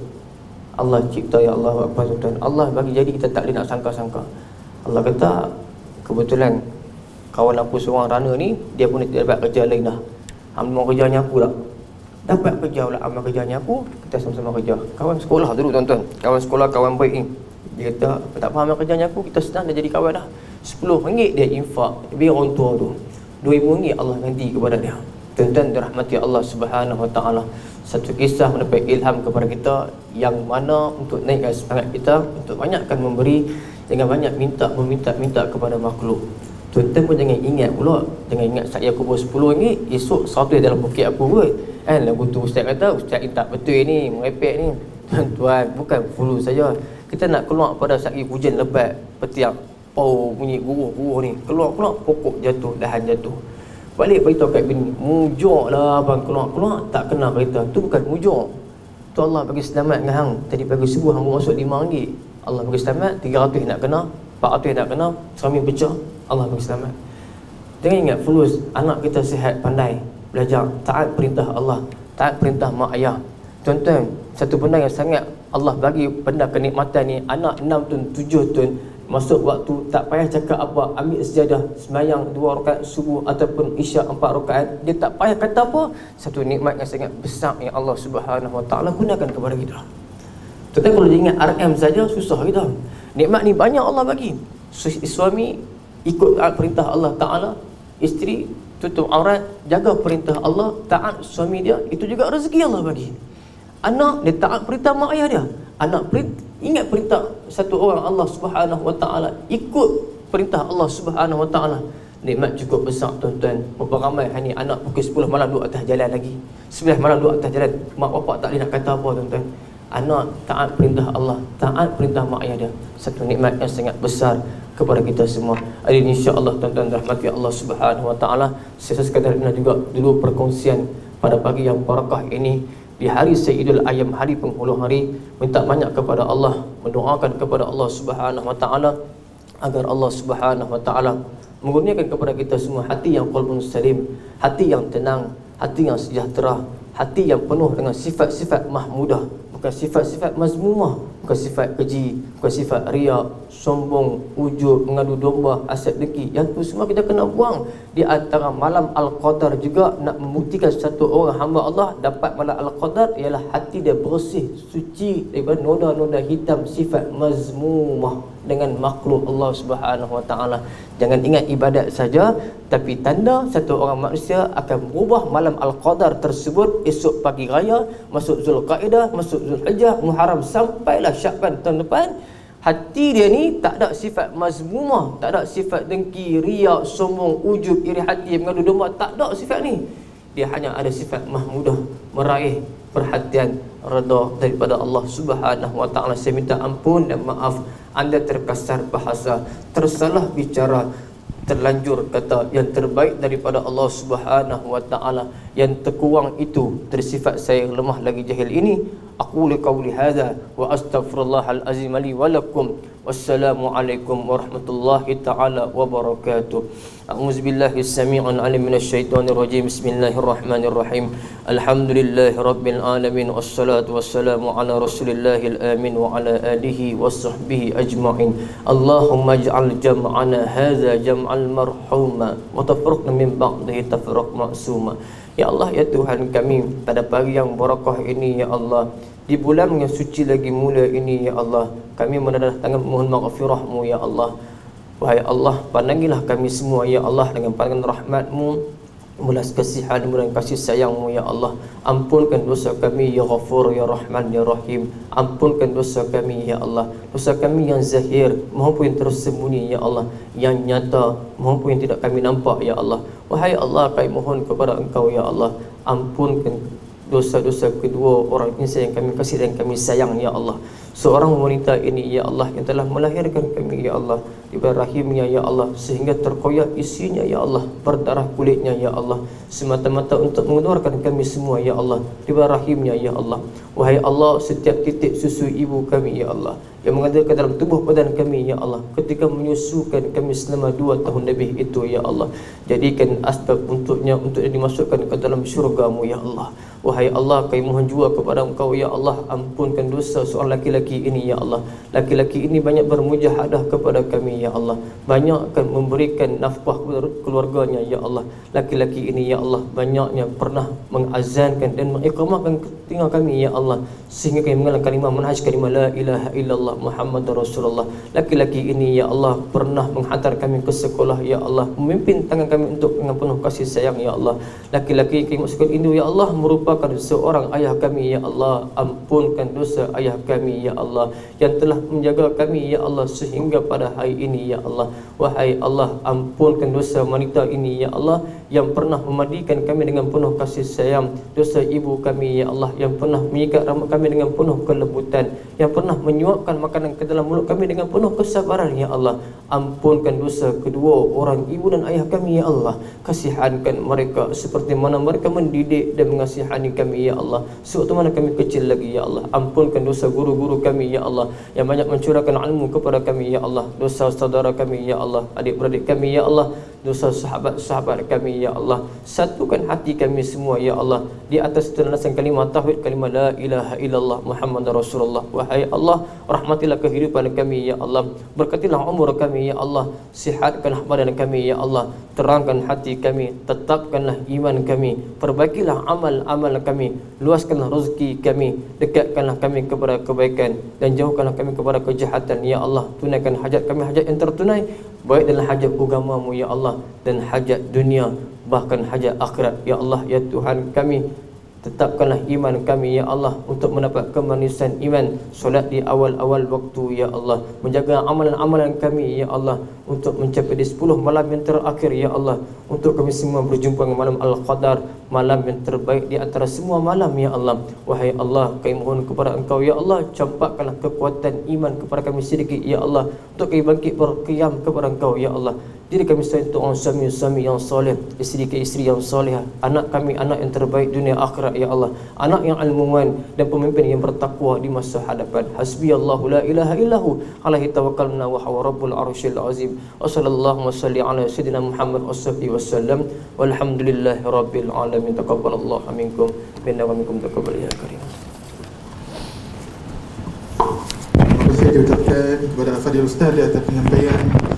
Allah cipta, ya Allah Akbar tuan-tuan. Allah bagi jadi kita tak boleh nak sangka-sangka. Allah kata, kebetulan kawan aku seorang runner ni, dia pun tidak dapat kerja lain dah. Mau kerjanya aku tak? Dapat kerja pula, amal kerjanya aku, kita sama-sama kerja. Kawan sekolah dulu tuan-tuan, kawan sekolah, kawan baik ni. Dia kata, tak faham amal kerjanya aku, kita senang dah jadi kawan dah. RM10 dia infak, biar orang tua tu. RM2,000 Allah ganti kepada dia. Tuan-tuan dirahmati Allah Subhanahu Wa Taala. Satu kisah mendapat ilham kepada kita, yang mana untuk naikkan semangat kita, untuk banyakkan memberi, jangan banyak meminta kepada makhluk. Tuan-tuan pun jangan ingat pula, jangan ingat saya kubur RM10, esok 100 dalam poket aku kot. Kan lagu tu ustaz kata, ustaz ni tak betul ni, merepek ni. Tuan-tuan, bukan fulu saja. Kita nak keluar pada saat hujan lebat, petiak, bunyi guruh ni, keluar pokok jatuh, dahan jatuh. Balik beritahu kat bini, mujur lah abang, keluar tak kena kereta. Tu bukan mujur, tu Allah bagi selamat dengan hang. Tadi pagi subuh hang masuk RM5, Allah bagi selamat. 300 nak kena, 400 nak kena, suami pecah, Allah bagi selamat. Jangan ingat fulus, anak kita sihat, pandai, belajar, taat perintah Allah, taat perintah mak ayah. Tuan-tuan, satu benda yang sangat Allah bagi benda kenikmatan ni, anak 6 tahun, 7 tahun, masuk waktu tak payah cakap apa, ambil sejadah, semayang 2 rakaat subuh ataupun isyak 4 rakaat, dia tak payah kata apa. Satu nikmat yang sangat besar yang Allah Subhanahu Wa Taala gunakan kepada kita. Tetapi kalau dia ingat RM saja, susah kita. Nikmat ni banyak Allah bagi. Suami ikut perintah Allah Taala, isteri tutup aurat, jaga perintah Allah, taat suami dia, itu juga rezeki Allah bagi. Anak dia taat perintah mak ayah dia. Anak ingat perintah satu orang Allah Subhanahu Wa Taala, ikut perintah Allah Subhanahu Wa Taala. Nikmat cukup besar tuan-tuan. Berapa ramai hari ni anak pukul 10 malam duduk atas jalan lagi, 11 malam duduk atas jalan, mak bapak tak boleh nak kata apa tuan-tuan. Anak taat perintah Allah, taat perintah mak ayah dia. Satu nikmat yang sangat besar kepada kita semua. Hari ini insya-Allah tuan-tuan rahmati Allah Subhanahu Wa Taala, saya sekadar ini juga dulu perkongsian pada pagi yang barakah ini, di hari Sayyidul Ayyam, hari penghulu hari, minta banyak kepada Allah, mendoakan kepada Allah Subhanahu Wa Taala agar Allah Subhanahu Wa Taala mengurniakan kepada kita semua hati yang qalbun salim, hati yang tenang, hati yang sejahtera, hati yang penuh dengan sifat-sifat mahmudah, bukan sifat-sifat mazmumah, bukan sifat keji, bukan sifat riak, sombong, ujub, mengadu domba, hasad dengki. Yang tu semua kita kena buang. Di antara malam Al-Qadar juga nak membuktikan satu orang hamba Allah dapat malam Al-Qadar ialah hati dia bersih, suci daripada noda-noda hitam, sifat mazmumah dengan makhluk Allah Subhanahu Wa Taala. Jangan ingat ibadat saja, tapi tanda satu orang manusia akan berubah malam Al-Qadar tersebut esok pagi raya, masuk Zulqaidah, masuk Zulhijjah, Muharram, sampailah Syakban tahun depan. Hati dia ni tak ada sifat mazmumah, tak ada sifat dengki, riak, sombong, ujub, iri hati, mengadu domba, tak ada sifat ni. Dia hanya ada sifat mahmudah, meraih perhatian, redha daripada Allah Subhanahu Wa Taala. Saya minta ampun dan maaf anda terkasar bahasa, tersalah bicara, terlanjur kata yang terbaik daripada Allah Subhanahu Wa Taala. Yang terkurang itu dari sifat saya yang lemah lagi jahil ini. Aku qauli hadza wa astaghfirullahal azim li wa lakum. Wassalamualaikum warahmatullahi taala wabarakatuh. A'udzubillahi samii'il 'alim minasyaitonir rajim. Bismillahirrahmanirrahim. Alhamdulillahi rabbil alamin wassalatu wassalamu ala rasulillahil amin wa ala alihi washabbihi ajma'in. Allahumma ij'al jam'ana hadza jam'al marhuma wa tafruqna min ba'dihi tafruq ma'suma. Ya Allah, ya Tuhan kami, pada pagi yang barakah ini ya Allah, di bulan yang suci lagi mula ini ya Allah, kami mendatangkan mohon maghfirah-Mu ya Allah. Wahai Allah, pandangilah kami semua ya Allah dengan pandangan rahmat-Mu, belas kasihan-Mu dan kasih sayang-Mu ya Allah. Ampunkan dosa kami ya Ghafur ya Rahman ya Rahim. Ampunkan dosa kami ya Allah, dosa kami yang zahir maupun yang tersembunyi ya Allah, yang nyata maupun yang tidak kami nampak ya Allah. Wahai Allah, kami mohon kepada Engkau ya Allah, ampunkan dosa-dosa kedua orang insan yang kami kasih dan kami sayang ya Allah. Seorang wanita ini ya Allah yang telah melahirkan kami ya Allah di rahimnya ya Allah, sehingga terkoyak isinya ya Allah, berdarah kulitnya ya Allah, semata-mata untuk mengeluarkan kami semua ya Allah di rahimnya ya Allah. Wahai Allah, setiap titik susu ibu kami ya Allah yang mengalir ke dalam tubuh badan kami ya Allah, ketika menyusukan kami selama 2 tahun lebih itu ya Allah, jadikan asbab untuknya untuk dimasukkan ke dalam syurga-Mu ya Allah. Wahai Allah, kami mohon jua kepada Engkau ya Allah, ampunkan dosa seorang laki-laki ini ya Allah. Laki-laki ini banyak bermujahadah kepada kami ya Allah. Banyakkan memberikan nafkah kepada keluarganya ya Allah. Laki-laki ini ya Allah banyaknya pernah mengazankan dan mengiqamahkan telinga kami ya Allah, sehingga kami mengenal kalimah manhaj kalimah la ilaha illallah Muhammadur Rasulullah. Laki-laki ini ya Allah pernah menghantar kami ke sekolah ya Allah, memimpin tangan kami untuk dengan penuh kasih sayang ya Allah. Laki-laki kami masukkan Indo ya Allah merupakan seorang ayah kami ya Allah. Ampunkan dosa ayah kami ya Allah yang telah menjaga kami ya Allah sehingga pada hari ini ya Allah. Wahai Allah, ampunkan dosa wanita ini ya Allah yang pernah memandikan kami dengan penuh kasih sayang. Dosa ibu kami ya Allah yang pernah menyikat rambut kami dengan penuh kelembutan, yang pernah menyuapkan makanan ke dalam mulut kami dengan penuh kesabaran ya Allah. Ampunkan dosa kedua orang ibu dan ayah kami ya Allah. Kasihankan mereka seperti mana mereka mendidik dan mengasihani kami ya Allah sewaktu mana kami kecil lagi ya Allah. Ampunkan dosa guru-guru kami ya Allah yang banyak mencurahkan ilmu kepada kami ya Allah. Dosa saudara kami ya Allah, adik-beradik kami ya Allah, dosa sahabat-sahabat kami ya Allah. Satukan hati kami semua ya Allah di atas landasan kalimah tauhid, kalimah la ilaha illallah Muhammadur Rasulullah. Wahai Allah, rahmatilah kehidupan kami ya Allah, berkatilah umur kami ya Allah, sihatkanlah badan kami ya Allah, terangkan hati kami, tetapkanlah iman kami, perbaikilah amal-amal kami, luaskanlah rezeki kami, dekatkanlah kami kepada kebaikan dan jauhkanlah kami kepada kejahatan ya Allah. Tunaikan hajat kami, hajat yang tertunai, baik dalam hajat agamamu ya Allah dan hajat dunia, bahkan hajat akhirat ya Allah. Ya Tuhan kami, tetapkanlah iman kami ya Allah untuk mendapat kemanisan iman, solat di awal-awal waktu ya Allah, menjaga amalan-amalan kami ya Allah untuk mencapai di 10 malam yang terakhir ya Allah, untuk kami semua berjumpa dengan malam Al-Qadar, malam yang terbaik di antara semua malam ya Allah. Wahai Allah, kami mohon kepada Engkau ya Allah, campakkanlah kekuatan iman kepada kami sedikit ya Allah, untuk kami bangkit berqiyam kepada Engkau ya Allah. Diri kami selain itu orang suami yang soleh, isteri ke isteri yang solehah, anak kami anak yang terbaik dunia akhirat ya Allah, anak yang ilmuwan dan pemimpin yang bertakwa di masa hadapan. Hasbiyallahu la ilaha illahu alaihi tawakkalna wa huwa rabbul arsyil azim. Wa sallallahu wasalli ala sayyidina Muhammad wasallam walhamdulillahi rabbil alamin. Taqabbalallahu minkum minna wa minkum taqabbal ya karim. Terima kasih diucapkan kepada Fadil Ustaz di atas penyampaian